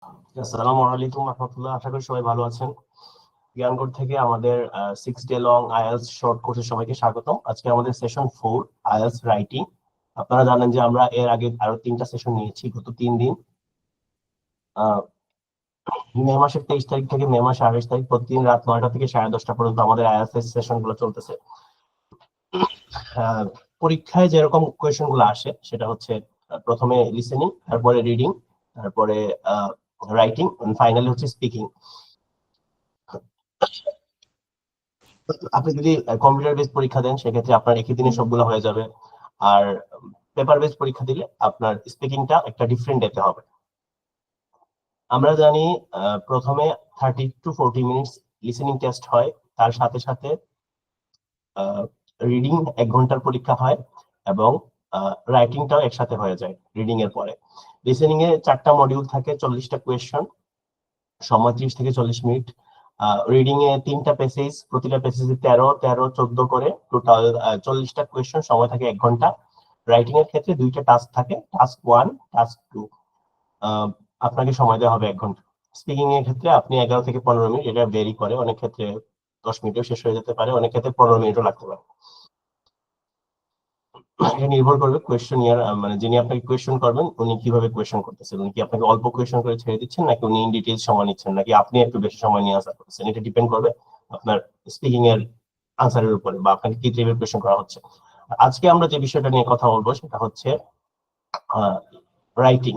আসসালামু আলাইকুম রহমতুল্লাহ, আশা করি সবাই ভালো আছেন। জ্ঞানগড় থেকে আমাদের 6 ডে লং আইএলটিএস শর্ট কোর্সে সবাইকে স্বাগতম। আজকে আমাদের সেশন 4 আইএলটিএস রাইটিং। আপনারা জানেন যে আমরা এর আগে আরো 3টা সেশন নিয়েছি গত 3 দিন। আহ, মে মাসের 23 তারিখ থেকে মে মাসের 28 তারিখ প্রতিদিন রাত 9টা থেকে 10:30 পর্যন্ত আমাদের আইএলটিএস সেশন গুলো চলতেছে। আহ, পরীক্ষায় যেরকম কোয়েশ্চেন গুলো আসে সেটা হচ্ছে প্রথমে লিসেনিং, তারপরে রিডিং, তারপরে রাইটিং, ফাইনালি হচ্ছে স্পিকিং। আপনি যদি কম্পিউটার বেস পরীক্ষা দেন সেক্ষেত্রে আপনার একই দিনে সবগুলো হয়ে যাবে। আর পেপার বেস পরীক্ষা দিলে আপনার স্পিকিংটা একটা ডিফারেন্ট ডেতে হবে। আমরা জানি প্রথমে 30 to 40 মিনিটস লিসেনিং টেস্ট হয়, তার সাথে সাথে রিডিং 1 ঘন্টার পরীক্ষা হয় এবং রাইটিংটাও একসাথে হয়ে যায় রিডিং এর পরে। লিসেনিং এ 4টা মডিউল থাকে, 40টা কোয়েশ্চন, সময় 30 থেকে 40 মিনিট। রিডিং এ 3টা প্যাসেজ, প্রতিটা প্যাসেজে 13, 13, 14 করে টোটাল 40টা কোয়েশ্চন, সময় থাকে 1 ঘন্টা। রাইটিং এর ক্ষেত্রে 2টা টাস্ক থাকে, টাস্ক 1, টাস্ক 2। আপনাকে সময় দেওয়া হবে 1 ঘন্টা। স্পিকিং এর ক্ষেত্রে আপনি 11 থেকে 15 মিনিট, এটা ভেরি করে, অনেক ক্ষেত্রে 10 মিনিটেও শেষ হয়ে যেতে পারে, অনেক ক্ষেত্রে 15 মিনিটও লাগতে পারে। এটা নির্ভর করবে কোয়েশ্চেনিয়ার, মানে যিনি আপনাকে কোয়েশ্চেন করবেন উনি কিভাবে কোয়েশ্চেন করতেছেন, উনি কি আপনাকে অল্প কোয়েশ্চেন করে ছেড়ে দিচ্ছেন নাকি উনি ইন ডিটেইলস সময় নিচ্ছেন নাকি আপনি একটু বেশি সময় নিয়ে আনসার করতেছেন। এটা ডিপেন্ড করবে আপনার স্পিকিং এর আনসারের উপরে বা আপনাকে কি টাইপের কোয়েশ্চেন করা হচ্ছে। আজকে আমরা যে বিষয়টা নিয়ে কথা বলবো সেটা হচ্ছে রাইটিং।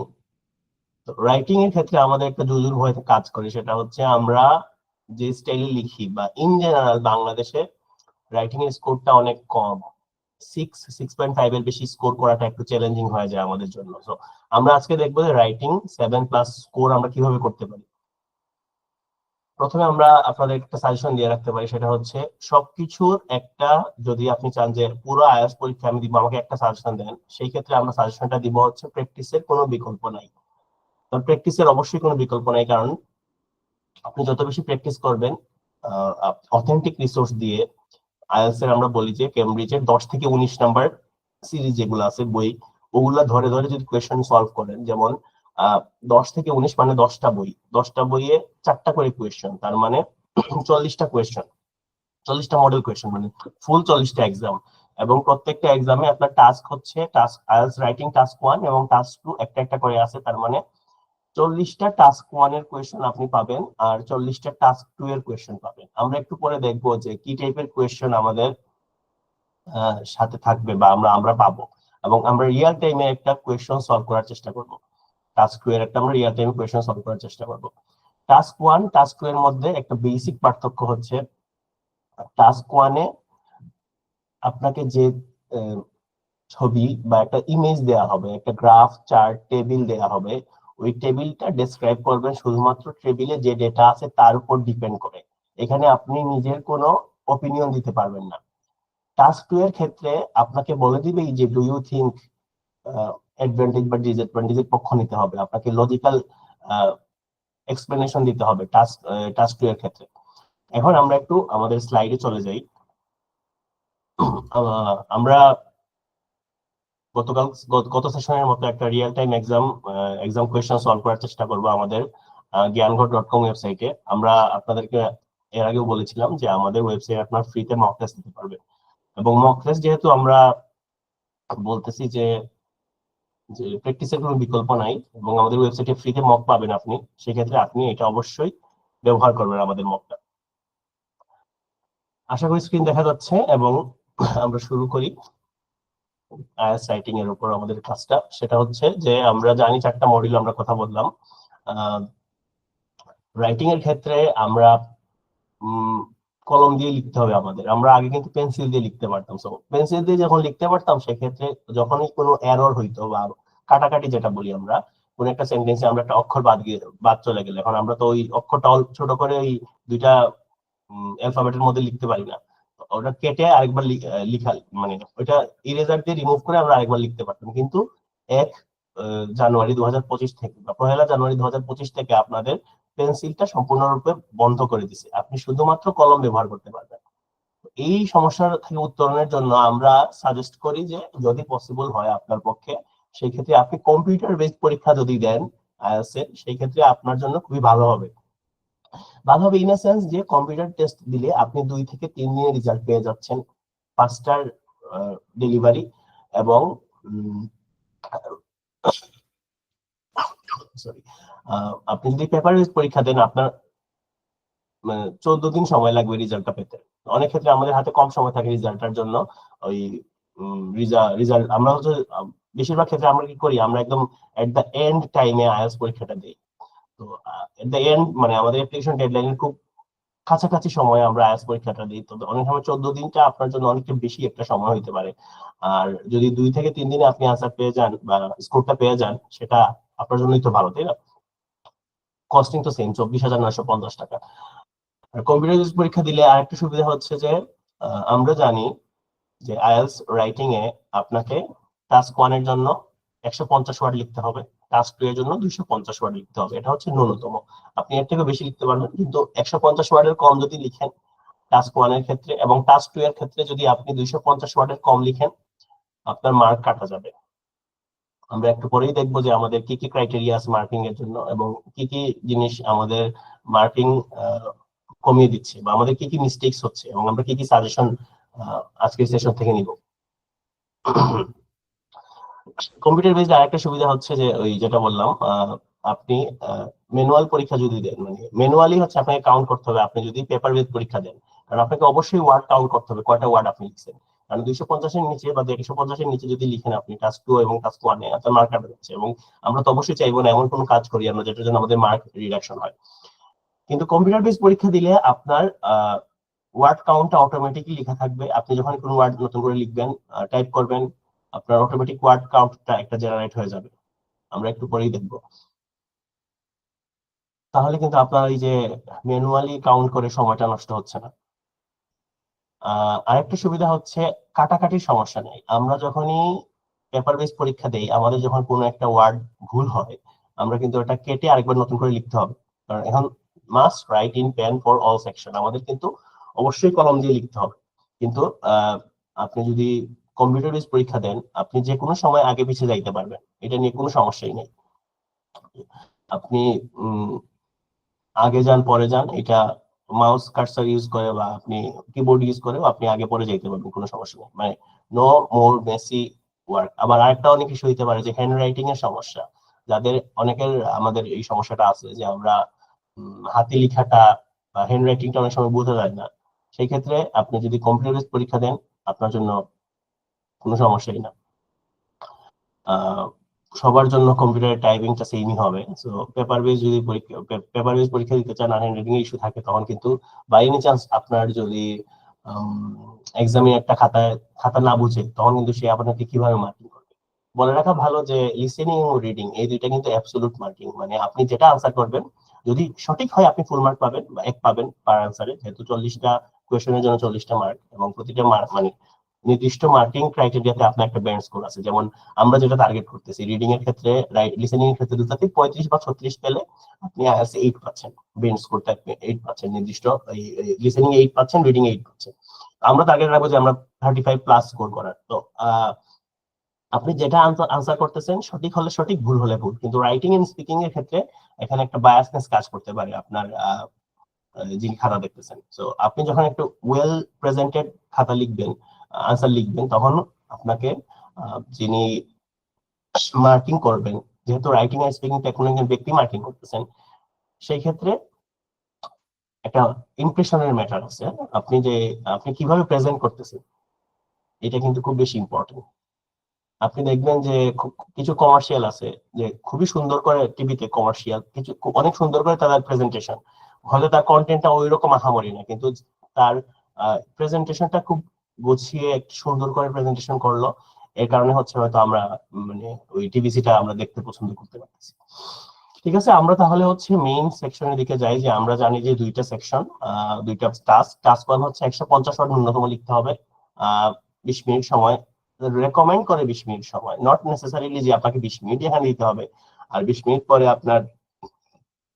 রাইটিং এর ক্ষেত্রে আমাদের একটা জরুরি ভয় কাজ করে, সেটা হচ্ছে আমরা যে স্টাইলে লিখি বা ইন জেনারেল বাংলাদেশে রাইটিং এর স্কোরটা অনেক কম। 6.5 এর বেশি স্কোর করাটা একটু চ্যালেঞ্জিং হয়ে যায় আমাদের জন্য। তো আমরা আজকে দেখবো যে রাইটিং 7+ স্কোর আমরা কিভাবে করতে পারি। প্রথমে আমরা আপনাদের একটা সাজেশন দিয়ে রাখতে পারি, সেটা হচ্ছে সবকিছুর একটা, যদি আপনি চান যে পুরো আইএলটিএস পরীক্ষা আমি দিব, আমাকে একটা সাজেশন দেন, সেই ক্ষেত্রে আমরা সাজেশনটা দিব হচ্ছে প্র্যাকটিসের কোনো বিকল্প নাই। তো প্র্যাকটিসের অবশ্যই কোনো বিকল্প নাই, কারণ আপনি যত বেশি প্র্যাকটিস করবেন অথেন্টিক রিসোর্স দিয়ে। আইএলটিএস এর আমরা বলি যে কেমব্রিজের 10 থেকে 19 নাম্বার সিরিজ যেগুলো আছে বই, ওগুলা ধরে ধরে যদি কোয়েশ্চেন সলভ করেন, যেমন 10 থেকে 19 মানে 10টা বই, 10টা বইয়ে 4টা করে কোয়েশ্চেন, তার মানে 40টা কোয়েশ্চেন, 40টা মডেল কোয়েশ্চেন, মানে ফুল 40টা এক্সাম। এবং প্রত্যেকটা এক্সামে আপনার টাস্ক হচ্ছে টাস্ক আইএলটিএস রাইটিং টাস্ক 1 এবং টাস্ক 2 একটা একটা করে আছে, তার মানে 40টা টাস্ক 1 এর কোয়েশ্চেন আপনি পাবেন আর 40টা টাস্ক 2 এর কোয়েশ্চেন পাবেন। আমরা একটু পরে দেখবো যে কি টাইপের কোয়েশ্চেন আমাদের সাথে থাকবে বা আমরা আমরা পাবো, এবং আমরা রিয়েল টাইমে একটা কোয়েশ্চেন সলভ করার চেষ্টা করব। টাস্ক 2 এর একটা আমরা রিয়েল টাইমে কোয়েশ্চেন সলভ করার চেষ্টা করব। টাস্ক 1 টাস্ক 2 এর মধ্যে একটা বেসিক পার্থক্য হচ্ছে, টাস্ক 1 এ আপনাকে যে আহ, ছবি বা একটা ইমেজ দেয়া হবে, একটা গ্রাফ, চার্ট, টেবিল দেয়া হবে, ওই টেবিলটা ডেসক্রাইব করবেন শুধুমাত্র টেবিলে যে ডেটা আছে তার উপর ডিপেন্ড করে। এখানে আপনি নিজের কোনো অপিনিয়ন দিতে পারবেন না। টাস্ক 2 এর ক্ষেত্রে আপনাকে বলে দিবে যে ডু ইউ থিঙ্ক, অ্যাডভান্টেজ বা ডিসঅ্যাডভান্টেজের পক্ষ নিতে হবে, আপনাকে লজিক্যাল এক্সপ্লেনেশন দিতে হবে টাস্ক টাস্ক 2 এর ক্ষেত্রে। এখন আমরা একটু আমাদের স্লাইডে চলে যাই। আমরা গতকাল গত সেশনের মতো একটা real time exam question solve করার চেষ্টা করব আমাদের জ্ঞানঘর.com ওয়েবসাইটে। আমরা আপনাদেরকে এর আগেও বলেছিলাম যে আমাদের ওয়েবসাইটে আপনার ফ্রিতে মক টেস্ট দিতে পারবেন, এবং মক টেস্ট যেহেতু আমরা বলতেছি যে যে প্র্যাকটিসের কোনো বিকল্প নাই এবং আমাদের ওয়েবসাইটে ফ্রিতে মক পাবেন আপনি, সেক্ষেত্রে আপনি এটা অবশ্যই ব্যবহার করবেন আমাদের মকটা। আশা করি স্ক্রিন দেখা যাচ্ছে এবং আমরা শুরু করি আইএলটিএস রাইটিং এর উপর আমাদের ক্লাসটা। সেটা হচ্ছে যে আমরা জানি 4টা মডিউল আমরা কথা বললাম। রাইটিং এর ক্ষেত্রে আমরা কলম দিয়ে লিখতে হবে আমাদের, আমরা আগে কিন্তু পেন্সিল দিয়ে লিখতে পারতাম। সো পেন্সিল দিয়ে যখন লিখতে পারতাম সেক্ষেত্রে যখনই কোনো এরর হইতো বা কাটাকাটি যেটা বলি আমরা, কোন একটা সেন্টেন্সে আমরা একটা অক্ষর বাদ চলে গেলে, এখন আমরা তো ওই অক্ষরটা ছোট করে ওই 2টা অ্যালফাবেটের মধ্যে লিখতে পারি না, ওটা কেটে আরেকবার লিখা, মানে ওইটা ইরেজার দিয়ে রিমুভ করে আমরা আরেকবার লিখতে পারতাম। কিন্তু 1 জানুয়ারি 2025 থেকে বা 1 জানুয়ারি 2025 থেকে আপনাদের পেন্সিলটা সম্পূর্ণরূপে বন্ধ করে দিছে, আপনি শুধুমাত্র কলম ব্যবহার করতে পারবেন। এই সমস্যার থেকে উত্তরণের জন্য আমরা সাজেস্ট করি যে যদি পসিবল হয় আপনার পক্ষে, সেই ক্ষেত্রে আপনি কম্পিউটার বেসড পরীক্ষা যদি দেন আইএলটিএস এর, সেই ক্ষেত্রে আপনার জন্য খুবই ভালো হবে। ভালো হবে ইন সেন্স যে কম্পিউটার টেস্ট দিলে আপনি 2 থেকে 3 দিনের রেজাল্ট পেয়ে যাচ্ছেন, ফাস্টার ডেলিভারি, এবং সরি, আপনি যদি পেপার বেস পরীক্ষা দেন আপনার 14 দিন সময় লাগবে রেজাল্টটা পেতে। অনেক ক্ষেত্রে আমাদের হাতে কম সময় থাকে রেজাল্টটার জন্য। ওই রেজাল্ট আমরা হচ্ছে বেশিরভাগ ক্ষেত্রে আমরা কি করি, আমরা একদম এট দ্য এন্ড টাইমে আইএলটিএস পরীক্ষাটা দিই। তো এট দ্য এন্ড মানে আমাদের অ্যাপ্লিকেশন ডেডলাইনের খুব কাছাকাছি সময় আমরা আইএলটিএস পরীক্ষাটা দিই। তো অনেক সময় 14 দিনটা আপনার জন্য অনেকটা বেশি একটা সময় হতে পারে। আর যদি 2 থেকে 3 দিনে আপনি আনসার পেয়ে যান বা স্কোরটা পেয়ে যান, সেটা আপনার জন্যই তো ভালো, তাই না? কস্টিং তো সেম, 24,950 টাকা। আর কম্পিউটার বেস পরীক্ষা দিলে আরেকটা সুবিধা হচ্ছে যে আমরা জানি যে আইএলটিএস রাইটিং এ আপনাকে টাস্ক 1 এর জন্য 150 ওয়ার্ড লিখতে হবে, টাস্ক 2 এর জন্য 250 ওয়ার্ড লিখতে হবে। এটা হচ্ছে ন্যূনতম। আপনি এর থেকে বেশি লিখতে পারবেন, কিন্তু 150 ওয়ার্ডের কম যদি লিখেন টাস্ক 1 এর ক্ষেত্রে, এবং টাস্ক 2 এর ক্ষেত্রে যদি আপনি 250 ওয়ার্ডের কম লিখেন, আপনার মার্ক কাটা যাবে। আমরা একটু পরেই দেখবো যে আমাদের কি কি ক্রাইটেরিয়া আছে মার্কিং এর জন্য, এবং কি কি জিনিস আমাদের মার্কিং কমিয়ে দিচ্ছে, বা আমাদের কি কি মিস্টেকস হচ্ছে, এবং আমরা কি কি সাজেশন আজকের সেশন থেকে নিব। কম্পিউটার বেসড আরেকটা সুবিধা হচ্ছে যে ওই যেটা বললাম, আপনি ম্যানুয়াল পরীক্ষা যদি দেন, মানে ম্যানুয়ালি হচ্ছে আপনাকে কাউন্ট করতে হবে আপনি যদি পেপার বেসড পরীক্ষা দেন, কারণ আপনাকে অবশ্যই ওয়ার্ড কাউন্ট করতে হবে কয়টা ওয়ার্ড আপনি লিখছেন। কারণ 250-এর নিচে বা 150-এর নিচে যদি লিখেন আপনি টাস্ক 2 এবং টাস্ক 1 এ, আপনার মার্ক কাটা যাচ্ছে। এবং আমরা তো অবশ্যই চাইবো না এমন কোনো কাজ করি আমরা যেটার জন্য আমাদের মার্ক রিডাকশন হয়। কিন্তু কম্পিউটার বেসড পরীক্ষা দিলে আপনার ওয়ার্ড কাউন্টটা অটোমেটিকলি লেখা থাকবে। আপনি যখন কোনো ওয়ার্ড নতুন করে লিখবেন, টাইপ করবেন, আপনার অটোমেটিক ওয়ার্ড কাউন্টটা একটা জেনারেট হয়ে যাবে। আমরা একটু পরেই দেখবো। তাহলে কিন্তু আপনার এই যে ম্যানুয়ালি কাউন্ট করে সময়টা নষ্ট হচ্ছে না। আরেকটা সুবিধা হচ্ছে কাটাকাটির সমস্যা নেই। আমরা যখনই পেপার বেস পরীক্ষা দেই, আমাদের যখন কোনো একটা ওয়ার্ড ভুল হয়, আমরা কিন্তু ওটা কেটে আরেকবার নতুন করে লিখতে হবে। কারণ এখন must write in pen for all section, আমাদের কিন্তু অবশ্যই কলম দিয়ে লিখতে হবে। কিন্তু আপনি যদি কম্পিউটার বেস পরীক্ষা দেন, আপনি যে কোনো সময় আগে পিছিয়ে যাইতে পারবেন, এটা নিয়ে কোনো সমস্যাই নেই। আপনি আগে যান পরে যান, এটা মাউস কার্সার ইউজ করে বা আপনি কিবোর্ড ইউজ করেও আপনি আগে পরে যাইতে পারবেন, কোনো সমস্যা নেই। মানে নো মোর মেসি ওয়ার্ক। আবার আরেকটা অনেক ইস্যু হইতে পারে যে হ্যান্ড রাইটিং এর সমস্যা, যাদের অনেকের আমাদের এই সমস্যাটা আছে যে আমরা হাতে লেখাটা বা হ্যান্ড রাইটিংটা অনেক সময় বোঝা যায় না। সেই ক্ষেত্রে আপনি যদি কম্পিউটার বেসড পরীক্ষা দেন, আপনার জন্য কোনো সমস্যাই না। সবার জন্য কম্পিউটারের টাইপিংটা সেমই হবে। সো পেপার বেস পরীক্ষা দিতে চান আর হ্যান্ডরাইটিং এর ইস্যু থাকে, তখন কিন্তু বাই এনি চান্স আপনার যদি এক্সামে একটা খাতা না বুঝে, তখন কিন্তু সে আপনাকে কিভাবে মার্কিং করবে। বলে রাখা ভালো যে লিসেনিং ও রিডিং এই দুইটা কিন্তু অ্যাবসলিউট মার্কিং, মানে আপনি যেটা আনসার করবেন যদি সঠিক হয় আপনি ফুল মার্ক পাবেন বা 1 পাবেন পার আনসারে, যেহেতু 40টা কোয়েশ্চেনের জন্য 40টা মার্ক, এবং প্রতিটা মার্ক মানে নির্দিষ্ট মার্কিং ক্রাইটেরিয়াতে আপনার একটা ব্যান্ড স্কোর আছে। যেমন আমরা যেটা টার্গেট করতেছি রিডিং এর ক্ষেত্রে, লিসেনিং এর ক্ষেত্রে দুটাতে 35 বা 36 পেলে আপনি আইএলটিএস 8 পাচ্ছেন, ব্যান্ড স্কোরটা 8 পাচ্ছেন, নির্দিষ্ট লিসেনিং 8 পাচ্ছেন, রিডিং 8 পাচ্ছেন। আমরা টার্গেট রাখবো যে আমরা 35 প্লাস স্কোর করার। তো আপনি যেটা আনসার করতেছেন সঠিক হলে সঠিক, ভুল হলে ভুল। কিন্তু রাইটিং এন্ড স্পিকিং এর ক্ষেত্রে এখানে একটা বায়াসনেস কাজ করতে পারে আপনার যিনি খাতা দেখতেছেন। তো আপনি যখন একটু ওয়েল প্রেজেন্টেড খাতা লিখবেন, আনসার লিখবেন, তখন আপনাকে যিনি মার্কিং করবেন, যেহেতু রাইটিং আর স্পিকিং টা কোনো একজন ব্যক্তি মার্কিং করতেছেন, সেই ক্ষেত্রে একটা ইমপ্রেশনের ম্যাটার আছে। আপনি কিভাবে প্রেজেন্ট করতেছেন এটা কিন্তু খুব বেশি ইম্পর্টেন্ট। আপনি দেখবেন যে কিছু কমার্শিয়াল আছে যে খুবই সুন্দর করে টিভিতে, কমার্শিয়াল কিছু অনেক সুন্দর করে তাদের প্রেজেন্টেশন, হয়তো তার কন্টেন্টটা ওই রকম আহামরি না, কিন্তু তার প্রেজেন্টেশনটা খুব গুছিয়ে সুন্দর করে প্রেজেন্টেশন করলো, এর কারণে হচ্ছে হয়তো আমরা মানে ওই টিভিসিটা আমরা দেখতে পছন্দ করতে পারতেছি। ঠিক আছে, আমরা তাহলে হচ্ছে মেইন সেকশনের দিকে যাই। যে আমরা জানি যে দুইটা সেকশন, দুইটা টাস্ক 1 হচ্ছে 150 ওয়ার্ড ন্যূনতম লিখতে হবে, 20 মিনিট সময় রেকমেন্ড করে, 20 মিনিট সময়, নট নেসেসারিলি যে আপনাকে 20 মিনিট এখানে দিতে হবে আর 20 মিনিট পরে আপনার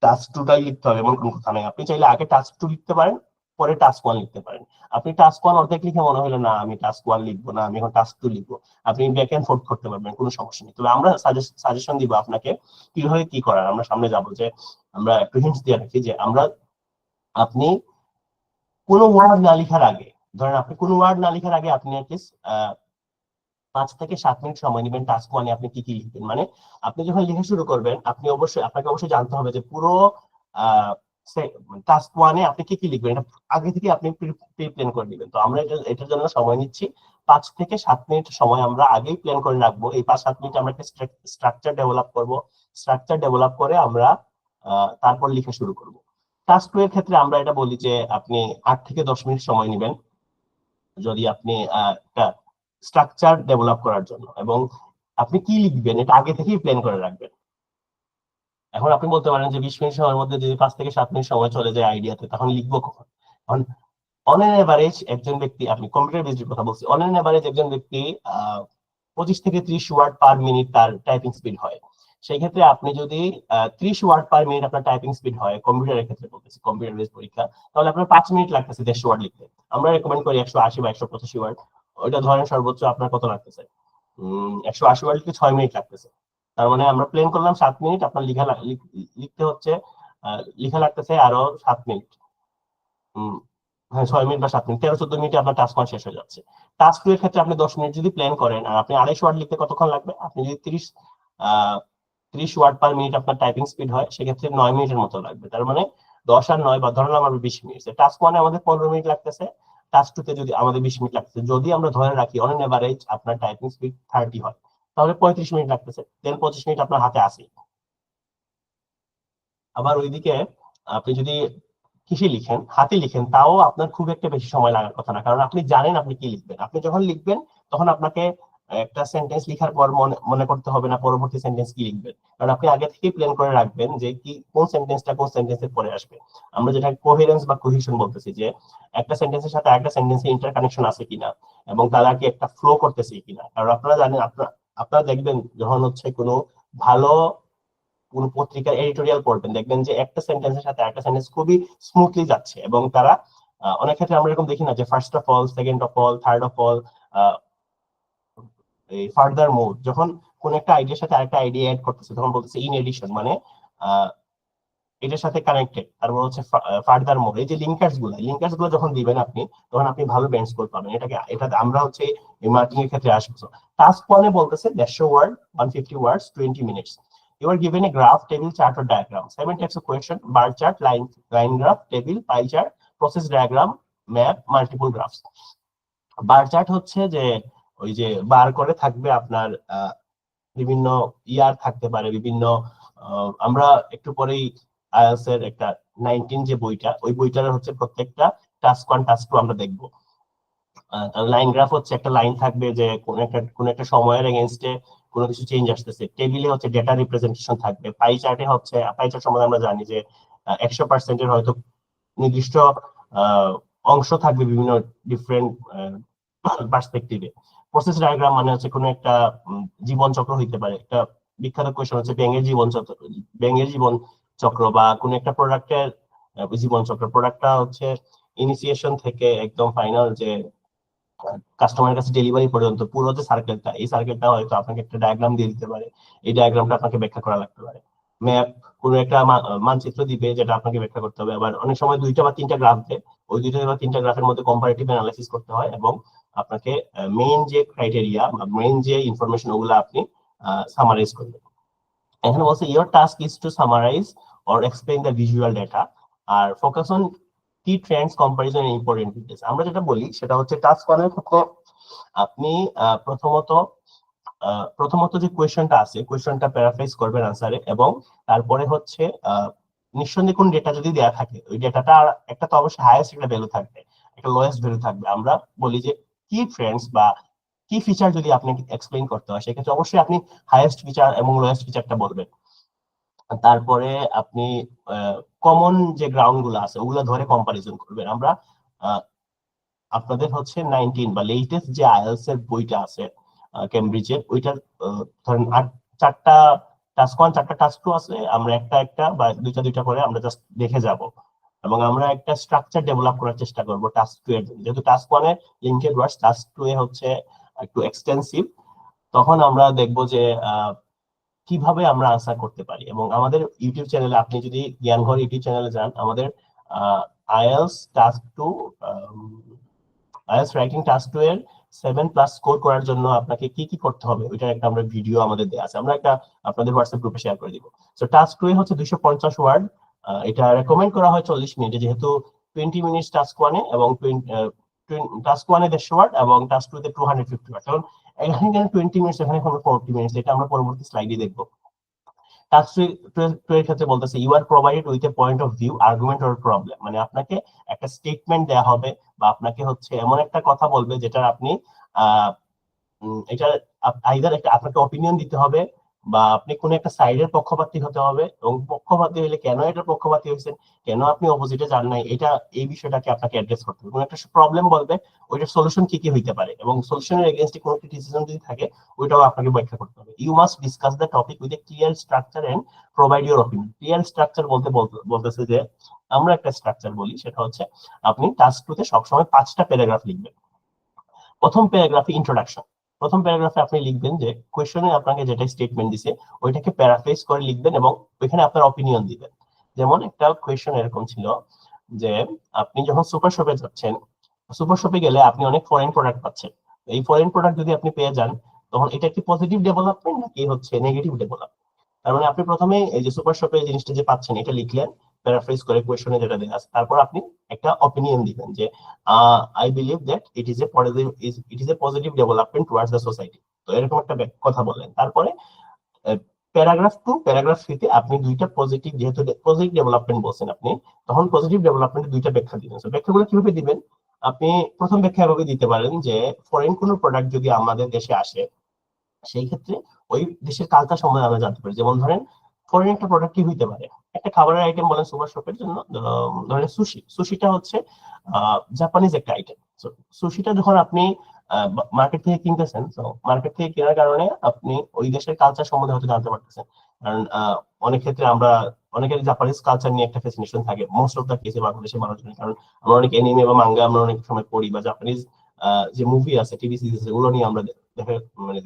টাস্ক 2টাই লিখতে হবে, এমন কোনো কথা নেই। আপনি চাইলে আগে টাস্ক 2 লিখতে পারেন, পরে টাস্ক 1 লিখতে পারেন। আপনি টাস্ক 1 অর্ধেক লিখে মনে হলো না আমি টাস্ক 1 লিখবো না, আমি এখন টাস্ক 2 লিখবো, আপনি ব্যাক এন্ড ফোর্থ করতে পারবেন, কোনো সমস্যা নেই। তবে আমরা সাজেশন দিব আপনাকে কিভাবে কি করার। আমরা সামনে যাবো, যে আমরা একটু হিন্টস দিয়ে রাখি যে আপনি কোনো ওয়ার্ড না লিখার আগে, ধরেন আপনি কোনো ওয়ার্ড না লিখার আগে আপনি অ্যাটলিস্ট 5 থেকে 7 মিনিট সময় নেবেন টাস্ক 1 এ আপনি কি কি লিখবেন। মানে আপনি যখন লিখে শুরু করবেন, আপনাকে অবশ্যই জানতে হবে যে পুরো টাস্ক 1 এ আপনি কি কি লিখবেন, এটা আগে থেকে আপনি প্রি প্ল্যান করে দিবেন। তো আমরা এটার জন্য সময় নিচ্ছি 5 থেকে 7 মিনিট সময় আমরা আগেই প্ল্যান করে রাখবো। এই 5-7 মিনিট আমরা একটা স্ট্রাকচার ডেভেলপ করব। স্ট্রাকচার ডেভেলপ করে আমরা তারপর লিখে শুরু করব। টাস্ক 2 এর ক্ষেত্রে আমরা এটা বলি যে আপনি 8 থেকে 10 মিনিট সময় নেবেন যদি আপনি একটা স্ট্রাকচার ডেভেলপ করার জন্য, এবং আপনি কি লিখবেন এটা আগে থেকেই প্ল্যান করে রাখবেন। এখন আপনি বলতে পারেন যে 20 মিনিট সময়ের মধ্যে যদি 5 থেকে 7 মিনিট সময় চলে যায় আইডিয়াতে, তখন লিখবো কখন? এখন অন এন এভারেজ একজন ব্যক্তি, আপনি কম্পিউটার বেসড কথা বলছি, অন এন এভারেজ একজন ব্যক্তি 25 থেকে 30 ওয়ার্ড পার মিনিট তার টাইপিং স্পিড হয়। সেই ক্ষেত্রে আপনি যদি 30 ওয়ার্ড পার মিনিট আপনার টাইপিং স্পিড হয়, কম্পিউটারের ক্ষেত্রে বলতেছি, কম্পিউটার বেসড পরীক্ষা, তাহলে আপনার 5 মিনিট লাগতেছে 150 ওয়ার্ড লিখতে। আমরা রেকমেন্ড করি 180 বা 185 ওয়ার্ড। ওইটা ধরেন সর্বোচ্চ আপনার কত লাগতেছে, 180 ওয়ার্ড লিখতে 6 মিনিট লাগতেছে। তার মানে আমরা প্ল্যান করলাম 7 মিনিট, আপনার লিখতে হচ্ছে লিখা লাগতেছে আরো 7 মিনিট। হ্যাঁ, 6 মিনিট বা 7 মিনিট, 13-14 মিনিটে আপনার টাস্ক 1 শেষ হয়ে যাচ্ছে। টাস্ক 2 এর ক্ষেত্রে আপনি 10 মিনিট যদি প্ল্যান করেন, আর আপনি 250 ওয়ার্ড লিখতে কতক্ষণ লাগবে? আপনি যদি 30 ওয়ার্ড পার মিনিট আপনার টাইপিং স্পিড হয়, সেক্ষেত্রে 9 মিনিটের মতো লাগবে। তার মানে 10 আর 9 বা ধরলাম আমরা 20 মিনিট। টাস্ক 1 এ আমাদের 15 মিনিট লাগতেছে, টাস্ক 2 তে যদি আমাদের 20 মিনিট লাগতেছে, যদি আমরা ধরে রাখি অন এভারেজ আপনার টাইপিং স্পিড 30 হয়, তাহলে 35 মিনিট লাগতেছে, দেন 25 মিনিট আপনার হাতে আসে। আবার ওইদিকে আপনি যদি কিসে লিখেন, হাতে লিখেন, তাও আপনার খুব একটা বেশি সময় লাগার কথা না, কারণ আপনি জানেন আপনি কি লিখবেন। আপনি যখন লিখবেন তখন আপনাকে একটা সেন্টেন্স লিখার পর মনে করতে হবে না পরবর্তী সেন্টেন্স কি লিখবেন, কারণ আপনি আগে থেকে প্ল্যান করে রাখবেন যে কি কোন সেন্টেন্সটা কোন সেন্টেন্সের পরে আসবে। আমরা যেটা কোহেরেন্স বা কোহেশন বলতেছি, যে একটা সেন্টেন্সের সাথে আরেকটা সেন্টেন্সের ইন্টারকানেকশন আছে কিনা, এবং তারা কি একটা ফ্লো করতেছে কিনা। কারণ আপনারা জানেন, আপনারা দেখবেন যখন হচ্ছে কোনো ভালো কোন পত্রিকার এডিটোরিয়াল পড়বেন, দেখবেন যে একটা সেন্টেন্সের সাথে একটা সেন্টেন্স খুবই স্মুথলি যাচ্ছে, এবং তারা অনেক ক্ষেত্রে আমরা এরকম দেখি না যে first of all, second of all, third of all, এই ফার্দার মোর, যখন কোন একটা আইডিয়ার সাথে আরেকটা আইডিয়া এড করতেছে তখন বলতেছে ইন এডিশন, মানে এটার সাথে কানেক্টেড। তারপর হচ্ছে ফার্দার মোর, এই যে লিঙ্কার্স গুলো যখন দিবেন আপনি, তখন আপনি ভালো ব্যান্ড স্কোর পাবেন। এটা আমরা হচ্ছে এই মার্কেটিং এর ক্ষেত্রে আসবো। টাস্ক 1 এ বলতেছে 150 word, 150 words, 20 minutes. You are given a graph, table, chart or diagram. 7 types of question: bar chart, line graph, table, pie chart, process diagram, map, multiple graphs. Bar chart হচ্ছে যে ওই যে বার করে থাকবে আপনার বিভিন্ন ইয়ার থাকতে পারে, বিভিন্ন আমরা একটু পরেই আইএলটিএস এর একটা 19 যে বইটা, ওই বইটার হচ্ছে প্রত্যেকটা টাস্ক 1 টাস্ক 2 আমরা দেখবো। লাইন গ্রাফ হচ্ছে একটা লাইন থাকবে যে কোন একটা সময়ের এগেইনস্টে কোনো কিছু চেঞ্জ আসতেছে। টেবিলে হচ্ছে ডেটা রিপ্রেজেন্টেশন থাকবে। পাই চার্টে হচ্ছে, পাই চার্ট সম্বন্ধে আমরা জানি যে 100% এর হয়তো নির্দিষ্ট অংশ থাকবে বিভিন্ন ডিফারেন্ট পার্সপেক্টিভে। প্রসেস ডায়াগ্রাম মানে হচ্ছে কোনো একটা জীবন চক্র হইতে পারে। একটা বিখ্যাত কোয়েশ্চেন হচ্ছে ব্যাঙের জীবন চক্র, বা কোনো একটা প্রোডাক্টের জীবন চক্র। প্রোডাক্টটা হচ্ছে ইনিশিয়েশন থেকে একদম ফাইনাল যে কাস্টমারের কাছে ডেলিভারি পর্যন্ত পুরো যে সার্কেলটা, এই সার্কেলটা হয়তো আপনাকে একটা ডায়াগ্রাম দিয়ে দিতে পারে, এই ডায়াগ্রামটা আপনাকে ব্যাখ্যা করা লাগতে পারে। ম্যাপ কোনো একটা মানচিত্র দিবে, যেটা আপনাকে ব্যাখ্যা করতে হবে। আবার অনেক সময় 2টা বা 3টা গ্রাফ দেয়, ওই 2টা বা 3টা গ্রাফের মধ্যে কম্পারেটিভ অ্যানালাইসিস করতে হয়, এবং আপনাকে মেইন যে ক্রাইটেরিয়া বা মেইন যে ইনফরমেশন, ওগুলো আপনি সামারাইজ করবেন। এখানে বলছে your task is to summarize or explain the visual data R focus on key trends, comparison and important details। আমরা যেটা বলি সেটা হচ্ছে টাস্ক 1 এর ক্ষেত্রে আপনি প্রথমত যে কোয়েশ্চনটা আছে, কোয়েশ্চনটা প্যারাফ্রেজ করবেন আনসারে, এবং তারপরে হচ্ছে নিঃসন্দেহে কোন ডেটা যদি দেয়া থাকে, ওই ডেটাটা একটা তো অবশ্যই হাইয়েস্ট একটা ভ্যালু থাকবে, একটা লোয়েস্ট ভ্যালু থাকবে। আমরা বলি যে কি ট্রেন্ডস বা কি ফিচার যদি আপনি এক্সপ্লেইন করতে হয়, সেক্ষেত্রে অবশ্যই আপনি হাইয়েস্ট ফিচার এবং লোয়েস্ট ফিচারটা বলবেন। তারপরে আপনি কমন যে গ্রাউন্ড গুলো আছে ওগুলো ধরে কম্পারিজন করবেন। আমরা আপনাদের হচ্ছে 19 বা লেটেস্ট যে আইএলটিএস এর বইটা আছে কেমব্রিজের, ওইটার ধরেন 4টা টাস্ক 1, 4টা টাস্ক 2 আছে। আমরা একটা একটা বা দুইটা দুইটা করে আমরা জাস্ট দেখে যাব এবং আমরা একটা স্ট্রাকচার ডেভেলপ করার চেষ্টা করব টাস্ক 2 এর জন্য। যেহেতু টাস্ক 1 এ লিঙ্কেড ওয়ার্ডস, টাস্ক 2 এ হচ্ছে একটু এক্সটেন্সিভ, তখন আমরা দেখব যে কিভাবে আমরা আনসার করতে পারি। এবং আমাদের ইউটিউব চ্যানেলে, আপনি যদি জ্ঞানঘর ইউটিউব চ্যানেলে যান, আমাদের IELTS task 2, IELTS writing task 2 এর 7+ স্কোর করার জন্য আপনাকে কি কি করতে হবে ওইটার একটা আমরা ভিডিও আমাদের দেয়া আছে, আমরা একটা আপনাদের হোয়াটসঅ্যাপ গ্রুপে শেয়ার করে দিব। সো টাস্ক 2 এ হচ্ছে 250 ওয়ার্ড, এটা রেকমেন্ড করা হয় 40 মিনিটে, যেহেতু 20 মিনিটস টাস্ক 1 এ এবং টাস্ক 1 এ 150 ওয়ার্ড এবং টাস্ক 2 তে 250 ওয়ার্ড। কারণ এখানে 20 মিনিটস, এখানে 40 মিনিটস, এটা আমরা পরবর্তী স্লাইডে দেখবো। টাস্ক 2 এর ক্ষেত্রে বলতেছে you are provided with a point of view, argument or problem, মানে আপনাকে একটা স্টেটমেন্ট দেয়া হবে বা আপনাকে হচ্ছে এমন একটা কথা বলবে যেটা আপনি এটা আইদার একটা আপনাকে অপিনিয়ন দিতে হবে বা আপনি কোন একটা সাইডের পক্ষপাতী হতে হবে, এবং পক্ষপাতী হলে কেন এটা পক্ষপাতী হয়েছেন, কেন আপনি অপোজিটে যান নাই, এটা এই বিষয়টাকে আপনাকে অ্যাড্রেস করতে হবে। কোন একটা প্রবলেম বলবে, ওইটার সলিউশন কি কি হইতে পারে, এবং সলিউশনের এগেইনস্টে কোনো ক্রিটিসিজম যদি থাকে ওইটাও আপনাকে ব্যাখ্যা করতে হবে। You must discuss the topic with a clear structure and provide your opinion. Clear structure বলতেছে যে আমরা একটা স্ট্রাকচার বলি, সেটা হচ্ছে আপনি টাস্ক 2 তে সবসময় 5টা প্যারাগ্রাফ লিখবেন। প্রথম প্যারাগ্রাফে ইন্ট্রোডাকশন, প্রথম প্যারাগ্রাফে আপনি লিখবেন যে কোয়েশ্চনে আপনাকে যেটা স্টেটমেন্ট দিছে ওইটাকে প্যারাফ্রেজ করে লিখবেন এবং ওইখানে আপনার অপিনিয়ন দিবেন। যেমন একটা কোয়েশ্চন এরকম ছিল যে আপনি যখন সুপার শপে যাচ্ছেন, সুপার শপে গেলে আপনি অনেক ফরেন প্রোডাক্ট পাচ্ছেন, এই ফরেন প্রোডাক্ট যদি আপনি পেয়ে যান, তখন এটা কি পজিটিভ ডেভেলপমেন্ট নাকি হচ্ছে নেগেটিভ ডেভেলপমেন্ট? তার মানে আপনি প্রথমে এই যে সুপার শপে জিনিসটা যে পাচ্ছেন এটা লিখলেন প্যারাফ্রেজ করে কোয়েশ্চনে যেটা দেয়া আছে, তারপর আপনি একটা অপিনিয়ন দিবেন যে I believe that it is a positive development towards the society. তো এরকম একটা কথা বললেন। তারপরে প্যারাগ্রাফ 2, প্যারাগ্রাফ 3 তে আপনি দুইটা পজিটিভ, যেহেতু পজিটিভ ডেভেলপমেন্ট বলছেন আপনি, তখন পজিটিভ ডেভেলপমেন্টের দুইটা ব্যাখ্যা দিবেন। তো ব্যাখ্যাগুলো কিভাবে দিবেন? আপনি প্রথম ব্যাখ্যা এভাবে দিতে পারেন যে ফরেন কোনো প্রোডাক্ট যদি আমাদের দেশে আসে, সেই ক্ষেত্রে ওই দেশের কালচার সম্বন্ধে আমরা জানতে পারি। যেমন ধরেন ফরেন একটা প্রোডাক্ট কি হইতে পারে, একটা খাবারের আইটেম বলেন সুপার শপের জন্য, ধরেন সুশি। সুশিটা হচ্ছে জাপানিজ একটা আইটেম। সুশিটা যখন আপনি মার্কেট থেকে কিনতেছেন, তো মার্কেট থেকে কেনার কারণে আপনি ওই দেশের কালচার সম্বন্ধে হয়তো জানতে পারতেছেন। কারণ অনেক ক্ষেত্রে আমরা অনেকের জাপানিজ কালচার নিয়ে একটা ফ্যাসিনেশন থাকে, মোস্ট অফ দা কেসে বাংলাদেশের মানুষজন, কারণ আমরা অনেক এনিমে বা মাঙ্গা আমরা অনেক সময় পড়ি, বা জাপানিজ যে মুভি আছে, টিভি সিরিজ, এগুলো নিয়ে আমরা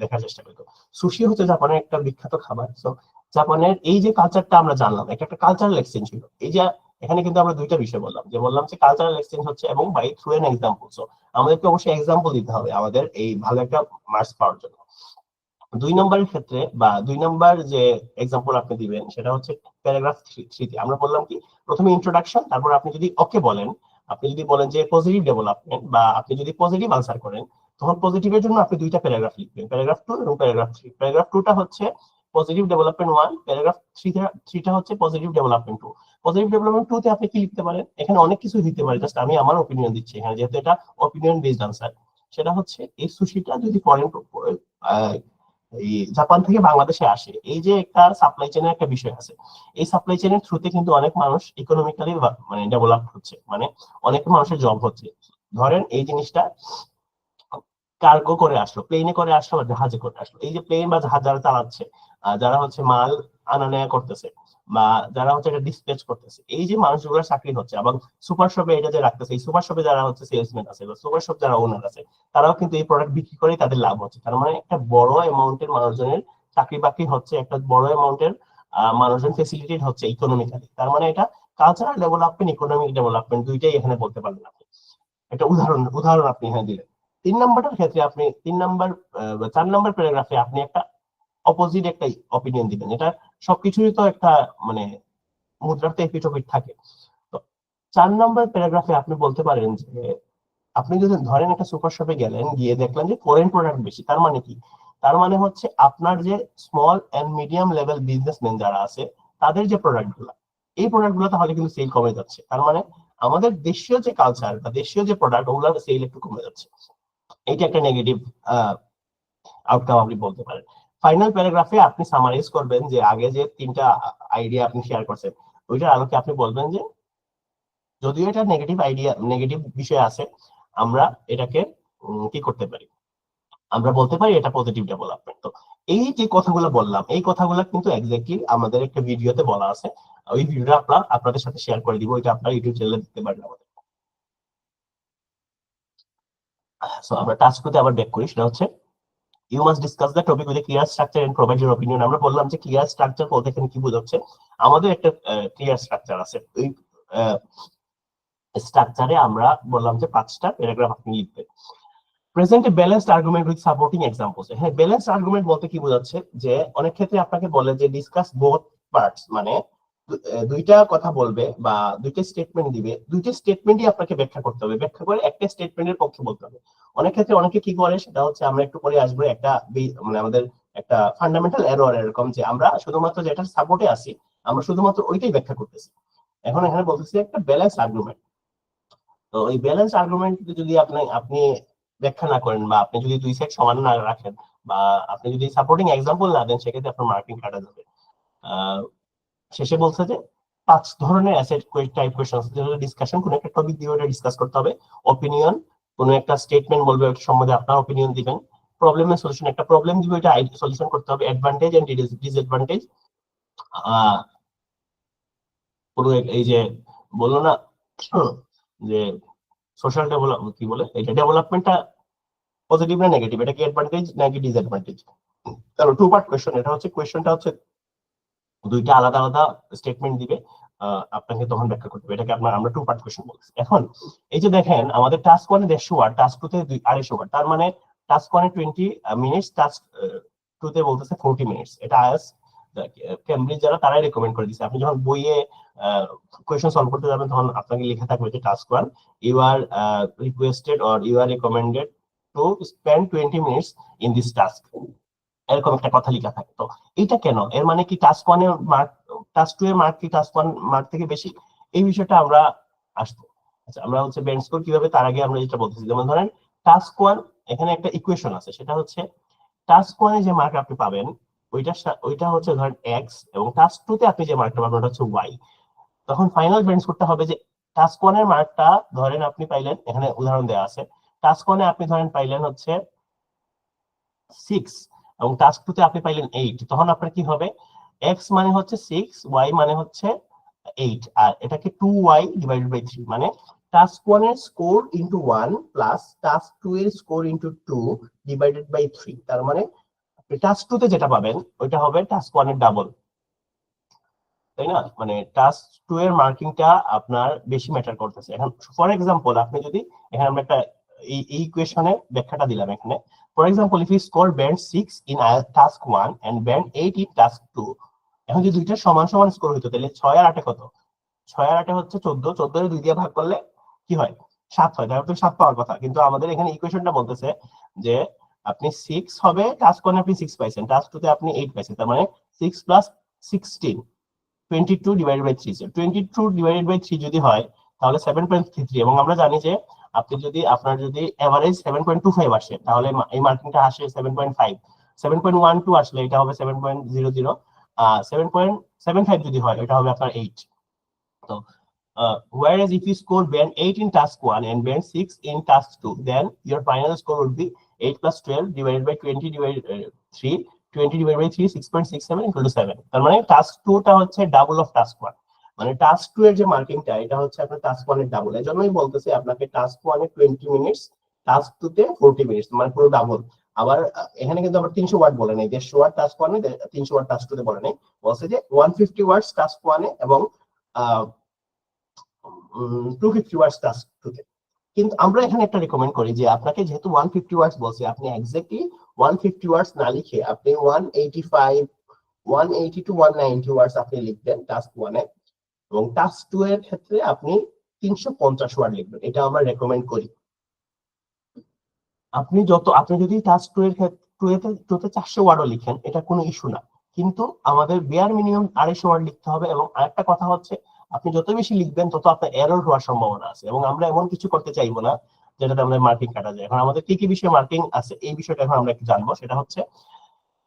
দেখার চেষ্টা করি। সুশি হচ্ছে জাপানের একটা বিখ্যাত খাবার। তো জাপানের এই যে কালচারটা আমরা জানলাম, একটা একটা কালচারাল এক্সচেঞ্জ ছিল। এই যে এখানে কিন্তু আমরা দুইটা বিষয় বললাম, যে বললাম যে কালচারাল এক্সচেঞ্জ হচ্ছে এবং by through an example. So আমাদেরকে অবশ্যই এক্সাম্পল দিতে হবে আমাদের এই ভালো একটা মার্কস পাওয়ার জন্য। 2 নম্বরের ক্ষেত্রে বা 2 নম্বর যে এক্সাম্পল আপনি দিবেন সেটা হচ্ছে প্যারাগ্রাফ 3 তে আমরা বললাম কি, প্রথমে ইন্ট্রোডাকশন, তারপর আপনি যদি ওকে বলেন, আপনি যদি বলেন যে পজিটিভ ডেভেলপমেন্ট বা আপনি যদি পজিটিভ আনসার করেন, তখন পজিটিভের জন্য আপনি দুইটা প্যারাগ্রাফ লিখবেন, প্যারাগ্রাফ 2 এবং প্যারাগ্রাফ 3। প্যারাগ্রাফ 2টা হচ্ছে পজিটিভ ডেভেলপমেন্ট 1, প্যারাগ্রাফ 3টা হচ্ছে পজিটিভ ডেভেলপমেন্ট 2। পজিটিভ ডেভেলপমেন্ট 2 তে আপনি কি লিখতে পারেন, এখানে অনেক কিছু দিতে পারে, জাস্ট আমি আমার অপিনিয়ন দিচ্ছি এখানে, যেহেতু এটা অপিনিয়ন বেসড আনসার। সেটা হচ্ছে এই সুশিটা যদি ফরেন এই জাপান থেকে বাংলাদেশে আসে, এই যে একটা সাপ্লাই চেনের একটা বিষয় আছে, এই সাপ্লাই চেনের থ্রুতে কিন্তু অনেক মানুষ ইকোনমিক্যালি মানে ডেভেলপ হচ্ছে, মানে অনেক মানুষের জব হচ্ছে। ধরেন এই জিনিসটা কার্গো করে আসলো, প্লেনে করে আসলো বা জাহাজে করে আসলো, এই যে প্লেন বা জাহাজ যারা চালাচ্ছে, যারা হচ্ছে মাল আনা নেয়া করতেছে বা যারা হচ্ছে এটা ডিসপ্যাচ করতেছে, এই যে মানুষগুলোর চাকরি হচ্ছে, এবং সুপার শপে এটা যে রাখতেছে, এই সুপার শপে যারা হচ্ছে সেলসম্যান আছে বা সুপার শপ যারা ওনার আছে, তারাও কিন্তু এই প্রোডাক্ট বিক্রি করে তাদের লাভ হচ্ছে। তার মানে একটা বড় অ্যামাউন্টের মানুষজনের চাকরি বাকরি হচ্ছে, একটা বড় অ্যামাউন্টের মানুষজন ফেসিলিটেড হচ্ছে ইকোনমিক্যালি। তার মানে এটা কালচারাল ডেভেলপমেন্ট, ইকোনমিক ডেভেলপমেন্ট দুইটাই এখানে বলতে পারবেন আপনি। একটা উদাহরণ আপনি এখানে দিলেন। 3 নম্বরটার ক্ষেত্রে আপনি 4 নম্বর প্যারাগ্রাফে আপনি একটা অপোজিট একটা অপিনিয়ন দিবেন। এটা সবকিছুরই তো একটা মানে মুদ্রার তো এপিঠ ওপিঠ থাকে। তো 4 নম্বর প্যারাগ্রাফে আপনি বলতে পারেন যে আপনি যদি ধরেন একটা সুপার শপে গেলেন, গিয়ে দেখলেন যে ফরেন প্রোডাক্ট বেশি, তার মানে কি? তার মানে হচ্ছে আপনার যে small and medium level businessman যারা আছে, তাদের যে প্রোডাক্ট গুলা, এই প্রোডাক্ট গুলো তাহলে কিন্তু সেল কমে যাচ্ছে। তার মানে আমাদের দেশীয় যে কালচার বা দেশীয় যে প্রোডাক্ট, ওগুলোর সেল একটু কমে যাচ্ছে। এটা একটা নেগেটিভ আউটকাম আপনি বলতে পারেন। ফাইনাল প্যারাগ্রাফে আপনি সামারাইজ করবেন যে আগে যে 3টা আইডিয়া আপনি শেয়ার করছেন, ওইটার আলোকে আপনি বলবেন যে যদিও এটা নেগেটিভ আইডিয়া, নেগেটিভ বিষয় আছে, আমরা এটাকে কি করতে পারি, আমরা বলতে পারি এটা পজিটিভ ডেভেলপমেন্ট। তো এই যে কথাগুলো বললাম, এই কথাগুলো কিন্তু এক্স্যাক্টলি আমাদের একটা ভিডিওতে বলা আছে। ওই ভিডিওটা আপনাদের সাথে শেয়ার করে দিব, ওইটা আপনারা ইউটিউব চ্যানেলে দেখতে পারেন আমাদের। সো আমরা টাস্ক করতে আবার ব্যাক করি, সেটা হচ্ছে you must discuss the topic with clear structure and provide your opinion. আমরা বললাম যে ক্লিয়ার স্ট্রাকচার বলতে এখানে কি বোঝাচ্ছে, আমাদের একটা ক্লিয়ার স্ট্রাকচার আছে, ওই স্ট্রাকচারে আমরা বললাম যে 5টা প্যারাগ্রাফ আপনি লিখবেন। Present A balanced argument with supporting examples. হ্যাঁ, ব্যালেন্সড আর্গুমেন্ট বলতে কি বোঝাচ্ছে, যে অনেক ক্ষেত্রে আপনাকে বলে যে ডিসকাস বোথ পার্টস, মানে দুইটা কথা বলবে বা দুইটা স্টেটমেন্ট দিবে, দুইটা স্টেটমেন্টই আপনাকে ব্যাখ্যা করতে হবে, ব্যাখ্যা করে একটা স্টেটমেন্টের পক্ষে বলতে হবে। অনেক ক্ষেত্রে অনেকে কি করে, সেটা হচ্ছে আমরা একটু পরে আসবো, একটা মানে আমাদের একটা ফান্ডামেন্টাল এরর এরকম, যে আমরা শুধুমাত্র যেটা সাপোর্টে আছি আমরা শুধুমাত্র ওইটাই ব্যাখ্যা করতেছি। এখন এখানে বলতেছি একটা ব্যালেন্স আর্গুমেন্ট। তো এই ব্যালেন্স আর্গুমেন্ট যদি আপনি ব্যাখ্যা না করেন, বা আপনি যদি দুই সাইড সমান না রাখেন, বা আপনি যদি সাপোর্টিং এক্সাম্পল না দেন, সেক্ষেত্রে আপনার মার্কিং কাটা যাবে। শেষে বলছে যে 5 ধরনের অ্যাসেট টাইপ কোশ্চেন আছে, যেগুলো ডিসকাশন, কোন একটা টপিক দিয়ে ওটা ডিসকাস করতে হবে। অপিনিয়ন, কোন একটা স্টেটমেন্ট বলবে ওটা সম্বন্ধে আপনার অপিনিয়ন দিবেন। প্রবলেমের সলিউশন, একটা প্রবলেম দিবে ওটা সলিউশন করতে হবে। অ্যাডভান্টেজ এন্ড ডিসঅ্যাডভান্টেজ, পুরো এই যে বললো না যে সোশ্যাল ডেভেলপমেন্ট, কি বলে এটা, ডেভেলপমেন্টটা পজিটিভ না নেগেটিভ, এটা কি অ্যাডভান্টেজ নাকি ডিসঅ্যাডভান্টেজ। কারণ 2 পার্ট কোশ্চেন, এটা হচ্ছে কোশ্চেনটা হচ্ছে দুইটা আলাদা আলাদা স্টেটমেন্ট দিবে, আপনাকে তখন ব্যাখ্যা করতে হবে। এটাকে আমরা 2 পার্ট কোশ্চেন বলছি। এখন এই যে দেখেন, আমাদের টাস্ক 1 এ 150 ওয়ার্ড, টাস্ক 2 তে 250 ওয়ার্ড, তার মানে টাস্ক 1 এ 20 মিনিটস, টাস্ক 2 তে বলতেছে 40 মিনিটস। এটা আইএলটিএস কেমব্রিজ যারা তারাই রেকমেন্ড করে দিয়েছে। আপনি যখন বইয়ে কোয়েশ্চন সলভ করতে যাবেন, তখন আপনাকে লেখা থাকবে যে task 1 you are requested or you are recommended to spend 20 minutes in this task, এরকম একটা কথা লেখা থাকে। তো এটা কেন, এর মানে কি টাস্ক 1 এর মার্ক, টাস্ক 2 এর মার্ক কি টাস্ক 1 মার্ক থেকে বেশি? এই বিষয়টা আমরা আসবো। আচ্ছা, আমরা হচ্ছে বেন্ড স্কোর কিভাবে, তার আগে আমরা যেটা বলতেছি, যেমন ধরেন টাস্ক 1, এখানে একটা ইকুয়েশন আছে, সেটা হচ্ছে টাস্ক 1 এ যে মার্ক আপনি পাবেন ওইটা হচ্ছে ধরেন x, এবং টাস্ক 2 তে আপনি যে মার্কটা পাবেন ওটা হচ্ছে y। তখন ফাইনাল বেন্ড স্কোরটা হবে যে টাস্ক 1 এর মার্কটা ধরেন আপনি পাইলেন, এখানে উদাহরণ দেওয়া আছে, টাস্ক 1 এ আপনি ধরেন পাইলেন হচ্ছে 6, এবং টাস্ক 2 তে আপনি পাইলেন 8, তখন আপনার কি হবে, x মানে হচ্ছে 6, y মানে হচ্ছে 8, আর এটাকে 2y ডিভাইডেড বাই 3, মানে টাস্ক 1 এর স্কোর ইনটু 1 প্লাস টাস্ক 2 এর স্কোর ইনটু 2 ডিভাইডেড বাই 3। তার মানে টাস্ক 2 তে যেটা পাবেন ওইটা হবে টাস্ক 1 এর ডাবল, তাই না? মানে টাস্ক 2 এর মার্কিংটা আপনার বেশি ম্যাটার করতেছে। এখন ফর এক্সাম্পল, আপনি যদি, এখানে আমরা একটা এই ইকুয়েশনে ব্যাখ্যাটা দিলাম এখানে, for example if you score band 6 in task 1 and band 8 in task 2, এখন যদি দুইটা সমান সমান স্কোর হইতো, তাহলে 6 আর 8 কত? 6 আর 8 হচ্ছে 14, 14 এর 2 দিয়ে ভাগ করলে কি হয়? 7 হয়। তাহলে তো 7 পাওয়ার কথা, কিন্তু আমাদের এখানে ইকুয়েশনটা বলতেছে যে আপনি 6 হবে, টাস্ক 1 আপনি 6 পাইছেন, টাস্ক 2 তে আপনি 8 পাইছেন, তার মানে 6 plus 16, 22 divided by 3। 22 divided by 3 যদি হয় তাহলে 7.33, এবং আমরা জানি যে আপনি যদি আপনার যদি এভারেজ 7.25 আসে, তাহলে এই মার্কিংটা আসে 7.5, 7.12 আসলে এটা হবে 7.00, 7.75 যদি হয় এটা হবে আপনার 8। তো whereas if you score band 8 in task 1 and band 6 in task 2, then your final score would be 8 plus 12 divided by 20 divided 3, 20 divided by 3, 6.67 equal to 7। তার মানে টাস্ক 2 টা হচ্ছে ডাবল অফ টাস্ক 1, মানে টাস্ক 2 এর যে মার্কিংটা এটা হচ্ছে আপনার টাস্ক 1 এর ডাবল। এজন্যই বলতেছি আপনাকে টাস্ক 1 এ 20 মিনিটস, টাস্ক 2 তে 40 মিনিটস, মানে পুরো ডাবল। আবার এখানে কিন্তু আবার 300 ওয়ার্ড বলে নাই, 150 ওয়ার্ড টাস্ক 1 এ, 300 ওয়ার্ড টাস্ক 2 তে বলে নাই, বলছে যে 150 ওয়ার্ডস টাস্ক 1 এ এবং 250 ওয়ার্ডস টাস্ক 2 তে। কিন্তু আমরা এখানে একটা রেকমেন্ড করি যে আপনাকে যেহেতু 150 ওয়ার্ডস বলছে, আপনি এক্স্যাক্টলি 150 ওয়ার্ডস না লিখে আপনি 185, 180 টু 190 ওয়ার্ডস আপনি লিখবেন টাস্ক 1 এ, এবং টাস্ক 2 এর ক্ষেত্রে আপনি 350 ওয়ার্ড লিখবেন, এটা আমরা রেকমেন্ড করি। আপনি যদি টাস্ক 2 এর ক্ষেত্রে 400 ওয়ার্ডও লিখেন, এটা কোনো ইস্যু না, কিন্তু আমাদের বেয়ার মিনিমাম 250 ওয়ার্ড লিখতে হবে। এবং আরেকটা কথা হচ্ছে, আপনি যত বেশি লিখবেন তত আপনার এরর হওয়ার সম্ভাবনা আছে, এবং আমরা এমন কিছু করতে চাইবো না যেটাতে আমাদের মার্কিং কাটা যায়। এখন আমাদের কি কি বিষয়ে মার্কিং আছে এই বিষয়টা এখন আমরা একটু জানবো। সেটা হচ্ছে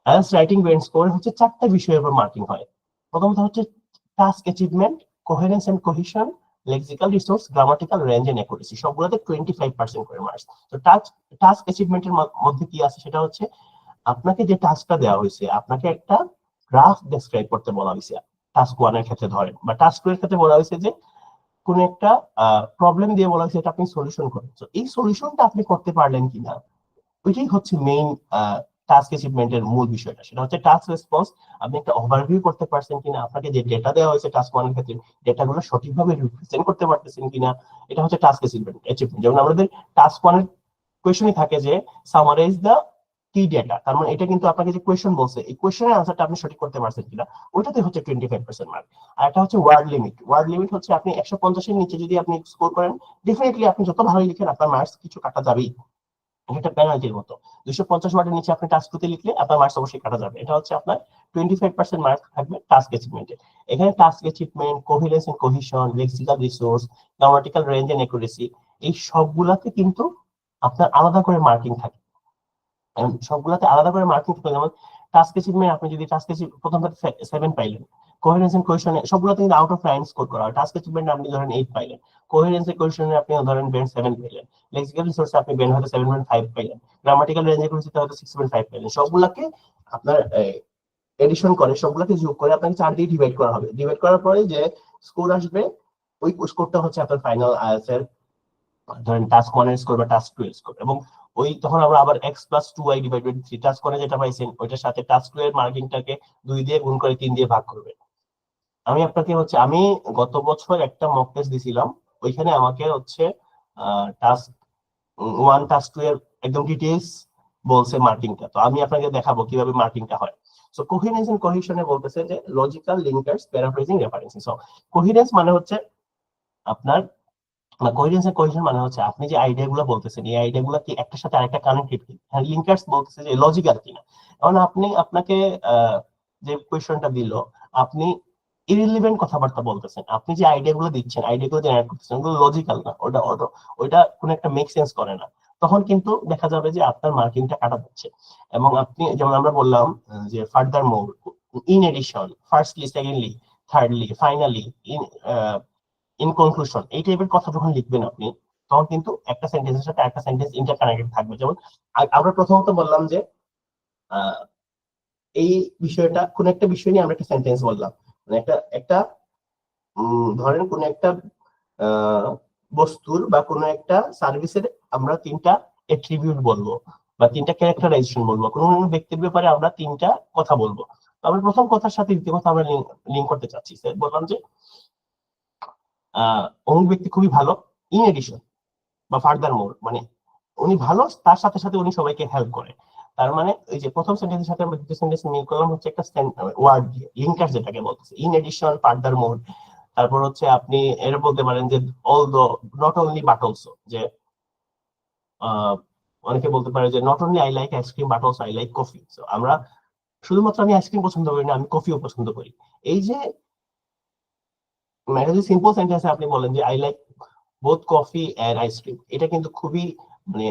আইএলটিএস রাইটিং বেন্ড স্কোর হচ্ছে 4টা বিষয়ের উপর মার্কিং হয়। প্রথমত হচ্ছে task achievement, coherence and cohesion, lexical resource, grammatical range and accuracy, সবগুলোতে 25% করে মার্কস। তো টাস্ক অ্যাচিভমেন্টের মধ্যে কি আছে, সেটা হচ্ছে আপনাকে যে টাস্কটা দেওয়া হয়েছে, আপনাকে একটা গ্রাফ ডেসক্রাইব করতে বলা হয়েছে টাস্ক 1 এর ক্ষেত্রে ধরেন, বা টাস্ক 2 এর ক্ষেত্রে বলা হয়েছে যে কোন একটা প্রবলেম দিয়ে বলা হয়েছে এটা আপনি সলিউশন করেন। তো এই সলিউশনটা আপনি করতে পারলেন কিনা, ওইটাই হচ্ছে মেইন টাস্ক অ্যাচিভমেন্টের মূল বিষয়টা। সেটা হচ্ছে টাস্ক রেসপন্স, আপনি একটা ওভারভিউ করতে পারছেন কিনা, আপনাকে যে ডেটা দেওয়া হয়েছে টাস্ক 1 এর ক্ষেত্রে ডেটাগুলো সঠিকভাবে রিপ্রেজেন্ট করতে পারতেছেন কিনা, এটা হচ্ছে টাস্ক অ্যাচিভমেন্ট। যেমন আমাদের টাস্ক 1 এর কোয়েশনই থাকে যে সামারাইজ দ্য কি ডেটা, তার মানে এটা কিন্তু আপনাকে যে কোয়েশন বলছে এই কোয়েশনের আনসারটা আপনি সঠিক করতে পারছেন কিনা, ওইটাতে হচ্ছে 25% মার্ক। আর এটা হচ্ছে ওয়ার্ড লিমিট। ওয়ার্ড লিমিট হচ্ছে আপনি 150 এর নিচে যদি আপনি স্কোর করেন, ডেফিনেটলি আপনি যত ভালো লিখেন আপনার মার্কস কিছু কাটা যাবেই, এটা পেনাল্টির মতো। 250 ওয়ার্ডের নিচে আপনি টাস্ক টুতে লিখলে আপনার মার্কস অবশ্যই কাটা যাবে। এটা হচ্ছে আপনার 25% মার্ক থাকবে টাস্ক অ্যাচিভমেন্টে। এখানে task achievement, coherence and cohesion, lexical resource, grammatical range and accuracy, এই সবগুলাতে কিন্তু আপনার আলাদা করে মার্কিং থাকে। সবগুলাতে আলাদা করে মার্কিং থাকে। যেমন টাস্ক অ্যাচিভমেন্ট, আপনি যদি টাস্ক প্রথমবার 7 পাইলেন, কোহেরেন্স এন্ড কোহেশনে সবগুলাতে কিন্তু আউট অফ 9 স্কোর করা হয়। টাস্ক অ্যাচিভমেন্ট আপনি ধরেন 8 পাইলেন, কোহেরেন্স এন্ড কোহেশনে আপনি ধরেন ব্যান্ড 7 পাইলেন, লেক্সিক্যাল রিসোর্সে আপনি ব্যান্ড হয়তো 7.5 পাইলেন, গ্রামাটিক্যাল রেঞ্জ একুরেসিতে হয়তো 6.5 পাইলেন। সবগুলাকে আপনার এডিশন করে, সবগুলাকে যোগ করে আপনাকে 4 দিয়ে ডিভাইড করা হবে। ডিভাইড করার পরে যে স্কোর আসবে, ওই স্কোরটা হচ্ছে আপনার ফাইনাল আইএলটিএস এর ধরেন টাস্ক 1 এর স্কোর বা টাস্ক 2 এর স্কোর। এবং ওই তখন আমরা আবার x + 2y / 3 টাস্ক 1 যেটা পাইছেন ওইটার সাথে টাস্ক 2 এর মার্কিংটাকে 2 দিয়ে গুণ করে 3 দিয়ে ভাগ করবে। আমি আপনাকে হচ্ছে, আমি গত বছর একটা মক টেস্ট দিছিলাম, ওইখানে আমাকে হচ্ছে টাস্ক 1 টাস্ক 2 এর একদম ডিটেইলস বলছে মার্কিংটা। তো আমি আপনাকে দেখাবো কিভাবে মার্কিংটা হয়। সো কোহেরেন্স এন্ড কোহেশনে বলতেছে যে logical linkers, paraphrasing, referencing. So coherence মানে হচ্ছে আপনার, কোহেরেন্স এন্ড কোহেশন মানে হচ্ছে আপনি যে আইডিয়া গুলো বলতেছেন এই আইডিয়া গুলো কি একটার সাথে আরেকটা কানেক্টেড কি। লিঙ্কার্স বলতেছে যে লজিক্যাল কিনা। কারণ আপনি আপনাকে যে কোয়েশ্চনটা দিল, আপনি ইরিলিভেন্ট কথাবার্তা বলতেছেন, আপনি যে আইডিয়া গুলো দিচ্ছেন, আইডিয়া গুলো জেনারেট করতেছেন, ওগুলো লজিক্যাল না, ওটা ওটা ওইটা কোনো একটা মেক সেন্স করে না, তখন কিন্তু দেখা যাবে যে আপনার মার্কিংটা কাটা যাচ্ছে। এবং আপনি যেমন আমরা বললাম যে furthermore, in addition, firstly, secondly, thirdly, finally, in in conclusion, এই টাইপের কথা যখন লিখবেন আপনি, তখন কিন্তু একটা সেন্টেন্সের সাথে একটা সেন্টেন্স ইন্টারকানেক্টেড থাকবে। যেমন আমরা প্রথমত বললাম যে আহ, এই বিষয়টা কোন একটা বিষয় নিয়ে আমরা একটা সেন্টেন্স বললাম, মানে একটা একটা ধরেন কোন একটা আহ, বস্তুর বা কোন একটা সার্ভিসের আমরা 3টা এট্রিবিউট বলবো বা 3টা ক্যারেক্টারাইজেশন বলবো, কোন ব্যক্তির ব্যাপারে আমরা 3টা কথা বলবো। তো আমরা প্রথম কথার সাথে দ্বিতীয় কথা আমরা লিঙ্ক করতে চাচ্ছি। বললাম যে অমুক ব্যক্তি খুবই ভালো, ইন এডিশন বা ফার্দার মোর, মানে উনি ভালো, তার সাথে সাথে উনি সবাইকে হেল্প করে। তার মানে ওই যে প্রথম সেন্টেন্সের সাথে আমরা দ্বিতীয় সেন্টেন্স মিল করলাম হচ্ছে একটা ওয়ার্ড দিয়ে, লিঙ্কার যেটাকে বলতেছে, ইন এডিশন, ফার্দার মোর। তারপর হচ্ছে আপনি এর বলতে পারেন যে although, not only but also, যে আহ, অনেকে বলতে পারে যে not only I like ice cream but also I like coffee. আমরা শুধুমাত্র আমি আইসক্রিম পছন্দ করি না, আমি কফিও পছন্দ করি। এই যে একটা যে সিম্পল সেন্টেন্সে আপনি বলেন যে I like both coffee and ice cream, এটা কিন্তু খুবই মানে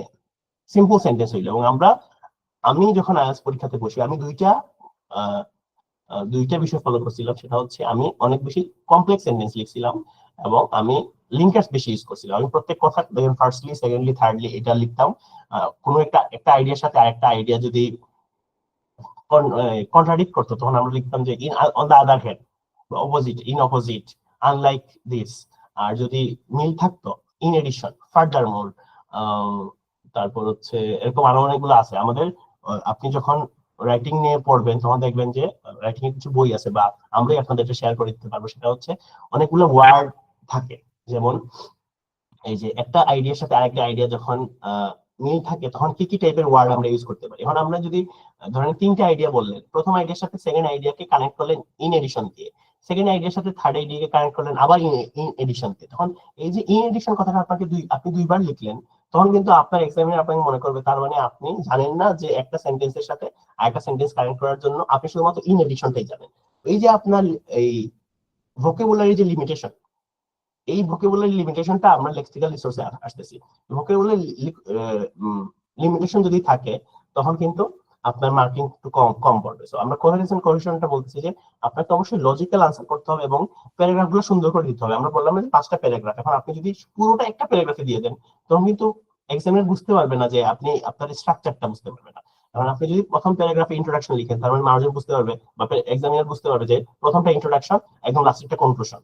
সিম্পল সেন্টেন্স হইলো। এবং আমি যখন আইএলটিএস পরীক্ষাতে বসি, আমি আহ, দুইটা বিষয় ফলো করছিলাম। সেটা হচ্ছে আমি অনেক বেশি কমপ্লেক্স সেন্টেন্স লিখছিলাম এবং আমি লিঙ্কার্স বেশি ইউজ করছিলাম। আমি প্রত্যেক কথা ফার্স্টলি, সেকেন্ডলি, থার্ডলি এটা লিখতাম। কোনো একটা একটা আইডিয়ার সাথে আরেকটা আইডিয়া যদি কন্ট্রাডিক্ট করতো, তখন আমরা লিখতাম যে in on the other hand, opposite, in opposite, unlike this. আর যদি মিল থাকতো, ইন এডিশন, ফার্দার মোর। তারপর হচ্ছে এরকম আরো অনেকগুলো আছে আমাদের। আপনি যখন রাইটিং নিয়ে পড়বেন তখন দেখবেন যে রাইটিং এর কিছু বই আছে, বা আমরাই আপনাদের শেয়ার করে দিতে পারবো। সেটা হচ্ছে অনেকগুলো ওয়ার্ড থাকে। যেমন এই যে একটা আইডিয়ার সাথে আরেকটা আইডিয়া যখন মিল থাকে, তখন কি কি টাইপের ওয়ার্ড আমরা ইউজ করতে পারি। এখন আমরা যদি ধরেন 3টা আইডিয়া বললেন, প্রথম আইডিয়ার সাথে সেকেন্ড আইডিয়াকে কানেক্ট করলেন ইন এডিশন দিয়ে, সেকেন্ড আইডিয়ার সাথে থার্ড আইডিয়াকে কানেক্ট করলেন আবার ইন এডিশন দিয়ে, তখন এই যে ইন এডিশন কথাটা আপনাকে আপনি দুইবার লিখলেন, তখন কিন্তু আপনার এক্সামিনার আপনাকে মনে করবে তার মানে আপনি জানেন না যে একটা সেন্টেন্সের সাথে আরেকটা সেন্টেন্স কানেক্ট করার জন্য আপনি শুধুমাত্র ইন এডিশনটাই জানেন। এই যে আপনার এই ভোকাবুলারি যে লিমিটেশন, এই ভোকাবুলারি লিমিটেশনটা আমরা লেক্সিক্যাল রিসোর্সে আসতেছি। ভোকাবুলারি লিমিটেশন যদি থাকে, তখন কিন্তু আপনার মার্কিং একটু কম কম পড়বে। সো আমরা কোহেরেন্স এন্ড কোহেশনটা বলতেছি যে আপনাকে অবশ্যই লজিক্যাল আনসার করতে হবে এবং প্যারাগ্রাফ গুলো সুন্দর করে দিতে হবে। আমরা বললাম যে 5টা প্যারাগ্রাফ, এখন আপনি যদি পুরোটা একটা প্যারাগ্রাফে দিয়ে দেন, তখন কিন্তু এক্সামিনার বুঝতে পারবে না, যে আপনি আপনার স্ট্রাকচারটা বুঝতে পারবে না। এখন আপনি যদি প্রথম প্যারাগ্রাফে ইন্ট্রোডাকশন লিখেন, তার মানে মানুষজন বুঝতে পারবে বা এক্সামিনার বুঝতে পারবে যে প্রথমটা ইন্ট্রোডাকশন, একদম লাস্টেরটা কনক্লুশন।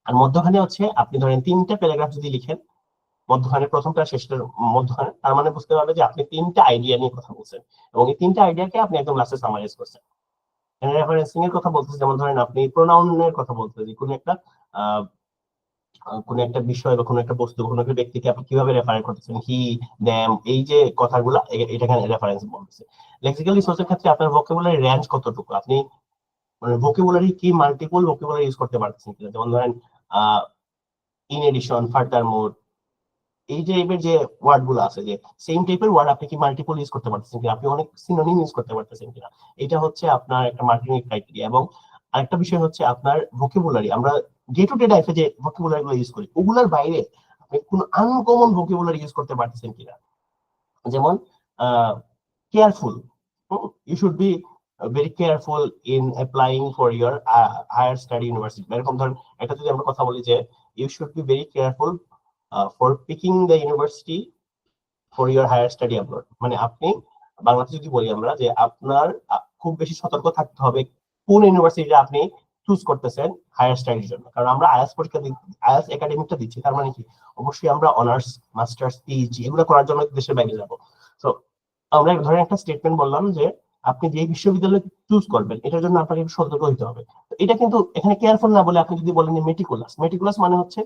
আর মধ্যখানে হচ্ছে আপনি ধরেন তিনটা প্যারাগ্রাফ যদি লিখেন, মধ্যখানে প্রথমটা শেষের মধ্যখানে, তার মানে বুঝতে পারবে যে আপনি তিনটা আইডিয়া নিয়ে কথা বলছেন এবং এই তিনটা আইডিয়াকে আপনি একদম লাস্টে সামারাইজ করছেন। রেফারেন্সিং এর কথা বলতেছি, যেমন ধরেন আপনি প্রোনাউনের কথা বলতেছেন, যে কোনো একটা আহ, কোনো একটা বিষয় বা কোনো একটা বস্তু, কোনো একটা ব্যক্তিকে আপনি কিভাবে রেফার করতেছেন, হি, দ্যাম, এই যে কথাগুলো, এটাকে রেফারেন্স বলতেছে। লেক্সিক্যাল রিসোর্সের ক্ষেত্রে আপনার ভোকাবুলারি রেঞ্জ কতটুকু, আপনি মানে ভোকাবুলারি কি মাল্টিপল ভোকাবুলারি ইউজ করতে পারতেছেন কিনা, যেমন ধরেন ইন এডিশন, ফার্দার মোর, এই টাইপের যে ওয়ার্ড গুলো আছে, যে সেম টাইপের ওয়ার্ড আপনি কি মাল্টিপল ইউজ করতে পারতেছেন কিনা, আপনি অনেক সিনোনিম ইউজ করতে পারতেছেন কিনা, এটা হচ্ছে আপনার একটা মার্কেটিং ক্রাইটেরিয়া। এবং আরেকটা বিষয় হচ্ছে আপনার ভোকাবুলারি, আমরা ডে টু ডে লাইফে যে ভোকাবুলারি গুলো ইউজ করি, ওগুলোর বাইরে আপনি কোনো আনকমন ভোকাবুলারি ইউজ করতে পারতেছেন কিনা। যেমন careful, you should be very careful in applying for your higher study university, এরকম ধরেন একটা যদি আমরা কথা বলি যে you should be very careful for picking the university for your higher study abroad, মানে আপনি বাংলাতে যদি বলি আমরা যে আপনার খুব বেশি সতর্ক থাকতে হবে কোন ইউনিভার্সিটি আপনি চুজ করতেছেন হায়ার স্টাডির জন্য। কারণ আমরা আইএলটিএস পরীক্ষা, আইএলটিএস একাডেমিকটা দিচ্ছি, তার মানে কি অবশ্যই আমরা অনার্স, মাস্টার্স, পিএইচডি এগুলো করার জন্য দেশের বাইরে যাব। তো আমরা ধরেন একটা স্টেটমেন্ট বললাম যে আপনি যে বিশ্ববিদ্যালয় চুজ করবেন এটার জন্য আপনাকে একটু সতর্ক হতে হবে। তো এটা কিন্তু এখানে কেয়ারফুল না বলে আপনি যদি বলেন মেটিকুলাস, মেটিকুলাস মানে হচ্ছে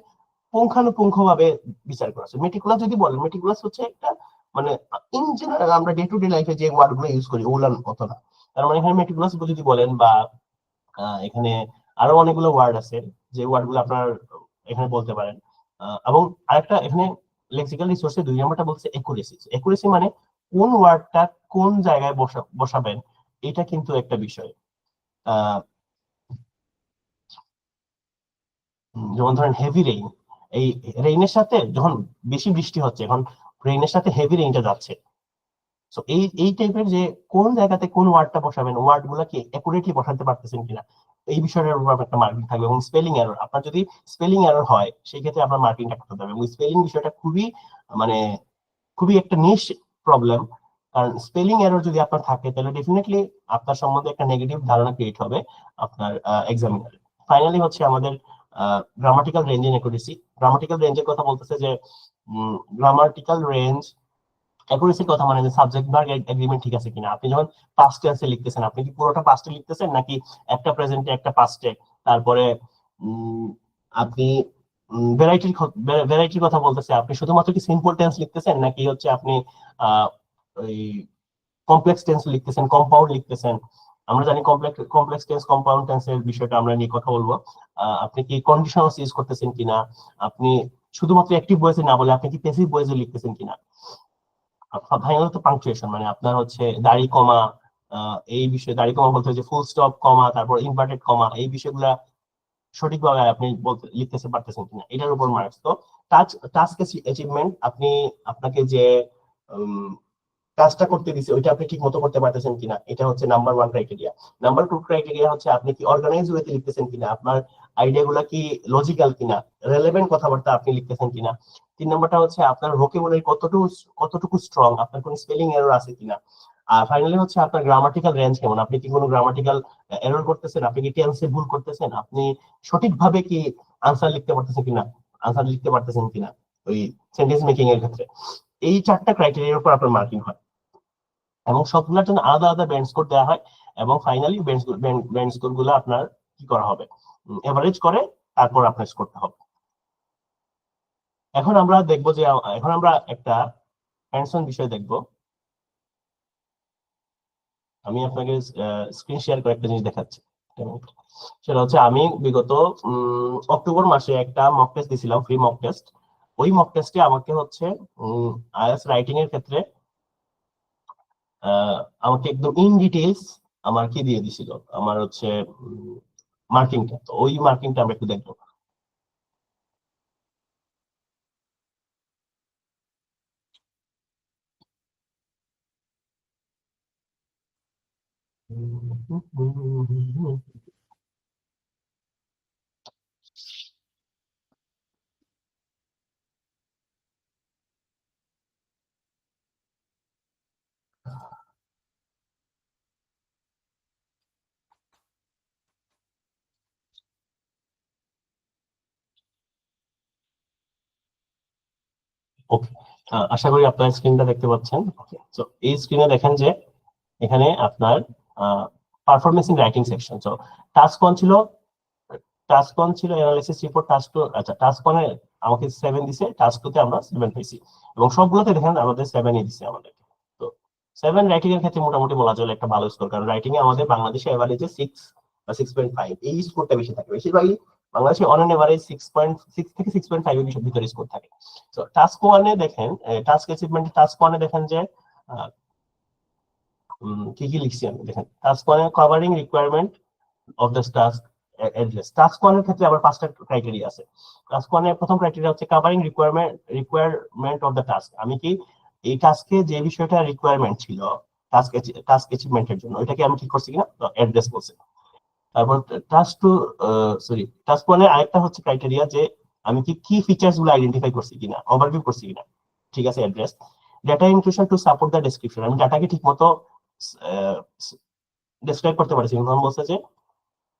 পুঙ্খানুপুঙ্খ ভাবে বিচার করা আছে। মেটিকুলাস যদি বলেন, মেটিকুলাস হচ্ছে একটা মানে ইন জেনারেল আমরা ডে টু ডে লাইফে যে ওয়ার্ড গুলো ইউজ করি ওগুলার মতো না। তার মানে এখানে মেটিকুলাস যদি বলেন, বা এখানে আরো অনেকগুলো ওয়ার্ড আছে যে ওয়ার্ড গুলো আপনার এখানে বলতে পারেন। এবং আরেকটা এখানে লেক্সিক্যাল রিসোর্সে 2 নম্বরটা বলছে একুরেসি। একুরেসি মানে কোন ওয়ার্ডটা কোন জায়গায় বসাবেন, এটা কিন্তু একটা বিষয়। আহ যেমন ধরেন হেভি রেইন, এই রেইনের সাথে যখন বেশি বৃষ্টি হচ্ছে, এখন রেইনের সাথে হেভি রেইনটা যাচ্ছে। তো এই এই টাইপের যে কোন জায়গাতে কোন ওয়ার্ডটা বসাবেন, ওয়ার্ড গুলাকে একুরেটলি বসাতে পারতেছেন কিনা, এই বিষয়ের উপর একটা মার্কিং থাকবে। এবং স্পেলিং এরর, আপনার যদি স্পেলিং এরর হয় সেই ক্ষেত্রে আপনার মার্কিংটা করতে হবে। এবং স্পেলিং বিষয়টা খুবই মানে খুবই একটা নিশ প্রবলেম। কারণ স্পেলিং এরর যদি আপনার থাকে তাহলে ডেফিনেটলি আপনার সম্বন্ধে একটা নেগেটিভ ধারণা ক্রিয়েট হবে আপনার এক্সামিনারে। ফাইনালি হচ্ছে আমাদের grammatical range and accuracy. Grammatical রেঞ্জের কথা বলতেছে যে গ্রামাটিক্যাল রেঞ্জ, অ্যাকুরেসির কথা মানে যে সাবজেক্ট ভার্ব এগ্রিমেন্ট ঠিক আছে কিনা, আপনি যখন পাস্ট টেন্সে লিখতেছেন আপনি কি পুরোটা পাস্টে লিখতেছেন নাকি একটা প্রেজেন্টে একটা পাস্টে, তারপরে উম, আপনি ভ্যারাইটির ভ্যারাইটির কথা বলতেছে, আপনি শুধুমাত্র কি সিম্পল টেন্স লিখতেছেন নাকি হচ্ছে আপনি আহ ওই কমপ্লেক্স টেন্স লিখতেছেন, কম্পাউন্ড লিখতেছেন। আমরা জানি কমপ্লেক্স কমপ্লেক্স টেন্স, কম্পাউন্ড টেন্সের বিষয়টা আমরা নিয়ে কথা বলবো। আপনি কি কন্ডিশনালস ইউজ করতেছেন কিনা, আপনি শুধুমাত্র অ্যাক্টিভ ভয়েসে না বলে আপনি কি প্যাসিভ ভয়েসে লিখতেছেন কিনা। ফাইনাল তো পাংচুয়েশন, মানে আপনার হচ্ছে দাড়ি কমা, এই বিষয়ে দাড়ি কমা বলতে হচ্ছে ফুল স্টপ কমা, তারপর ইনভার্টেড কমা, এই বিষয়গুলা সঠিকভাবে আপনি বলতে লিখতেছে পারতেছেন কিনা, এটার উপর মার্কস। তো টাস্ক অ্যাচিভমেন্ট, আপনি আপনাকে যে উম, কাজটা করতে দিছে ওইটা আপনি ঠিক মতো করতে পারতেছেন কিনা, এটা হচ্ছে নাম্বার 1 ক্রাইটেরিয়া। নাম্বার 2 ক্রাইটেরিয়া হচ্ছে আপনি কি অর্গানাইজ ওয়েতে লিখতেছেন কিনা, আপনার আইডিয়া গুলা কি লজিক্যাল কিনা, রেলেভেন্ট কথাবার্তা আপনি লিখতেছেন কিনা। 3 নম্বরটা হচ্ছে আপনার ভোকাবুলারি কতটুকু কতটুকু স্ট্রং, আপনার কোনো স্পেলিং এরর আছে কিনা। আর ফাইনালি হচ্ছে আপনার গ্রামাটিক্যাল রেঞ্জ কেমন, আপনি কি কোনো গ্রামাটিক্যাল এরর করতেছেন, আপনি কি টেন্সে ভুল করতেছেন, আপনি সঠিকভাবে কি আনসার লিখতে পারতেছেন কিনা, আনসার লিখতে পারতেছেন কিনা ওই সেন্টেন্স মেকিং এর ক্ষেত্রে। এই 4টা ক্রাইটেরিয়ার উপর আপনার মার্কিং হয় এবং সবগুলোর জন্য আলাদা আলাদা ব্যান্ড স্কোর দেওয়া হয়। এবং ফাইনালি ব্যান্ড স্কোর গুলো আপনার কি করা হবে, এভারেজ করে তারপর আপনার স্কোরটা হবে। এখন আমরা দেখবো যে এখন আমরা একটা হ্যান্ডস অন বিষয় দেখবো। আমি আপনাকে স্ক্রিন শেয়ার করে একটা জিনিস দেখাচ্ছি। সেটা হচ্ছে আমি বিগত অক্টোবর মাসে একটা মক টেস্ট দিছিলাম, ফ্রি মক টেস্ট। ওই মক টেস্টে আমাকে হচ্ছে আইএলটিএস রাইটিং এর ক্ষেত্রে আমাকে একদম ইন ডিটেইলস আমার কি দিয়ে দিছিল, আমার হচ্ছে মার্কিংটা। তো ওই মার্কিংটা আমরা একটু দেখবো। ওকে, আশা করি আপনার স্ক্রিনটা দেখতে পাচ্ছেন। ওকে, সো এই স্ক্রিনে দেখেন যে এখানে আপনার performance in writing section. So task 1 ছিল, অ্যানালাইসিস রিপোর্ট। টাস্ক 2, আচ্ছা টাস্ক 1 এ আমাকে 7 দিছে, টাস্ক 2 তে আমরা 7 পেয়েছি, এবং সবগুলোতে দেখেন আমাদের 7 ই দিছে আমাদের। তো 7 রাইটিং এর ক্ষেত্রে মোটামুটি বলা চলে একটা ভালো স্কোর, কারণ রাইটিং এ আমাদের বাংলাদেশে এভারেজে 6 বা 6.5 এই স্কোরটা বেশি থাকে। বেশিরভাগই বাংলাদেশে অন এন এভারেজ 6.6 থেকে 6.5 এর ভিতরে স্কোর থাকে। তো টাস্ক 1 এ দেখেন, টাস্ক অ্যাচিভমেন্ট টাস্ক 1 এ দেখেন যে কি কি লিখছি আমি। দেখেন task 1 A covering requirement of the task address. Task 1 এর ক্ষেত্রে আবার 5টা ক্রাইটেরিয়া আছে। টাস্ক 1 এর প্রথম ক্রাইটেরিয়া হচ্ছে covering requirement of the task. আমি কি এই টাস্কে যে বিষয়টা রিকোয়ারমেন্ট ছিল টাস্ক অ্যাচিভমেন্টের জন্য, ওইটাকে আমি ঠিক করছি কিনা, অ্যাড্রেস বলছে। তারপর টাস্ক 2, টাস্ক 1 এর আরেকটা হচ্ছে ক্রাইটেরিয়া যে আমি কি ফিচার্স গুলো আইডেন্টিফাই করছি কিনা, ওভারভিউ করছি কিনা, ঠিক আছে, address. Data inclusion to support the description, আমি ডাটাকে ঠিকমতো ডেসক্রাইব করতে পারছি। তখন বলছে যে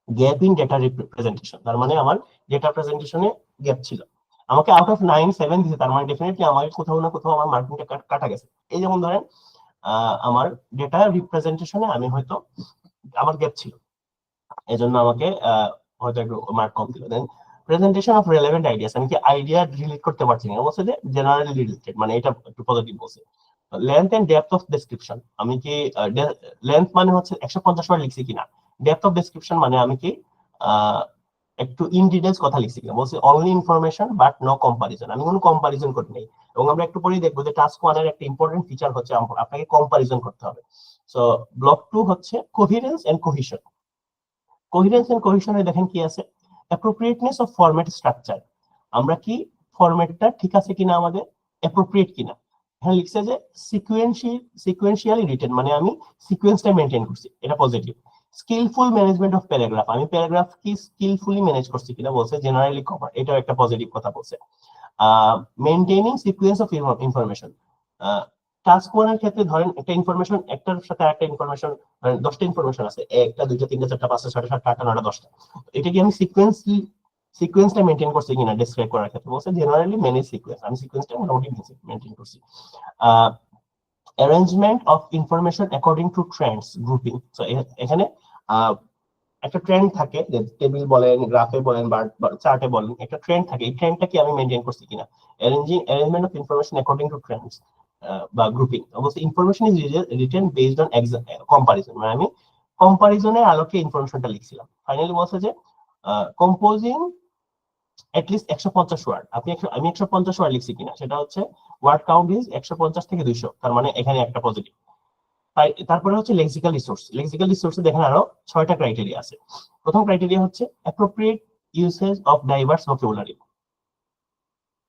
গ্যাপ ইন ডেটা রিপ্রেজেন্টেশন, তার মানে আমার ডেটা প্রেজেন্টেশনে গ্যাপ ছিল। আমাকে আউট অফ 9 7 দিছে, তার মানে ডেফিনেটলি আমাকে কোথাও না কোথাও আমার মার্কিংটা কাটা গেছে। এই যেমন ধরেন আমার ডেটা রিপ্রেজেন্টেশনে আমি হয়তো আমার গ্যাপ ছিল, এজন্য আমাকে হয়তো একটু মার্ক কম দিল। দেন প্রেজেন্টেশন অফ রিলেভেন্ট আইডিয়াস, আমি কি আইডিয়া রিলেট করতে পারছি না, বলছে যে জেনারেলি রিলেটেড, মানে এটা একটু পজিটিভ বলছে। Length and depth of description, আমি কি লেন্থ মানে হচ্ছে 150 ওয়ার্ড লিখছি কিনা, ডেপথ অফ ডেসক্রিপশন মানে আমি কি একটু ইন ডিটেইলস কথা লিখছি কিনা। বলছে only information but no comparison, আমি কোনো কম্পারিজন করি নাই। এবং আমরা একটু পরেই দেখবো যে টাস্ক 1 এর একটা ইম্পর্টেন্ট ফিচার হচ্ছে আপনাকে কম্পারিজন করতে হবে। সো ব্লক 2 হচ্ছে কোহিরেন্স এন্ড কোহিশন। কোহিরেন্স এন্ড কোহিশনে দেখেন কি আছে, অ্যাপ্রোপ্রিয়েটনেস অফ ফরম্যাট স্ট্রাকচার, আমরা কি ফরম্যাটটা ঠিক আছে কিনা, আমাদের অ্যাপ্রোপ্রিয়েট কিনা। এখানে লিখছে যে সিকোয়েন্সিয়ালি রিটেন, মানে আমি সিকোয়েন্সটা মেইনটেইন করছি, এটা positive. Skilful management of paragraph, আমি প্যারাগ্রাফ কি স্কিলফুলি ম্যানেজ করছি কিনা, বলছে জেনারেলি কভার, এটাও একটা পজিটিভ কথা বলছে। Maintaining sequence of information, task 1 এর ক্ষেত্রে ধরেন একটা ইনফরমেশন, একটার সাথে একটা ইনফরমেশন, 10টা ইনফরমেশন আছে, একটা দুইটা তিনটা চারটা পাঁচটা ছয়টা সাতটা আটটা নয়টা 10টা, এটা কি আমি সিকোয়েন্সটা মেইনটেইন করছি কিনা ডেসক্রাইব করার ক্ষেত্রে, বলছে জেনারেলি ম্যানেজ সিকোয়েন্স, আমি সিকোয়েন্সটা মোটামুটি মেইনটেইন করছি। Arrangement of information according to Trends grouping, so এখানে একটা ট্রেন্ড থাকে, যে টেবিল বলেন, গ্রাফে বলেন, বা চার্টে বলেন, একটা ট্রেন্ড থাকে, এই ট্রেন্ডটা কি আমি মেইনটেইন করছি কিনা। Arrangement of information according to Trends বা গ্রুপিং, অবশ্যই information is written based on comparison, মানে আমি কম্পারিজনের আলোকে ইনফরমেশনটা লিখছিলাম। ফাইনালি বলছে যে কম্পোজিং এটলিস্ট 150 ওয়ার্ড, আমি 150 ওয়ার্ড লিখছি কিনা, সেটা হচ্ছে ওয়ার্ড কাউন্ট ইজ 150 থেকে 200, তার মানে এখানে একটা পজিটিভ। তারপরে হচ্ছে লেক্সিক্যাল রিসোর্স। লেক্সিক্যাল রিসোর্সে দেখেন আরো 6টা ক্রাইটেরিয়া আছে। প্রথম ক্রাইটেরিয়া হচ্ছে appropriate usage of diverse vocabulary,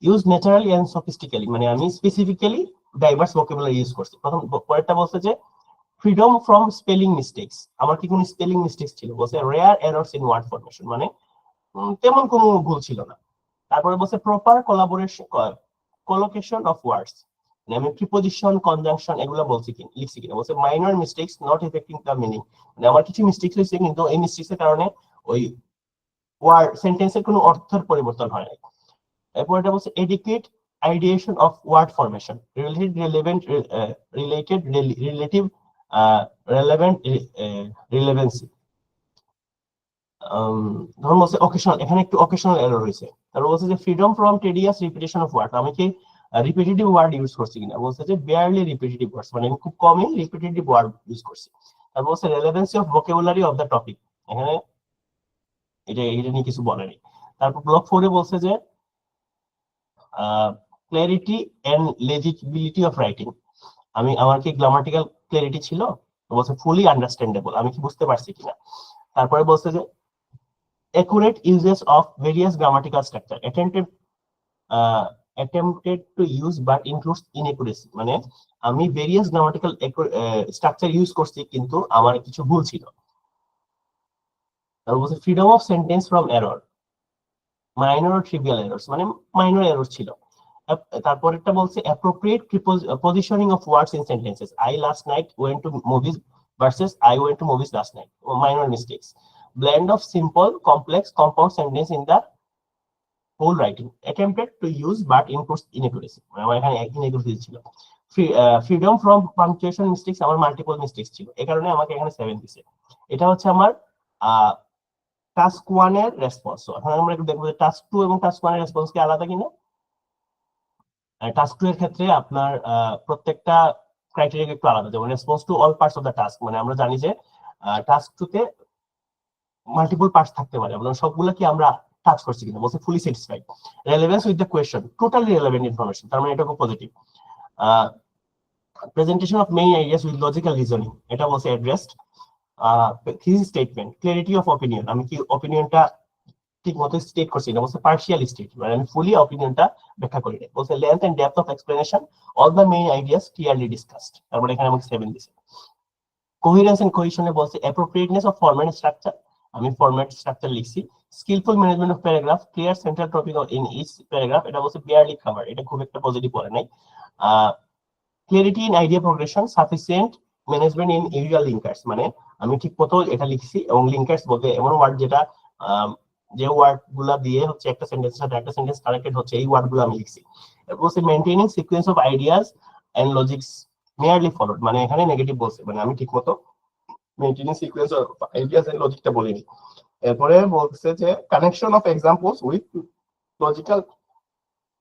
use naturally and sophisticatedly, মানে আমি স্পেসিফিক্যালি ডাইভার্স ভোকাবুলারি ইউজ করছি। প্রথম পরেরটা বলছে যে ফ্রিডম ফ্রম স্পেলিং মিস্টেকস, আমার কি কোনো স্পেলিং মিস্টেকস ছিল, বলছে rare errors in word formation, মানে তেমন কোনো ভুল ছিল না। তারপরে বলছে প্রপার কোলোকেশন অফ ওয়ার্ডস, মানে আমি প্রিপোজিশন কনজাংশন এগুলো বলছি কি লিখছি কিনা। বলছে minor mistakes not affecting the meaning, মানে আমার কিছু মিস্টেকস হয়েছে, কিন্তু এই মিস্টেকস এর কারণে ওই ওয়ার্ড সেন্টেন্সের কোনো অর্থের পরিবর্তন হয় না। এরপর এটা বলছে adequate ideation of word formation, relative relevant relevancy. ধরুন বলছে অকেশনাল, এখানে একটু অকেশনাল এরর হয়েছে। তারপর বলছে যে freedom from tedious repetition of word, আমি কি রিপিটেটিভ ওয়ার্ড ইউজ করছি কিনা, বলছে যে বেয়ারলি রিপিটেটিভ ওয়ার্ডস, মানে আমি খুব কমই রিপিটেটিভ ওয়ার্ড ইউজ করছি। তারপর বলছে relevancy of vocabulary of the topic, এখানে এটা নিয়ে কিছু বলেনি। তারপর ব্লক 4 এ বলছে যে ক্ল্যারিটি এন্ড লেজিবিলিটি অফ রাইটিং, আমার কি গ্রামাটিক্যাল ক্ল্যারিটি ছিল, বলছে ফুলি আন্ডারস্ট্যান্ডেবল, আমি কি বুঝতে পারছি কিনা। তারপরে বলছে যে accurate uses of various grammatical structure attempted to use but includes inaccuracy, মানে আমি various grammatical structure ইউজ করছি কিন্তু আমার কিছু ভুল ছিল। তারপর বলছে freedom of sentence from error, minor or trivial errors, মানে মাইনর এরর ছিল। তারপরেরটা বলছে appropriate positioning of words in sentences, I last night went to movies versus I went to movies last night, minor mistakes. Blend of simple complex compound sentence in the whole writing attempted to use but includes inaccuracy, মানে আমার এখানে inaccuracy ছিল। Freedom from punctuation mistakes, আমার multiple mistakes ছিল, এই কারণে আমাকে এখানে 7 দিছে। এটা হচ্ছে আমার টাস্ক 1 এর রেসপন্স। এখন আমরা একটু দেখবো যে টাস্ক 2 এবং টাস্ক 1 এর রেসপন্স কি আলাদা কিনা। টাস্ক 2 এর ক্ষেত্রে আপনার প্রত্যেকটা ক্রাইটেরিয়া একটু আলাদা, যেমন response to all parts of the task, মানে আমরা জানি যে টাস্ক 2 তে মাল্টিপল পার্টস থাকতে পারে, আমরা সবগুলো কি আমরা টাচ করছি কিনা, বলছে fully satisfied. Relevance with the question, totally relevant information, তার মানে এটা খুব positive. Presentation of main ideas with logical reasoning, এটা বলছে addressed. Thesis statement, clarity of opinion, আমি কি অপিনিয়নটা ঠিক মতো স্টেট করছি না, বলছে পার্শিয়াল স্টেট, মানে আমি ফুলি অপিনিয়নটা ব্যাখ্যা করি না। বলছে length and depth of explanation, all the main ideas clearly discussed, তারপরে এখানে আমাকে 7 দিছে। কোহেরেন্স এন্ড কোহেশনে বলছে অ্যাপ্রোপ্রিয়েটনেস অফ ফরম্যাট স্ট্রাকচার, আমি ফরম্যাট স্ট্রাকচার লিখছি। Skilful management of paragraph, clear central topic in each paragraph, এটা বলছে বিয়ারলি কভার, এটা খুব একটা পজিটিভ পড়ে নাই। Clarity in idea progression, sufficient management in usual linkers, মানে আমি ঠিক মতো এটা লিখছি, এবং লিঙ্কার্স বলতে এমন ওয়ার্ড যেটা যে ওয়ার্ড গুলা দিয়ে হচ্ছে একটা সেন্টেন্সের সাথে একটা সেন্টেন্স কানেক্টেড হচ্ছে, এই ওয়ার্ড গুলো আমি লিখছি। এরপর হচ্ছে maintaining sequence of ideas and logics merely followed, মানে এখানে নেগেটিভ বলছে, মানে আমি ঠিক মতো maintaining sequence of ideas and লজিকটা বলিনি। এরপরে বলছে যে connection of examples with logical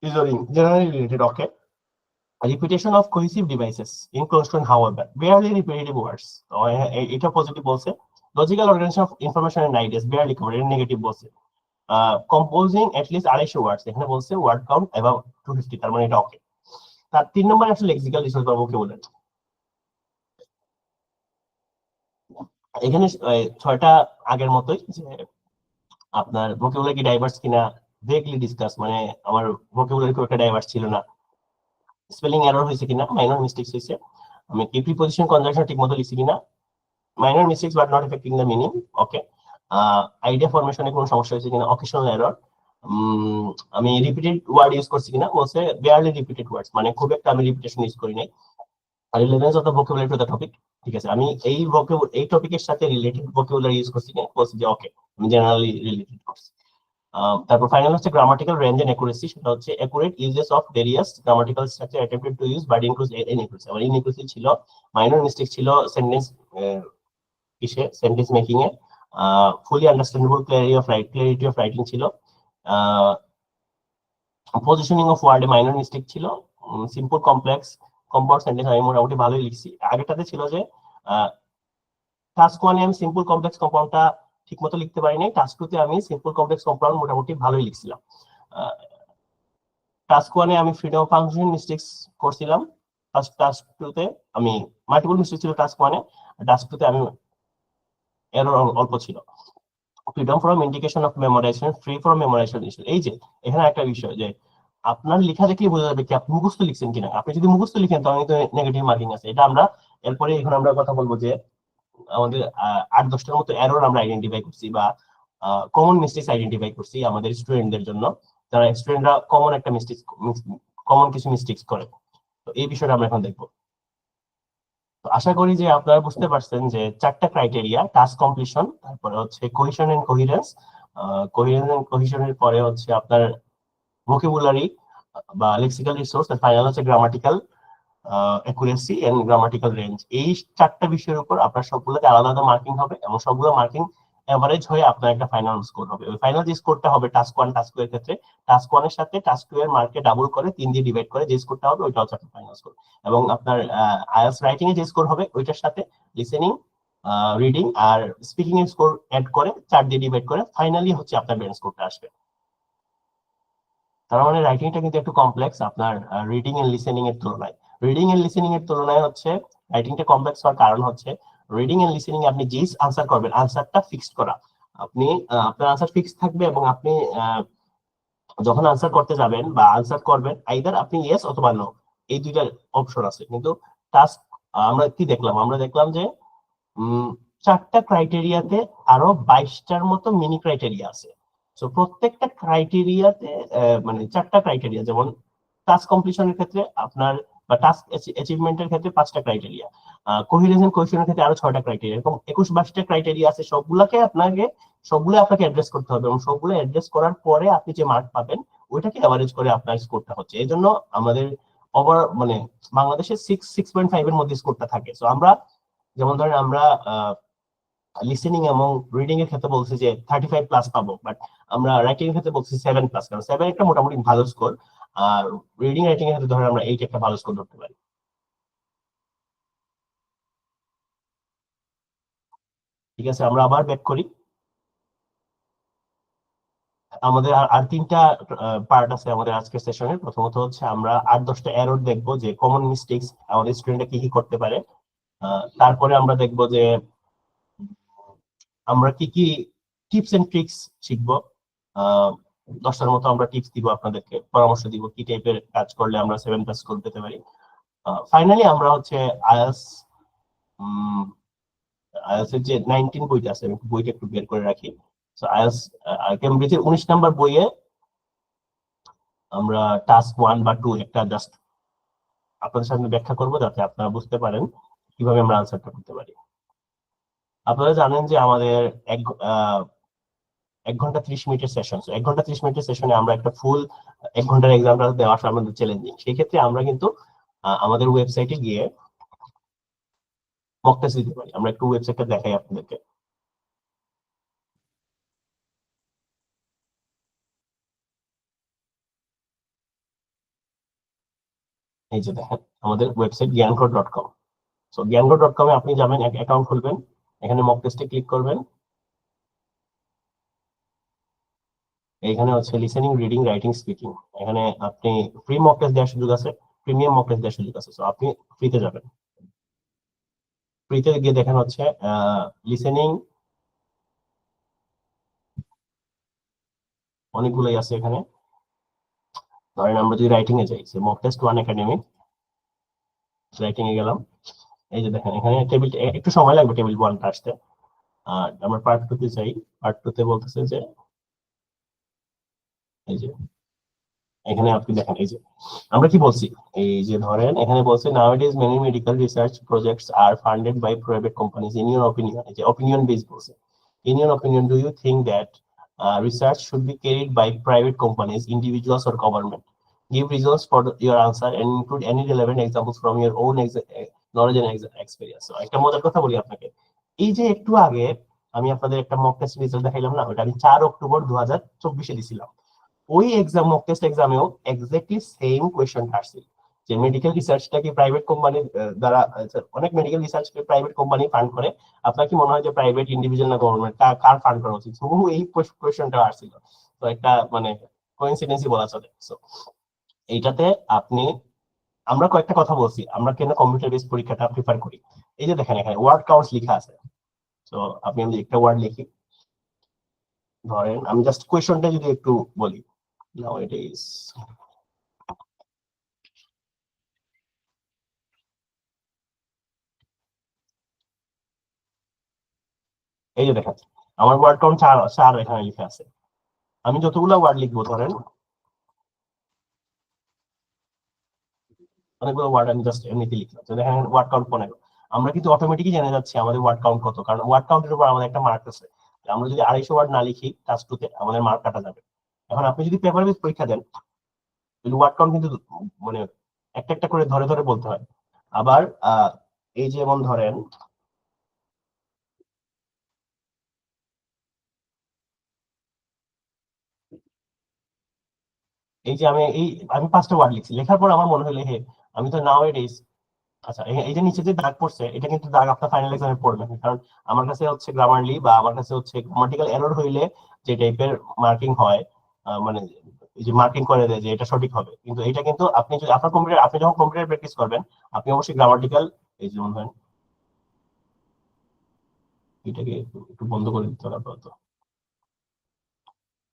reasoning generally related, okay. Repetition of cohesive devices in conclusion, however, barely repetitive words. এটা পজিটিভ বলছে। Logical organization of information and ideas, barely covered, এটা negative বলছে। Composing at least 250 words, এখানে বলছে word count above 250, তার মানে এটা ওকে। তার 3 নম্বর আসলে লেক্সিক্যাল রিসোর্স বা ভোকাবুলারি, এখানে 6টা আগের মতোই, যে আপনার ভোকাবুলারি কি ডাইভার্স কিনা, ভেগলি ডিসকাস, মানে আমার ভোকাবুলারি খুব একটা ডাইভার্স ছিল না। স্পেলিং এরর হয়েছে কিনা, মাইনর মিস্টেকস হয়েছে। আমি কি প্রিপজিশন কনজাংশন ঠিকমতো লিখছি কিনা, minor mistakes but not affecting the meaning, okay. Idea ফরমেশনে কোনো সমস্যা হয়েছে কিনা, অকেশনাল এরর। আমি রিপিটেড ওয়ার্ড ইউজ করছি কিনা, বলছে বেয়ারলি রিপিটেড ওয়ার্ডস, মানে খুব একটা আমি রিপিটেশন ইউজ করি নাই। Relevance of the vocabulary to the topic, ঠিক আছে, আমি এই টপিকের সাথে রিলেটেড ভোকাবুলারি ইউজ করছি কিনা, বলছি যে ওকে, আমি জেনারেলি রিলেটেড করছি। তারপর ফাইনাল হচ্ছে গ্রামাটিক্যাল রেঞ্জ এন্ড অ্যাকুরেসি, সেটা হচ্ছে accurate usages of various grammatical structure attempted to use but includes inaccuracy, আমার ইনএকুরেসি ছিল, মাইনর মিস্টেক ছিল sentence sentence making a, fully understandable clarity of writing ছিল, positioning of ওয়ার্ডে minor mistake ছিল, simple complex compound sentence আমি মোটামুটি ভালোই লিখছি। আগেরটাতে ছিল যে টাস্ক 1 এ আমি সিম্পল কমপ্লেক্স কম্পাউন্ডটা ঠিকমতো লিখতে পারিনি, টাস্ক 2 তে আমি সিম্পল কমপ্লেক্স কম্পাউন্ড মোটামুটি ভালোই লিখছিলাম। টাস্ক 1 এ আমি ফ্রিডম অফ ফাংশন মিস্টেকস করছিলাম, টাস্ক 2 তে আমি মাল্টিপল মিস্টেক ছিল টাস্ক 1 এ, টাস্ক 2 তে আমি এরর অল্প ছিল। Freedom from indication of memorisation, free from memorisation issue, এই যে এখানে একটা বিষয় যে আপনার লেখা দেখলেই বোঝা যাবে কি আপনি মুখস্থ লিখছেন কিনা। আপনি যদি মুখস্থ লিখেন তাহলে তো নেগেটিভ মার্কিং আছে, এটা আমরা এরপরে এখন আমরা কথা বলবো যে আমাদের 8-10টার মতো এরর আমরা আইডেন্টিফাই করছি বা কমন মিস্টেকস আইডেন্টিফাই করছি আমাদের স্টুডেন্টদের জন্য, যারা স্টুডেন্টরা কমন একটা মিস্টেক কমন কিছু মিস্টেকস করে। তো এই বিষয়টা আমরা এখন দেখবো। তো আশা করি যে আপনারা বুঝতে পারছেন যে 4টা ক্রাইটেরিয়া, টাস্ক কমপ্লিশন, তারপরে হচ্ছে cohesion and coherence, coherence and কোহেশনের পরে হচ্ছে আপনার ভোকাবুলারি বা লেক্সিক্যাল রিসোর্স, আর ফাইনাল হচ্ছে grammatical accuracy and grammatical range. এই 4টা বিষয়ের উপর আপনার সবগুলোতে আলাদা আলাদা মার্কিং হবে, এবং সবগুলো মার্কিং এভারেজ হয়ে আপনার একটা ফাইনাল স্কোর হবে। ওই ফাইনাল যে স্কোরটা হবে টাস্ক 1 টাস্ক 2 এর ক্ষেত্রে, টাস্ক 1 এর সাথে টাস্ক 2 এর মার্কে ডাবল করে 3 দিয়ে ডিভাইড করে যে স্কোরটা হবে ওইটা হচ্ছে আপনার ফাইনাল স্কোর। এবং আপনার আইএলটিএস রাইটিং এ যে স্কোর হবে ওইটার সাথে লিসেনিং, রিডিং আর স্পিকিং এর স্কোর অ্যাড করে 4 দিয়ে ডিভাইড করে ফাইনালি হচ্ছে আপনার ব্রেন স্কোরটা আসবে। তার মানে রাইটিংটা কিন্তু একটু কমপ্লেক্স আপনার রিডিং এন্ড লিসেনিং এর তুলনায়। রিডিং এন্ড লিসেনিং এর তুলনায় হচ্ছে রাইটিংটা কমপ্লেক্স হওয়ার কারণ হচ্ছে রিডিং এন্ড লিসেনিং আপনি যেই আনসার করবেন আনসারটা ফিক্সড করা, আপনি আপনার আনসার ফিক্স থাকবে, এবং আপনি যখন আনসার করতে যাবেন বা আনসার করবেন আইদার আপনি ইয়েস অথবা নো, এই দুইটা অপশন আছে। কিন্তু টাস্ক আমরা কি দেখলাম, আমরা দেখলাম যে 4টা ক্রাইটেরিয়াতে আরো 22টার মতো মিনি ক্রাইটেরিয়া আছে। তো প্রত্যেকটা ক্রাইটেরিয়াতে মানে 4টা ক্রাইটেরিয়া, যেমন টাস্ক কমপ্লিশনের ক্ষেত্রে আপনার বা টাস্ক অ্যাচিভমেন্টের ক্ষেত্রে 5টা ক্রাইটেরিয়া, কোহেরেন্স এন্ড কোহেশনের ক্ষেত্রে আরো 6টা ক্রাইটেরিয়া, এরকম 21-22টা ক্রাইটেরিয়া আছে। সবগুলোকে আপনাকে সবগুলো আপনাকে অ্যাড্রেস করতে হবে এবং সবগুলো অ্যাড্রেস করার পরে আপনি যে মার্ক পাবেন ওইটাকে এভারেজ করে আপনার স্কোরটা হচ্ছে। এই জন্য আমাদের ওভার মানে বাংলাদেশে 6.5 এর মধ্যে স্কোরটা থাকে। তো আমরা যেমন ধরেন আমরা লিসেনিং এবং রিডিং এর ক্ষেত্রে বলছি যে 35+ পাবো, বাট আমরা রাইটিং এর ক্ষেত্রে বলছি 7+, কারণ 7 একটা মোটামুটি ভালো স্কোর। আর রিডিং রাইটিং এর ক্ষেত্রে ধরেন আমরা 8 একটা ভালো স্কোর ধরতে পারি। ঠিক আছে, আমরা আবার ব্যাক করি। আমাদের আর তিনটা পার্ট আছে আমাদের আজকের সেশনের। প্রথমত হচ্ছে আমরা 8-10টা এরর দেখবো যে কমন মিস্টেকস আমাদের স্টুডেন্টরা কি কি করতে পারে। তারপরে আমরা দেখবো যে আমরা কি কি টিপস এন্ড ট্রিক্স শিখবো। 10টার মতো আমরা টিপস দিব, আপনাদেরকে পরামর্শ দিব কি টাইপের কাজ করলে আমরা 7+ স্কোর পেতে পারি। ফাইনালি আমরা হচ্ছে আইএলটিএস আইএলটিএস এর যে 19 বইটা আছে, আমি বইটা একটু বের করে রাখি। তো আইএলটিএস কেমব্রিজের 19 নাম্বার বইয়ে আমরা টাস্ক 1 বা 2 একটা জাস্ট আপনাদের সামনে ব্যাখ্যা করবো যাতে আপনারা বুঝতে পারেন কিভাবে আমরা আনসারটা করতে পারি। আপনারা জানেন যে আমাদের 1 ঘন্টা 30 মিনিটের সেশন। 1 ঘন্টা 30 মিনিটের সেশনে আমরা একটা ফুল 1 ঘন্টার এক্সামটা দেওয়া আমাদের চ্যালেঞ্জিং। সেই ক্ষেত্রে আমরা কিন্তু আমাদের ওয়েবসাইটে গিয়ে মক টেস্ট দিতে পারি। আমরা একটু ওয়েবসাইটটা দেখাই আপনাদেরকে। এই যে দেখেন আমাদের ওয়েবসাইট জ্ঞানকোড.com। সো জ্ঞানকোড.com এ আপনি যাবেন, এক অ্যাকাউন্ট খুলবেন, এখানে মক টেস্টে ক্লিক করবেন। এখানে হচ্ছে লিসেনিং, রিডিং, রাইটিং, স্পিকিং। এখানে আপনি ফ্রি মক টেস্ট দেওয়ার সুযোগ আছে, প্রিমিয়াম মক টেস্ট দেওয়ার সুযোগ আছে। সো আপনি ফ্রিতে যাবেন। ফ্রিতে গিয়ে দেখেন হচ্ছে লিসেনিং অনেকগুলোই আছে এখানে। ধরেন আমরা যদি রাইটিং এ যাই, মক টেস্ট 1 একাডেমি, রাইটিং এ গেলাম। এই যে দেখেন এখানে টেবিল, একটু সময় লাগবে টেবিল 1 টা আসতে। আর আমরা পার্ট 2 তে যাই। পার্ট 2 তে বলতেছে যে এই যে এখানে আপনি দেখেন এই যে আমরা কি বলছি, এই যে ধরেন এখানে বলছে nowadays many medical research projects are funded by private companies. In your opinion, এই যে অপিনিয়ন বেস বলছে, in your opinion do you think that research should be carried by private companies, individuals or government? Give reasons for your answer and include any relevant examples from your own knowledge and experience. So একটা মজার কথা বলি আপনাকে, এই যে একটু আগে আমি আপনাদের একটা মক টেস্ট রেজাল্ট দেখাইলাম না, ওটা আমি 4 অক্টোবর 2024 এ দিছিলাম। ওই এক্সাম মক টেস্ট এক্সামেও এক্স্যাক্টলি সেম কোয়েশ্চন আসছে যে মেডিকেল রিসার্চটা কি প্রাইভেট কোম্পানি দ্বারা, অনেক medical research private company fund করে। আপনার কি মনে হয় যে প্রাইভেট, ইন্ডিভিজুয়াল না গভর্নমেন্ট, কার ফান্ড করা উচিত? হুবহু এই কোয়েশ্চনটা আসছিল। তো একটা মানে কোইন্সিডেন্সই বলা চলে। সো এইটাতে আপনি, আমরা কয়েকটা কথা বলছি আমরা কেন কম্পিউটার বেস পরীক্ষাটা প্রিফার করি। এই যে দেখেন এখানে ওয়ার্ড কাউন্টস লেখা আছে। তো আপনি আমি একটা ওয়ার্ড লিখি, ধরেন আমি জাস্ট কোয়েশ্চনটা যদি একটু বলি, নাও ইট ইজ, এই যে দেখেন আমার ওয়ার্ড কাউন্ট 4 এখানে লেখা আছে। আমি যতগুলো ওয়ার্ড লিখবো, ধরেন অনেকগুলো ওয়ার্ড আমি জাস্ট এমনিতে লিখলাম, তো দেখেন ওয়ার্ড কাউন্ট 15। আমরা কিন্তু অটোমেটিকই জেনে যাচ্ছি আমাদের ওয়ার্ড কাউন্ট কত, কারণ ওয়ার্ড কাউন্টের উপর আমাদের একটা মার্ক আছে। আমরা যদি 250 ওয়ার্ড না লিখি টাস্ক 2 তে, আমাদের মার্ক কাটা যাবে। এখন আপনি যদি পেপার বেস পরীক্ষা দেন, ওয়ার্ড কাউন্ট কিন্তু মানে একটা একটা করে ধরে ধরে বলতে হয়। আবার এই যেমন ধরেন এই যে আমি 5টা ওয়ার্ড লিখছি, লেখার পর আমার মনে হলো হে আমি তো নাও এট ইজ, আচ্ছা এই যে নিচে যে দাগ পড়ছে এটা কিন্তু দাগ আপনার ফাইনাল এক্সামে পড়বে না, কারণ আমার কাছে হচ্ছে গ্রামারলি বা আমার কাছে হচ্ছে গ্রামাটিক্যাল এরর হইলে যে টাইপের মার্কিং হয়, মানে এই যে মার্কিং করে দেয় যে এটা সঠিক হবে, কিন্তু এটা কিন্তু আপনি যদি আপনার কম্পিউটার, আপনি যখন কম্পিউটার প্র্যাকটিস করবেন আপনি অবশ্যই গ্রামাটিক্যাল, এই যেমন ধরেন এটাকে একটু বন্ধ করে দিতে হবে আপাতত।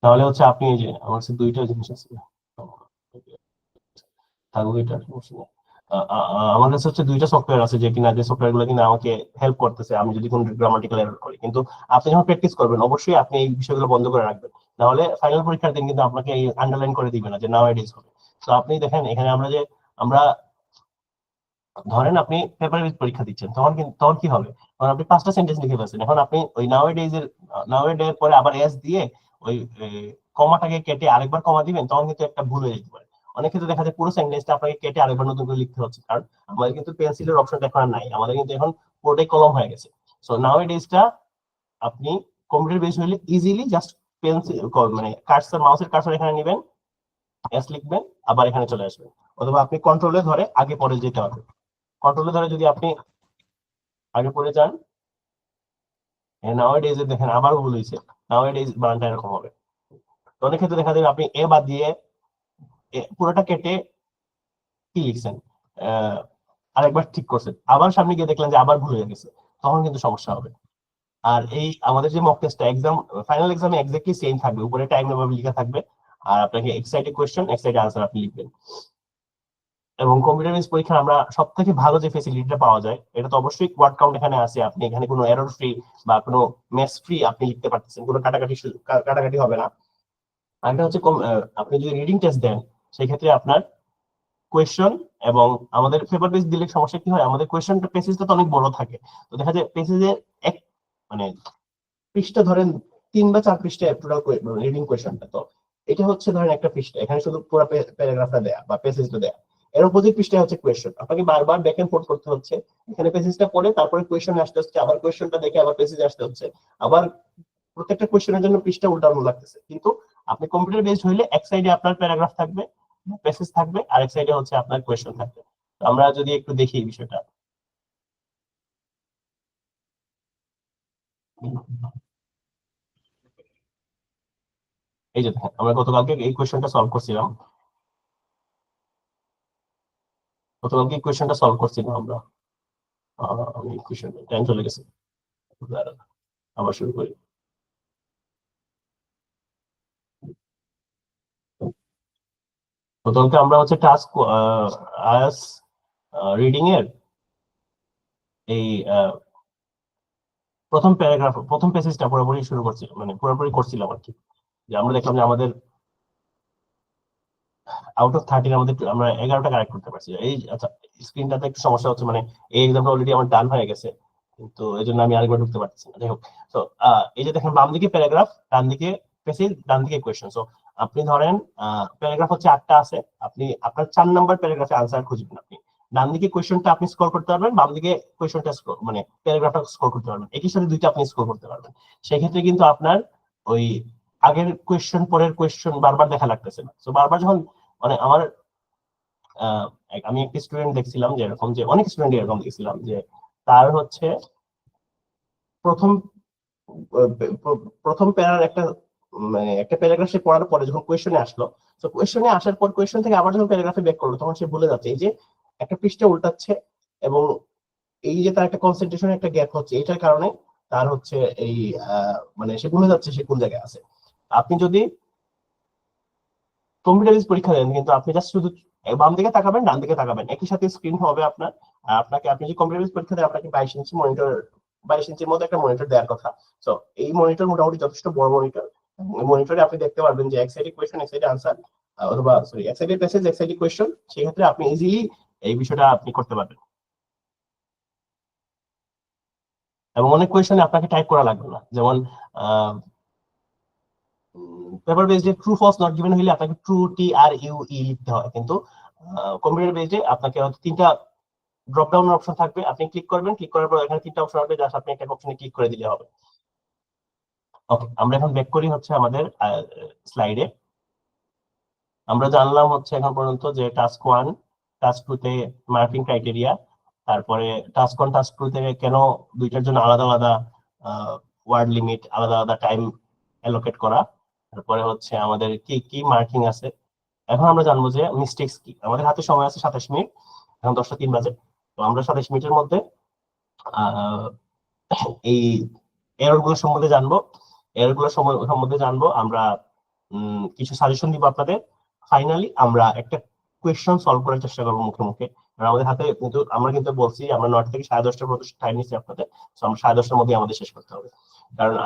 তাহলে হচ্ছে আপনি এই যে আমার কাছে দুইটা জিনিস আছে, থাকুক এটা সমস্যা নেই। আমার কাছে হচ্ছে দুইটা সফটওয়্যার আছে যে কিনা, যে সফটওয়্যার গুলো কিনা আমাকে হেল্প করতেছে আমি যদি কোনো গ্রামাটিক্যাল এরর করি। কিন্তু আপনি যখন প্র্যাকটিস করবেন অবশ্যই আপনি এই বিষয়গুলো বন্ধ করে রাখবেন, তাহলে ফাইনাল পরীক্ষার দিন কিন্তু আপনাকে এই আন্ডারলাইন করে দিবে না যে নাও ইট ইজ হবে। তো আপনি দেখেন এখানে আমরা যে আমরা ধরেন আপনি পেপার বেস পরীক্ষা দিচ্ছেন, তখন কি হবে? তখন আপনি 5টা সেন্টেন্স লিখে ফেলছেন, এখন আপনি ওই নাও এ ডে এর পরে আবার এস দিয়ে ওই কমাটাকে কেটে আরেকবার কমা দিবেন, তখন কিন্তু একটা ভুল হয়ে যেতে পারে। অনেক ক্ষেত্রে দেখা যায় পুরো সেন্টেন্সটা আপনাকে কেটে আরেকবার নতুন করে লিখতে হচ্ছে, কারণ আমাদের কিন্তু পেন্সিলের অপশনটা এখন আর নাই, আমাদের কিন্তু এখন পুরোটাই কলম হয়ে গেছে। সো নাও এ ডেজটা আপনি কম্পিউটার বেস হলে ইজিলি জাস্ট পেন্সিল মানে কার্সর, মাউসের কার্সর এখানে নেবেন, এস লিখবেন, আবার এখানে চলে আসবেন, অথবা আপনি কন্ট্রোলে ধরে আগে পরে যেতে হবে। কন্ট্রোলে ধরে যদি আপনি আগে পরে যান, নাও ডেজ দেখেন আবার ভুল হয়েছে, নাও ডেজ বানানটা এরকম হবে। তো অনেক ক্ষেত্রে দেখা যাবে আপনি এ বাদ দিয়ে পুরোটা কেটে কি লিখছেন, আহ আরেকবার ঠিক করছেন, আবার সামনে গিয়ে দেখলেন যে আবার ভুল হয়ে গেছে, তখন কিন্তু সমস্যা হবে। আর এই আমাদের যে মক টেস্টটা এক্সাম, ফাইনাল এক্সামে এক্স্যাক্টলি সেম থাকবে, উপরে টাইম এভাবে লেখা থাকবে, আর আপনাকে এক সাইডে কোয়েশ্চেন এক সাইডে আনসার আপনি লিখবেন। এবং কম্পিউটার বেস পরীক্ষা আমরা সব থেকে ভালো যে ফেসিলিটিটা পাওয়া যায়, এটা তো অবশ্যই ওয়ার্ড কাউন্ট এখানে আছে, আপনি এখানে কোনো এরর ফ্রি বা কোনো মেস ফ্রি আপনি লিখতে পারতেছেন, কোনো কাটাকাটি হবে না। আরেকটা হচ্ছে আপনি যদি রিডিং টেস্ট দেন, সেই ক্ষেত্রে আপনার কোয়েশ্চন এবং আমাদের পেপার বেস দিলে সমস্যা কি হয়, আমাদের কোয়েশ্চনটা পেসেজটা তো অনেক বড় থাকে, তো দেখা যায় পেসেজের এক মানে পৃষ্ঠা ধরেন 3 বা 4 পৃষ্ঠা টোটাল রিডিং কোয়েশ্চনটা, তো এটা হচ্ছে ধরেন একটা পৃষ্ঠা, এখানে শুধু পুরো প্যারাগ্রাফটা দেয়া বা পেসেজটা দেয়া, এর অপোজিট পৃষ্ঠায় হচ্ছে কোয়েশ্চন, আপনাকে বারবার ব্যাক এন্ড ফোর্থ করতে হচ্ছে, এখানে পেসেজটা পড়ে তারপরে কোয়েশ্চনে আসতে হচ্ছে, আবার কোয়েশ্চনটা দেখে আবার পেসেজে আসতে হচ্ছে, আবার প্রত্যেকটা কোয়েশ্চেনের জন্য পৃষ্ঠা উল্টানো লাগতেছে। কিন্তু আপনি কম্পিউটার বেসড হইলে এক সাইডে আপনার প্যারাগ্রাফ থাকবে, পেসেজ থাকবে, আর এক সাইডে হচ্ছে আপনার কোয়েশ্চন থাকবে। তো আমরা যদি একটু দেখি এই বিষয়টা, এই যে দেখেন আমরা গতকালকে এই কোয়েশ্চনটা সলভ করছিলাম, গতকালকে এই কোয়েশ্চনটা সলভ করছিলাম আমরা। আমি কোয়েশ্চন টাইম চলে গেছে, দাঁড়ান, আবার শুরু করি। গতকালকে আমরা হচ্ছে টাস্ক আয়াস রিডিং এর এই প্রথম প্যারাগ্রাফ, প্রথম পেসেজটা পুরোপুরি শুরু করছি, মানে পুরোপুরি করছিলাম আর কি। যে আমরা দেখলাম যে আমাদের আউট অফ 30 আমাদের আমরা 11টা কারেক্ট করতে পারছি। এই আচ্ছা, স্ক্রিনটাতে একটু সমস্যা হচ্ছে, মানে এই এক্সামটা অলরেডি আমার ডান হয়ে গেছে, কিন্তু এই জন্য আমি আরেকবার ঢুকতে পারছি না, যাই হোক। তো এই যে দেখেন বাম দিকে প্যারাগ্রাফ, ডান দিকে পেসেজ, ডান দিকে কোয়েশ্চেন। সো আপনি ধরেন প্যারাগ্রাফ হচ্ছে 8টা আছে, আপনি আপনার 4 নাম্বার প্যারাগ্রাফে আনসার খুঁজবেন, আপনি ডান দিকে কোয়েশ্চেনটা আপনি স্কোর করতে পারবেন, বাম দিকে কোয়েশ্চেনটা স্কোর মানে প্যারাগ্রাফটা স্কোর করতে পারবেন, একই সাথে দুইটা আপনি স্কোর করতে পারবেন। সেই ক্ষেত্রে কিন্তু আপনার ওই আগের কোয়েশ্চেন পরের কোয়েশ্চেন বারবার দেখা লাগতেছে না। তো বারবার যখন মানে আমার আহ, আমি একটা স্টুডেন্ট দেখছিলাম যে এরকম, যে অনেক স্টুডেন্ট এরকম দেখছিলাম যে তার হচ্ছে প্রথম প্রথম প্যারার একটা মানে একটা প্যারাগ্রাফ সে পড়ার পরে যখন কোয়েশ্চনে আসলো, তো কোয়েশ্চনে আসার পর কোয়েশ্চন থেকে আবার যখন প্যারাগ্রাফে ব্যাক করলো, তখন সে ভুলে যাচ্ছে এই যে একটা পৃষ্ঠা উল্টাচ্ছে, এবং এই যে তার একটা কনসেন্ট্রেশনের একটা গ্যাপ হচ্ছে, এটার কারণে তার হচ্ছে এই মানে সে ভুলে যাচ্ছে সে কোন জায়গায় আছে। আপনি যদি কম্পিউটার বেস পরীক্ষা দেন, কিন্তু আপনি জাস্ট শুধু বাম দিকে তাকাবেন, ডান দিকে তাকাবেন, একই সাথে স্ক্রিন হবে আপনার। আর আপনাকে, আপনি যে কম্পিউটার বেস পরীক্ষা দেন, আপনাকে 22 ইঞ্চি মনিটর, 22 ইঞ্চির মতো একটা মনিটর দেওয়ার কথা। তো এই মনিটর মোটামুটি যথেষ্ট বড় মনিটর, মনিটরে আপনি দেখতে পারবেন যে এক সাইডে কোয়েশ্চেন এক সাইডে আনসার, অথবা সরি এক সাইডে প্যাসেজ এক সাইডে কোয়েশ্চেন, সেই ক্ষেত্রে আপনি ইজিলি এই বিষয়টা আপনি করতে পারবেন। এবং অনেক কোয়েশ্চেনে আপনাকে টাইপ করা লাগবে না, যেমন পেপার বেসডে ট্রু ফলস নট গিভেন হইলে আপনাকে ট্রু TRUE লিখতে হয়, কিন্তু কম্পিউটার বেসডে আপনাকে হয়তো 3টা ড্রপ ডাউন অপশন থাকবে, আপনি ক্লিক করবেন, ক্লিক করার পর এখানে 3টা অপশন আসবে, জাস্ট আপনি একটা অপশনে ক্লিক করে দিলে হবে। ওকে, আমরা এখন ব্যাক করি হচ্ছে আমাদের স্লাইডে। আমরা জানলাম হচ্ছে এখন পর্যন্ত যে টাস্ক 1, টাস্ক 2 তে মার্কিং ক্রাইটেরিয়া, তারপরে টাস্ক 1 টাস্ক 2 তে কেন দুইটার জন্য আলাদা আলাদা ওয়ার্ড লিমিট, আলাদা আলাদা টাইম অ্যালোকেট করা, তারপরে হচ্ছে আমাদের কি কি মার্কিং আছে। এখন আমরা জানবো যে মিস্টেক্স কি। আমাদের হাতে সময় আছে 27 মিনিট, এখন 10টা 3 বাজে। তো আমরা 27 মিনিটের মধ্যে আহ এই এরর গুলো সম্বন্ধে জানবো, এরর গুলো সম্বন্ধে জানবো আমরা, কিছু সাজেশন দিব আপনাদের। ফাইনালি আমরা একটা কোয়েশ্চন সলভ করার চেষ্টা করবো মুখে মুখে, কারণ আমাদের হাতে কিন্তু, আমরা কিন্তু বলছি আমরা 9টা থেকে 10:30টার মধ্যে টাইম নিচ্ছি আপনাদের, তো আমরা 10:30টার মধ্যে আমাদের শেষ করতে হবে। কারণ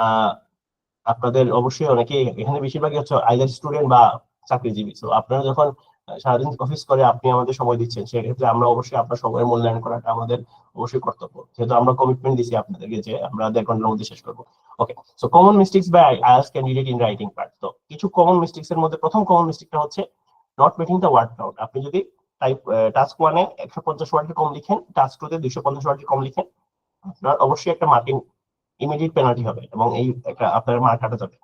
আপনাদের অবশ্যই অনেকে এখানে বেশিরভাগই হচ্ছে আইদার স্টুডেন্ট বা চাকরিজীবী, তো আপনারা যখন সারাদিন অফিস করে আপনি আমাদের সময় দিচ্ছেন, সেক্ষেত্রে আমরা অবশ্যই আপনার সময়ের মূল্যায়ন করাটা আমাদের অবশ্যই কর্তব্য, যেহেতু আমরা কমিটমেন্ট দিছি আপনাদেরকে যে আমরা 1.5 ঘন্টার মধ্যে শেষ করবো। Okay, so common mistakes by IELTS candidate in writing part. তো কিছু কমন মিস্টেক্স এর মধ্যে প্রথম কমন মিস্টেকটা হচ্ছে not meeting the word count. আপনি যদি টাস্ক 1 এ 150 ওয়ার্ডের কম লিখেন, টাস্ক 2 তে 250 ওয়ার্ডের কম লিখেন, আপনার অবশ্যই একটা মার্কিং ইমিডিয়েট পেনাল্টি হবে এবং এই একটা আপনার মার্ক কাটা যাবে।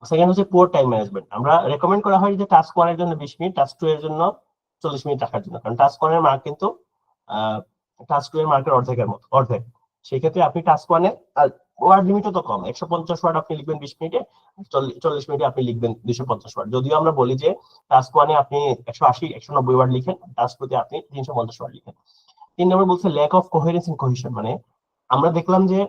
সেকেন্ড হচ্ছে পুয়ার টাইম ম্যানেজমেন্ট। আমরা রেকমেন্ড করা হয় যে টাস্ক 1 এর জন্য 20 মিনিট, টাস্ক 2 এর জন্য 40 মিনিট রাখার জন্য, কারণ টাস্ক 1 এর মার্ক কিন্তু টাস্ক 2 এর মার্কের অর্ধেকের মতো, অর্ধেক। সেই ক্ষেত্রে আপনি টাস্ক 1 এ ওয়ার্ড লিমিটও তো কম, 150 ওয়ার্ড আপনি লিখবেন 20 মিনিটে, 40 মিনিটে আপনি লিখবেন 250 ওয়ার্ড। যদিও আমরা বলি যে টাস্ক 1 এ আপনি 180 190 ওয়ার্ড লিখেন, টাস্ক 2 তে আপনি 350 ওয়ার্ড লিখেন। 3 নম্বর বলছে lack of coherence and cohesion. মানে আমরা দেখলাম যে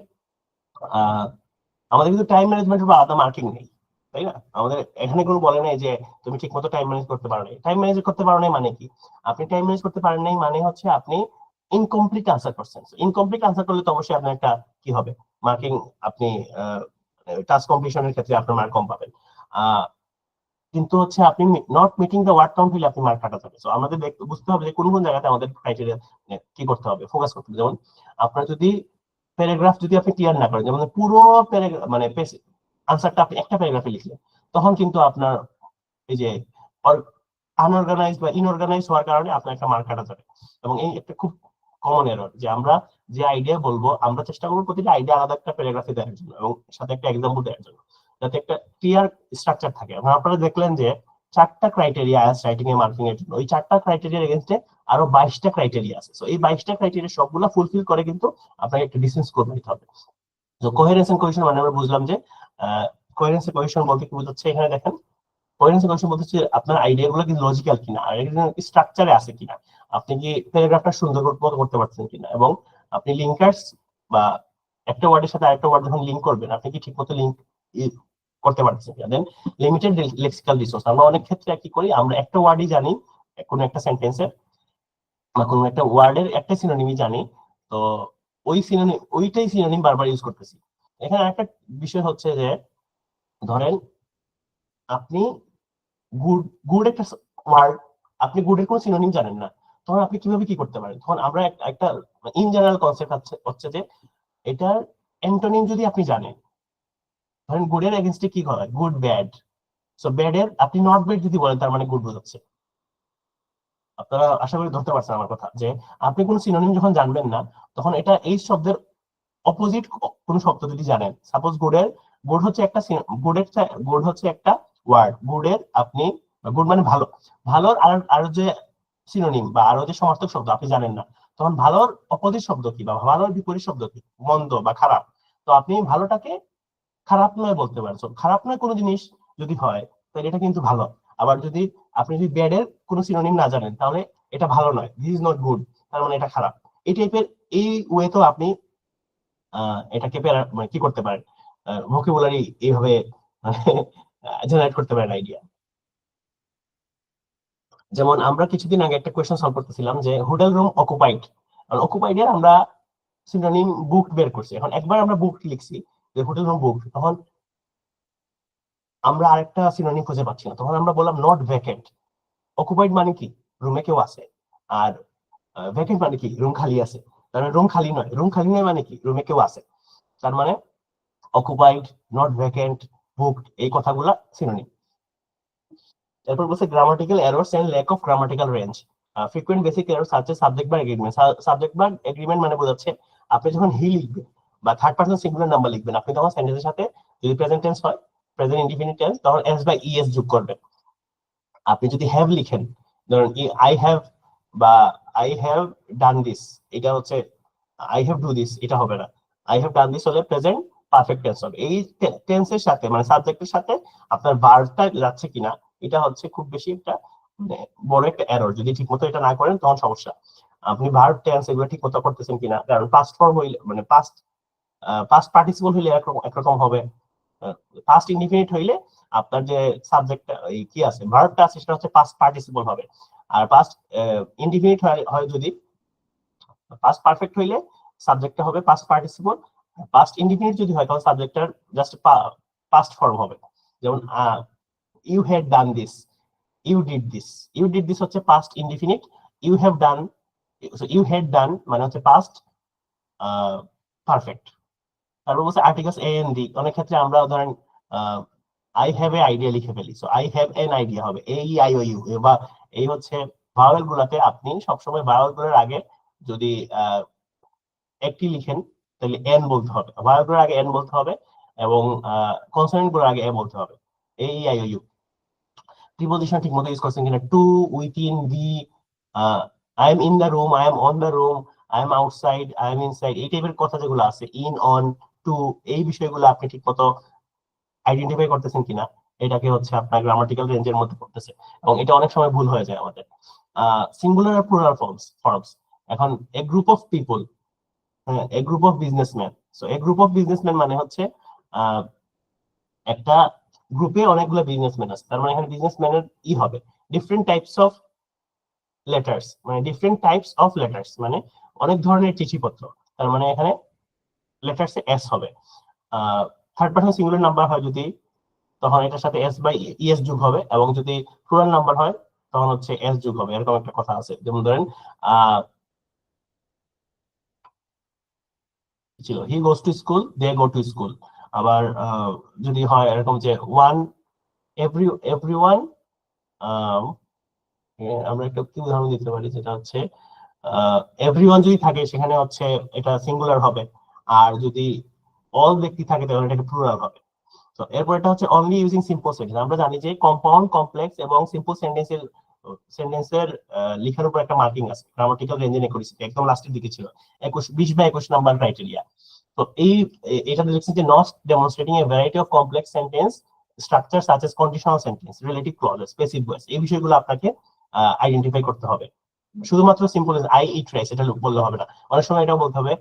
আমাদের কিন্তু টাইম ম্যানেজমেন্ট বা আলাদা মার্কিং নেই, তাই না? আমাদের এখানে কোনো বলে নাই যে তুমি ঠিক মতো টাইম ম্যানেজ করতে পারো নাই। টাইম ম্যানেজ করতে পারো নাই মানে কি? আপনি টাইম ম্যানেজ করতে পারেন নাই মানে হচ্ছে আপনি ইনকমপ্লিট আনসার করছেন। ইনকমপ্লিট আনসার করলে তো অবশ্যই আপনার একটা কি হবে, মার্কিং, আপনি টাস্ক কমপ্লিশনের ক্ষেত্রে আপনার মার্ক কম পাবেন। কিন্তু হচ্ছে আপনি not meeting the word count হলে আপনি মার্ক কাটা যাবে। সো আমাদের বুঝতে হবে যে কোন কোন জায়গাতে আমাদের ক্রাইটেরিয়া কি করতে হবে, ফোকাস করতে হবে। যেমন আপনার যদি প্যারাগ্রাফ যদি আপনি ক্লিয়ার না করেন, যেমন পুরো প্যারাগ্রাফ মানে আনসারটা আপনি একটা প্যারাগ্রাফে লিখলেন, তখন কিন্তু আপনার এই যে আনঅর্গানাইজ বা ইনঅর্গানাইজ হওয়ার কারণে আপনার একটা মার্ক কাটা যাবে। এবং এই একটা খুব কমন এরর যে আমরা যে আইডিয়া বলবো, আমরা চেষ্টা করবো প্রতিটা আইডিয়া আলাদা একটা প্যারাগ্রাফে দেওয়ার জন্য এবং সাথে একটা এক্সাম্পল দেওয়ার জন্য, যাতে একটা ক্লিয়ার স্ট্রাকচার থাকে। এখন আপনারা দেখলেন যে 4টা ক্রাইটেরিয়া আইএলটিএস রাইটিং এ মার্কিং এর জন্য, ওই 4টা ক্রাইটেরিয়ার এগেইনস্টে আরো 22টা ক্রাইটেরিয়া আছে। সো এই 22টা ক্রাইটেরিয়া সবগুলা ফুলফিল করে কিন্তু আপনাকে একটা ডিসেন্ট স্কোর পেতে হবে। তো কোহেরেন্স এন্ড কোহেশন মানে আমরা বুঝলাম যে কোহেরেন্স এন্ড কোহেশন বলতে কি বোঝাচ্ছে, এখানে দেখেন কোহেরেন্স এন্ড কোহেশন বলতে হচ্ছে আপনার আইডিয়া গুলো কি লজিক্যাল কিনা, আর এটা স্ট্রাকচারে আছে কিনা, আপনি কি প্যারাগ্রাফটা সুন্দর করতে পারছেন কিনা, এবং আপনি লিঙ্কার্স বা একটা ওয়ার্ডের সাথে আরেকটা ওয়ার্ড যখন লিংক করবেন আপনি কি ঠিকমতো লিংক করতে পারছেন কিনা। দেন লিমিটেড লেক্সিক্যাল রিসোর্স। আমরা অনেক ক্ষেত্রে কি করি, আমরা একটা ওয়ার্ডই জানি কোন একটা সেন্টেন্সের বা কোন একটা ওয়ার্ডের একটা সিনোনিমই জানি, তো ওই সিনোনিম, ওইটাই সিনোনিম বারবার ইউজ করতেছি। এখানে একটা বিষয় হচ্ছে যে ধরেন আপনি গুড, গুড একটা ওয়ার্ড, আপনি গুডের কোন সিনোনিম জানেন না, তখন আপনি কিভাবে কি করতে পারেন? তখন আমরা একটা ইন জেনারেল কনসেপ্ট হচ্ছে যে এটার অ্যান্টোনিম যদি আপনি জানেন, ধরেন গুডের এগেইনস্টে কি হয়, গুড ব্যাড, সো ব্যাড এর আপনি নট ব্যাড যদি বলেন তার মানে গুড বোঝাচ্ছে। আপনারা আশা করি ধরতে পারছেন আমার কথা, যে আপনি কোন সিনোনিম যখন জানবেন না, তখন এটা এই শব্দের অপোজিট কোন শব্দ যদি জানেন, সাপোজ গুডের, গুড হচ্ছে একটা গুডের, গুড হচ্ছে একটা ওয়ার্ড, গুডের আপনি, গুড মানে ভালো, ভালোর আর যে সিনোনিম বা আরো যে সমার্থক শব্দ আপনি জানেন না, তখন ভালোর অপোজিট শব্দ কি বা ভালোর বিপরীত শব্দ কি, মন্দ বা খারাপ। তো আপনি ভালোটাকে খারাপ নয় বলতে পারেন। খারাপ নয় কোনো জিনিস যদি হয় তাহলে এটা কিন্তু ভালো। আবার যদি আপনি যদি ব্যাড এর কোনো সিনোনিম না জানেন তাহলে এটা ভালো নয়, দিস ইজ নট গুড, তার মানে এটা খারাপ। এই টাইপের এই ওয়ে তো আপনি এটাকে মানে কি করতে পারেন, ভোকাবুলারি এইভাবে মানে জেনারেট করতে পারেন আইডিয়া। যেমন আমরা কিছুদিন আগে একটা কোয়েশ্চেন সলভ করতেছিলাম যে হোটেল রুম অকুপাইড, আর অকুপাইড এর আমরা সিনোনিম বুক বের করছি। এখন একবার আমরা বুক লিখছি যে হোটেল রুম বুক, তখন আমরা আরেকটা সিনোনিম খুঁজে পাচ্ছি না, তখন আমরা বললাম নট ভ্যাকেন্ট। অকুপাইড মানে কি, রুমে কেউ আছে, আর ভ্যাকেন্ট মানে কি, রুম খালি আছে। তার মানে রুম খালি নয়, রুম খালি নয় মানে কি, রুমে কেউ আছে। তার মানে অকুপাইড, নট ভ্যাকেন্ট, বুকড, এই কথাগুলা সিনোনিম। তারপর বলছে grammatical errors and lack of grammatical range, frequent basic error such as subject verb agreement. Subject verb agreement মানে বোঝাচ্ছে আপনি যখন হি লিখবেন বা থার্ড পারসন সিঙ্গুলার নাম্বার লিখবেন, আপনি তখন সেন্টেন্সের সাথে যদি প্রেজেন্ট টেন্স হয়, প্রেজেন্ট ইনডিফিনিট টেন্স, তখন এস বা ইএস যোগ করবেন। আপনি যদি হ্যাভ লিখেন, ধরুন আই হ্যাভ বা আই হ্যাভ ডান দিস, এটা হচ্ছে আই হ্যাভ ডু দিস, এটা হবে না। আই হ্যাভ ডান দিস হলে প্রেজেন্ট পারফেক্ট টেন্স হবে। এই টেন্সের সাথে মানে সাবজেক্টের সাথে আপনার ভার্বটা যাচ্ছে কিনা, এটা হচ্ছে খুব বেশি একটা মানে বড় একটা এরর। যদি ঠিকমতো এটা না করেন তখন সমস্যা। আপনি ভার্ব টেন্স এগুলো ঠিকমতো করতেছেন কিনা, কারণ পাস্ট ফর্ম হইলে মানে পাস্ট পার্টিসিপল হইলে একরকম হবে, পাস্ট ইনডিফিনিট হইলে আপনার যে সাবজেক্ট কি আছে, ভার্বটা আছে, সেটা হচ্ছে পাস্ট পার্টিসিপল হবে। আর পাস্ট ইনডিফিনিট হয় যদি, পাস্ট পারফেক্ট হইলে সাবজেক্টটা হবে পাস্ট পার্টিসিপল, পাস্ট ইনডিফিনিট যদি হয় তাহলে সাবজেক্টটার জাস্ট পাস্ট ফর্ম হবে। যেমন you had done this, you did this. You did this হচ্ছে past indefinite, you have done, you had done মানে হচ্ছে পাস্ট পারফেক্ট। তারপর বলছে আর্টিকেলস এ এন ডি, অনেক ক্ষেত্রে আমরা ধরেন আই হ্যাভ এ আইডিয়া লিখে ফেলি, so I have an idea হবে A E I O you. বা এই হচ্ছে ভাওয়েল গুলাতে আপনি সবসময় ভাওয়েল গুলোর আগে যদি একটি লিখেন তাহলে এন বলতে হবে, ভাওয়েল গুলোর আগে এন বলতে হবে, এবং কনসোনেন্ট গুলোর আগে এ বলতে হবে, A E I O U. Preposition ঠিক মতো ইউজ করছেন কিনা, to, within, be, I am in the room, I am on the room, I am outside, I am inside, এই টাইপের কথা যেগুলো আছে, ইন, অন, টু, এই বিষয়গুলো আপনি ঠিক মতো আইডেন্টিফাই করতেছেন কিনা, এটাকে হচ্ছে আপনার গ্রামাটিক্যাল রেঞ্জের মধ্যে পড়তেছে। এবং এটা অনেক সময় ভুল হয়ে যায় আমাদের। সিঙ্গুলার আর প্লুরাল ফর্মস, এখন এ গ্রুপ অফ পিপল, হ্যাঁ, a group of businessman. So a group of businessman মানে হচ্ছে একটা গ্রুপে অনেকগুলো বিজনেসম্যান আছে, তার মানে এখানে বিজনেসম্যানের ই হবে ডিফারেন্ট টাইপস অফ লেটার্স, মানে ডিফারেন্ট টাইপস অফ লেটার্স মানে অনেক ধরনের চিঠিপত্র, তার মানে এখানে লেটার্স এস হবে। থার্ড পারসন সিঙ্গুলার নাম্বার হয় যদি, তখন এটার সাথে এস বাই ইএস যোগ হবে, এবং যদি প্লুরাল নাম্বার হয় তখন হচ্ছে এস যোগ হবে। এরকম একটা কথা আছে, যেমন ধরেন ছিল he goes to school, they go to school. আবার যদি হয় এরকম যে ওয়ান, এভরিওয়ান, আমরা একটা কি উদাহরণ দিতে পারি, যেটা হচ্ছে এভরিওয়ান যদি থাকে সেখানে হচ্ছে এটা সিঙ্গুলার হবে, আর যদি অল ব্যক্তি থাকে তাহলে এটা প্লুরাল হবে। তো এরপর এটা হচ্ছে অনলি ইউজিং সিম্পল সেন্টেন্স। আমরা জানি যে কম্পাউন্ড, কমপ্লেক্স এবং সিম্পল সেন্টেন্সের লেখার উপর একটা মার্কিং আছে, গ্রামাটিক্যাল রেঞ্জে করেছি, একদম লাস্টের দিকে ছিল 20/21 নাম্বার ক্রাইটেরিয়া। তো এটা দেখছি যে not demonstrating a variety of complex sentence structure such as conditional sentence, relative clauses, passive voice, এই বিষয়গুলো আপনাকে আইডেন্টিফাই করতে হবে। শুধুমাত্র সিম্পল আই ইট রাইস এটা বললে হবে না, অনেক সময় এটাও বলতে হবে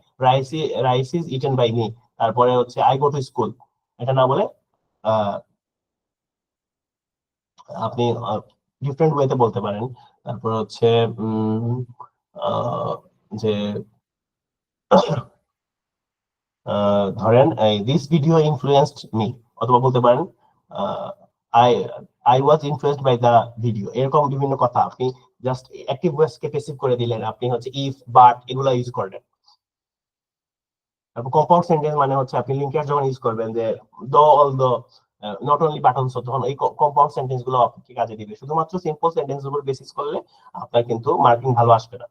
rice is eaten by me, তারপরে হচ্ছে আই গো টু স্কুল, এটা না বলে আপনি ডিফারেন্ট ওয়েতে বলতে পারেন। তারপর হচ্ছে যে ধরেন দিস ভিডিও ইনফ্লুয়েন্সড মি, অথবা বলতে পারেন I I was influenced by the video. এরকম বিভিন্ন কথা আপনি জাস্ট অ্যাক্টিভ ভয়েস কে প্যাসিভ করে দিলেন, আপনি হচ্ছে ইফ, বাট এগুলো ইউজ করলেন। তারপর কম্পাউন্ড সেন্টেন্স মানে হচ্ছে আপনি লিঙ্কার যখন ইউজ করবেন, যে দো, অল দো, নট অনলি বাট অলসো, তখন এই কম্পাউন্ড সেন্টেন্স গুলো আপনাকে কাজে দিবে। শুধুমাত্র সিম্পল সেন্টেন্স উপর বেসিস করলে আপনার কিন্তু মার্কিং ভালো আসবে না।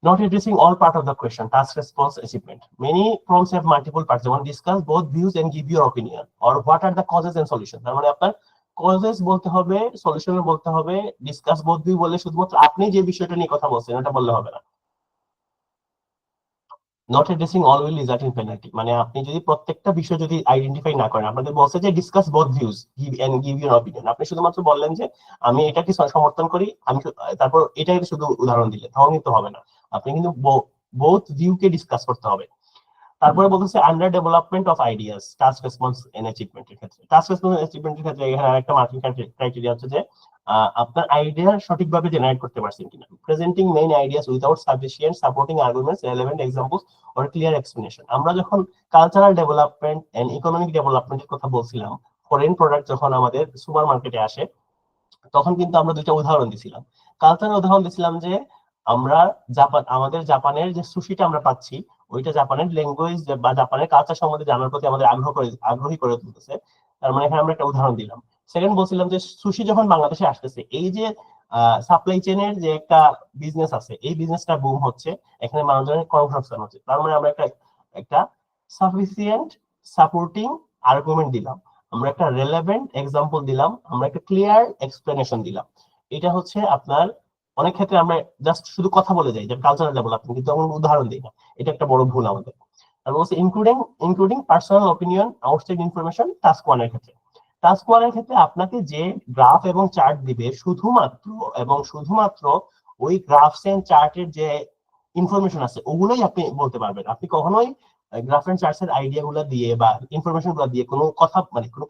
Not addressing all part of the question, task, response, achievement. Many prompts have multiple parts. যেমন discuss both views and give your opinion, or what are the causes and solutions. তার মানে আপনার causes বলতে হবে, solution বলতে হবে, discuss both view বলে শুধুমাত্র আপনি যে বিষয়টা নিয়ে কথা বলছেন এটা বললে হবে না। Not addressing all will result in penalty, মানে আপনি যদি প্রত্যেকটা বিষয় যদি আইডেন্টিফাই না করেন, আপনাদের বলছে যে discuss both views give your opinion, আপনি শুধুমাত্র বললেন যে আমি এটাকে সমর্থন করি, আমি তারপর এটাই শুধু উদাহরণ দিলে তখন কিন্তু হবে না, আপনি কিন্তু বোথ ভিউ কে ডিসকাস করতে হবে। তারপরে বলতেছে under development of ideas, task response and অ্যাচিভমেন্টের ক্ষেত্রে, টাস্ক রেসপন্স অ্যাচিভমেন্টের ক্ষেত্রে এখানে আরেকটা মার্কিং ক্রাইটেরিয়া হচ্ছে যে আপনার আইডিয়া সঠিকভাবে জেনারেট করতে পারছেন কিনা, presenting main ideas without sufficient supporting arguments, relevant examples or clear explanation. আমরা যখন কালচারাল ডেভেলপমেন্ট এন্ড ইকোনমিক ডেভেলপমেন্টের কথা বলছিলাম, ফরেন প্রোডাক্ট যখন আমাদের সুপার মার্কেটে আসে, তখন কিন্তু আমরা দুইটা উদাহরণ দিছিলাম। কালচারাল উদাহরণ দিছিলাম যে আমরা আমাদের জাপানের যে সুশিটা আমরা পাচ্ছি, ওইটা জাপানের ল্যাঙ্গুয়েজ বা জাপানের কালচার সম্বন্ধে জানার প্রতি আমাদের আগ্রহী করে তুলতেছে, তার মানে এখানে আমরা একটা উদাহরণ দিলাম। সেকেন্ড বলছিলাম যে সুশি যখন বাংলাদেশে আসতেছে, এই যে সাপ্লাই চেনের যে একটা বিজনেস আছে, এই বিজনেসটা বুম হচ্ছে, এখানে মানুষজনের কর্মসংস্থান হচ্ছে, তার মানে আমরা একটা একটা সাফিসিয়েন্ট সাপোর্টিং আর্গুমেন্ট দিলাম, আমরা একটা রেলেভেন্ট এক্সাম্পল দিলাম, আমরা একটা ক্লিয়ার এক্সপ্লেনেশন দিলাম। এটা হচ্ছে আপনার অনেক ক্ষেত্রে আমরা জাস্ট শুধু কথা বলে যাই যে কালচারাল ডেভেলপমেন্ট, কিন্তু আমরা উদাহরণ দিই না, এটা একটা বড় ভুল আমাদের। তারপর হচ্ছে including personal opinion, outside information. Task ওয়ানের ক্ষেত্রে, টাস্ক ওয়ানের ক্ষেত্রে আপনাকে যে গ্রাফ এবং চার্ট দিবে, শুধুমাত্র ওই গ্রাফস এন্ড চার্টের যে ইনফরমেশন আছে ওগুলোই আপনি বলতে পারবেন। আপনি কখনোই গ্রাফ এন্ড চার্টস এর আইডিয়া গুলো দিয়ে বা ইনফরমেশন গুলো দিয়ে কোনো কথা, মানে কোনো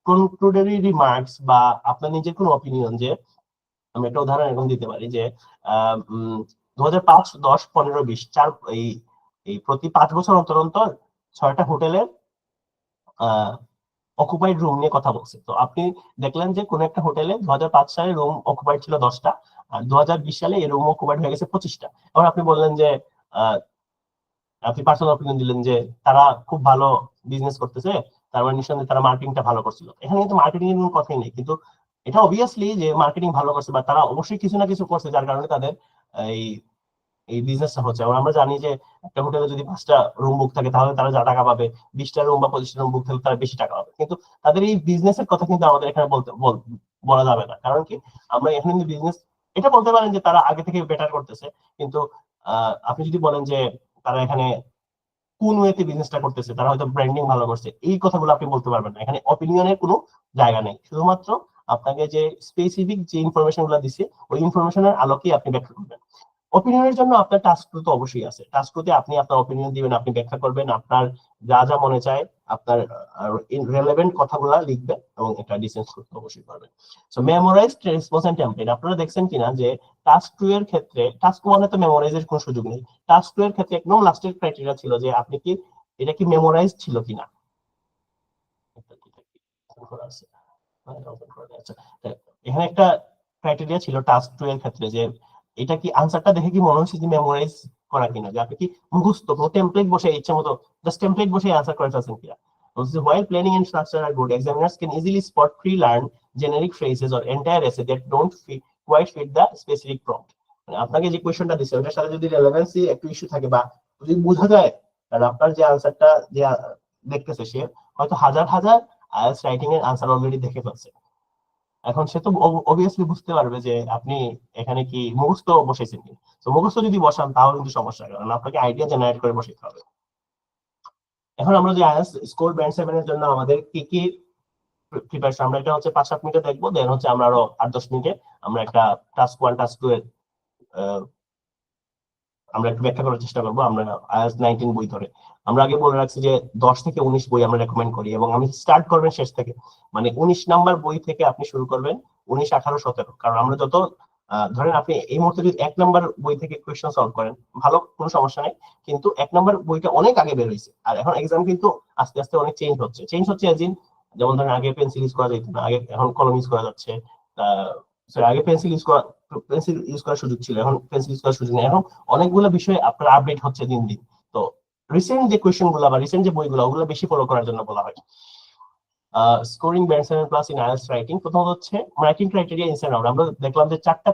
কনক্লুডারি রিমার্কস বা আপনার নিজের কোনো অপিনিয়ন, যে আমি একটা উদাহরণ এরকম দিতে পারি যে 2005, 10, 15, 20 চার এই প্রতি 5 বছর অন্তর অন্তর 6টা হোটেলের অকুপাইড রুম নিয়ে কথা বলছে। তো আপনি দেখলেন যে কোন একটা হোটেলে 2005 সালে রুম অকুপাইড ছিল 10টা, আর 2020 সালে এই রুম অকুপাইড হয়ে গেছে 25টা। এখন আপনি বললেন যে আহ, আপনি পার্সোনাল অপিনিয়ন দিলেন যে তারা খুব ভালো বিজনেস করতেছে, তার মানে নিঃসন্দেহে তারা মার্কেটিংটা ভালো করছিল। এখানে কিন্তু মার্কেটিং এর কোনো কথাই নেই, কিন্তু এটা অবভিয়াসলি যে মার্কেটিং ভালো করছে বা তারা অবশ্যই কিছু না কিছু করছে যার কারণে তাদের এই এই বিজনেসটা হচ্ছে। এবং আমরা জানি যে একটা হোটেলে যদি 5টা রুম বুক থাকে তাহলে তারা যা টাকা পাবে, 20টা রুম বা 25টা রুম বুক থাকলে তারা বেশি টাকা পাবে। কিন্তু তাদের এই বিজনেসের কথা কিন্তু আমাদের এখানে বলা যাবে না, কারণ কি আমরা এখানে কিন্তু বিজনেস এটা বলতে পারেন যে তারা আগে থেকে বেটার করতেছে, কিন্তু আপনি যদি বলেন যে তারা এখানে কোন ওয়েতে বিজনেসটা করতেছে, তারা হয়তো ব্র্যান্ডিং ভালো করছে, এই কথাগুলো আপনি বলতে পারবেন না। এখানে অপিনিয়নের কোনো জায়গা নেই, শুধুমাত্র আপনাকে যে স্পেসিফিক যে ইনফরমেশন গুলো দিচ্ছে ওই ইনফরমেশনের আলোকেই আপনি ব্যাখ্যা করবেন। ওপিনিয়নের জন্য আপনার টাস্ক তো অবশ্যই আছে, টাস্কতে আপনি আপনার ওপিনিয়ন দিবেন, আপনি ব্যাখ্যা করবেন, আপনার যা যা মনে চায়, আপনার রেলেভেন্ট কথাগুলো লিখবেন এবং এটা ডিসেন্স করতে অবশ্যই পারবেন। So memorised response and template, আপনারা দেখছেন কিনা যে টাস্ক 2 এর ক্ষেত্রে, টাস্ক 1 এ তো মেমোরাইজের কোনো সুযোগ নেই, টাস্ক 2 এর ক্ষেত্রে একদম লাস্টের ক্রাইটেরিয়া ছিল যে আপনি কি এটা কি মেমোরাইজ ছিল কিনা। আচ্ছা, এখানে একটা ক্রাইটেরিয়া ছিল টাস্ক 2 এর ক্ষেত্রে যে এটা কি আনসারটা দেখে কি মনে হচ্ছে যে মেমোরাইজ করা কিনা, যে আপনি কি মুখস্থ কোনো টেমপ্লেট বসে ইচ্ছা মতো জাস্ট টেমপ্লেট বসে আনসার করে ফেলছেন কিনা। While planning and structure are good, examiners can easily spot pre-learned generic phrases or entire essay that don't quite fit the specific prompt. মানে আপনাকে যে কোয়েশ্চনটা দিচ্ছে ওটার সাথে যদি রেলেভেন্সি একটু ইস্যু থাকে বা যদি বোঝা যায়, কারণ আপনার যে আনসারটা যে দেখতেছে সে হয়তো হাজার হাজার আইএলটিএস রাইটিং এর আনসার অলরেডি দেখে ফেলছে, এখন সে তো অবভিয়াসলি বুঝতে পারবে যে আপনি এখানে কি মুখস্থ বসাইছেন কি। তো মুখস্থ যদি বসান তাহলে কিন্তু সমস্যা, কারণ আপনাকে আইডিয়া জেনারেট করে বসাইতে হবে। এখন আমরা যে আইএলটিএস স্কোর ব্যান্ড 7 এর জন্য আমাদের কি কি প্রিপারেশন, আমরা এটা হচ্ছে 5-7 মিনিটে দেখবো, দেন হচ্ছে আমরা আরো 8-10 মিনিটে আমরা একটা টাস্ক 1 টাস্ক 2 এর আমরা একটু ব্যাখ্যা করার চেষ্টা করবো। আমরা আইএলটিএস 19 বই ধরে, আমরা আগে বলে রাখছি যে 10 থেকে 19 বই আমরা রেকমেন্ড করি, এবং আমি স্টার্ট করবেন শেষ থেকে, মানে 19 নাম্বার বই থেকে আপনি শুরু করবেন, 19, 18, 17, কারণ আমরা যত ধরেন আপনি এই মুহূর্তে যদি 1 নাম্বার বই থেকে কোয়েশ্চেন সলভ করেন ভালো, কোনো সমস্যা নেই, কিন্তু 1 নাম্বার বইটা অনেক আগে বের হয়েছে, আর এখন এক্সাম কিন্তু আস্তে আস্তে অনেক চেঞ্জ হচ্ছে যেমন ধরেন আগে পেন্সিল ইউজ করা যেত না, আগে এখন কলম ইউজ করা যাচ্ছে, আগে পেন্সিল ইউজ করার সুযোগ ছিল, এখন পেন্সিল ইউজ করার সুযোগ নেই, এখন অনেকগুলো বিষয় আপনার আপডেট হচ্ছে দিন দিন। তো রিসেন্ট যে কোয়েশ্চেন গুলো বা রিসেন্ট যে বইগুলো ওগুলো বেশি ফলো করার জন্য বলা হয়। Scoring band 7 plus in IELTS writing, প্রথমত হচ্ছে রাইটিং ক্রাইটেরিয়া ইনসাইড আউট, আমরা দেখলাম যে চারটা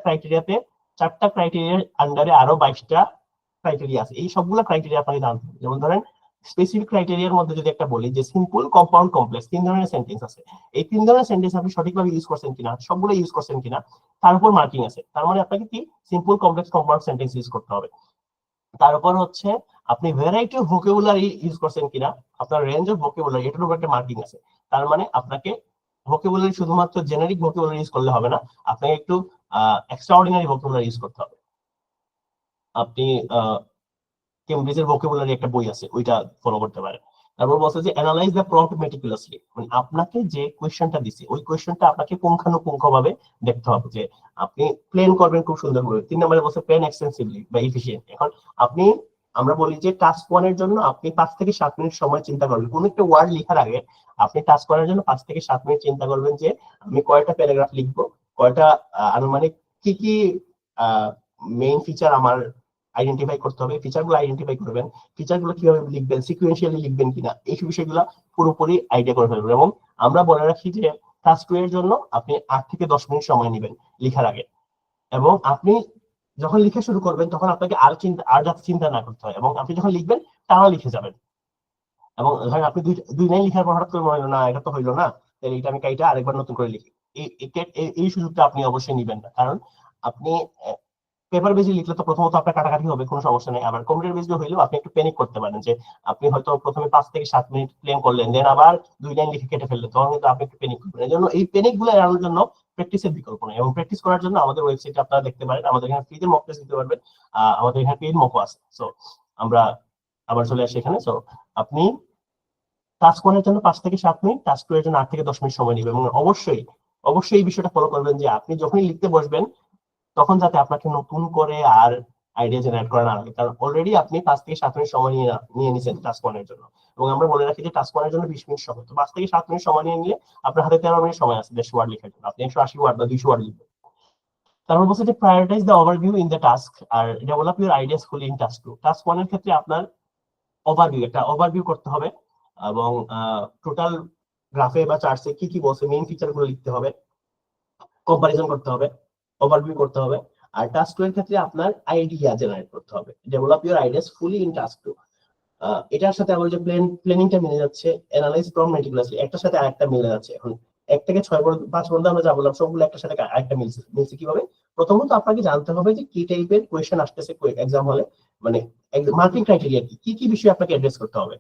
ক্রাইটেরিয়ার আন্ডারে আরো 22টা ক্রাইটেরিয়া আছে, এই সবগুলো ক্রাইটেরিয়া আপনাকে জানতে হবে। যেমন ধরেন স্পেসিফিক ক্রাইটেরিয়ার মধ্যে যদি একটা বলি যে সিম্পল, কম্পাউন্ড, কমপ্লেক্স, 3 ধরনের সেন্টেন্স আছে, এই 3 ধরনের সেন্টেন্স আপনি সঠিকভাবে ইউজ করছেন কিনা, সবগুলো ইউজ করছেন কিনা তার উপর মার্কিং আছে। তার মানে আপনাকে কি simple, complex, compound sentence use করতে হবে। তার উপর হচ্ছে আপনি ভ্যারাইটি অফ ভোকাবুলারি ইউজ করছেন কিনা, আপনার রেঞ্জ অফ ভোকাবুলারি এটার উপর একটা মার্কিং আছে। তার মানে আপনাকে ভোকাবুলারি শুধুমাত্র জেনারিক ভোকাবুলারি ইউজ করলে হবে না, আপনাকে একটু এক্সট্রাঅর্ডিনারি ভোকাবুলারি ইউজ করতে হবে। আপনি কেমব্রিজের ভোকাবুলারি একটা বই আছে, ওইটা ফলো করতে পারেন। তারপর বলছে যে অ্যানালাইজ দ্য প্রম্পট মেটিকুলাসলি, মানে আপনাকে যে কোয়েশ্চেনটা দিছে ওই কোয়েশ্চেনটা আপনাকে পুঙ্খানুপুঙ্খ ভাবে দেখতে হবে, যে আপনি প্ল্যান করবেন খুব সুন্দর করে। 3 নম্বরে বলছে প্ল্যান এক্সটেন্সিভলি বা এফিশিয়েন্ট। এখন আপনি, আমরা বলি যে টাস্ক 1 এর জন্য আপনি 5 থেকে 7 মিনিট সময় চিন্তা করবেন, কোন একটা ওয়ার্ড লেখার আগে আপনি টাস্ক করার জন্য 5 থেকে 7 মিনিট চিন্তা করবেন যে আমি কয়টা প্যারাগ্রাফ লিখবো, কয়টা আনুমানিক কি কি মেইন ফিচার আমার আইডেন্টিফাই করতে হবে, ফিচারগুলো আইডেন্টিফাই করবেন, ফিচারগুলো কিভাবে লিখবেন, সিকোয়েন্সিয়ালি লিখবেন কিনা, এই বিষয়গুলো পুরোপুরি আইডিয়া করে ফেলবেন। এবং আমরা বলে রাখি যে টাস্ক 2 এর জন্য আপনি 8 থেকে 10 মিনিট সময় নেবেন লেখার আগে, এবং আপনি যখন লিখে শুরু করবেন তখন আপনাকে আর যাতে চিন্তা না করতে হয়, এবং আপনি যখন লিখবেন টানা লিখে যাবেন। এবং ধরেন আপনি দুই লাইন লিখার পর হঠাৎ করে মনে হলো না এটা তো হইলো না, তাহলে এটা আমি কাইটা আরেকবার নতুন করে লিখি, এই সুযোগটা আপনি অবশ্যই নিবেন না, কারণ আপনি পেপার বেজে লিখলে তো প্রথমত আপনার কাটাকাটি হবে, কোনো সমস্যা নেই, আবার কম্পিউটার বেজে হইলেও আপনি একটু প্যানিক করতে পারেন, যে আপনি হয়তো প্রথমে 5 থেকে 7 মিনিট প্লেন করলেন, দেন আবার 2 লাইন লিখে কেটে ফেললেন, তখন কিন্তু আপনি একটু প্যানিক করবেন। এই জন্য এই প্যানিক গুলো এড়ানোর জন্য প্র্যাকটিসের বিকল্প নেই, এবং প্র্যাকটিস করার জন্য আমাদের ওয়েবসাইটে আপনারা দেখতে পারেন, আমাদের এখানে ফ্রিতে মক টেস্ট দিতে পারবেন, আমাদের এখানে পেইড মকও আছে। সো আমরা আবার চলে আসি এখানে। সো আপনি টাস্ক 1 এর জন্য 5 থেকে 7 মিনিট, টাস্ক 2 এর জন্য 8 থেকে 10 মিনিট সময় নেবেন, এবং অবশ্যই এই বিষয়টা ফলো করবেন যে আপনি যখনই লিখতে বসবেন তখন যাতে আপনাকে নতুন করে আর আইডিয়া জেনারেট করা না লাগে, কারণ অলরেডি আপনি 5 থেকে 7 মিনিট সময় নিয়ে নিছেন টাস্ক ওয়ানের জন্য। এবং আমরা বলে রাখি যে টাস্ক ওয়ানের জন্য 20 মিনিট সময়, তো 5 থেকে 7 মিনিট সময় নিয়ে নিলে আপনার হাতে 13 মিনিট সময় আছে 150 ওয়ার্ড লেখার জন্য, আপনি 180 ওয়ার্ড বা 200 ওয়ার্ড লিখবেন। তারপর বলছে যে prioritise the overview in the task আর develop your ideas fully in task 2। Task ওয়ানের ক্ষেত্রে আপনার একটা ওভারভিউ করতে হবে, এবং টোটাল গ্রাফে বা চার্টসে কি কি বলছে মেইন ফিচার গুলো লিখতে হবে, কম্পারিজন করতে হবে, ওভারভিউ করতে হবে। আর টাস্ক 2 এর ক্ষেত্রে আপনার আইডিয়া জেনারেট করতে হবে, develop your ideas fully in task 2। এটার সাথে আমার যে প্ল্যানিংটা মিলে যাচ্ছে, অ্যানালাইজ প্রবলেম মেটিকুলাসলি, একটার সাথে আরেকটা মিলে যাচ্ছে। এখন 1 থেকে 6 পর্যন্ত 5 পর্যন্ত আমরা যা বললাম সবগুলো একটার সাথে আরেকটা মিলছে কিভাবে? প্রথমত আপনাকে জানতে হবে যে কি টাইপের কোয়েশ্চেন আসতেছে এক্সাম হলে, মানে মার্কিং ক্রাইটেরিয়া কি কি বিষয় আপনাকে অ্যাড্রেস করতে হবে।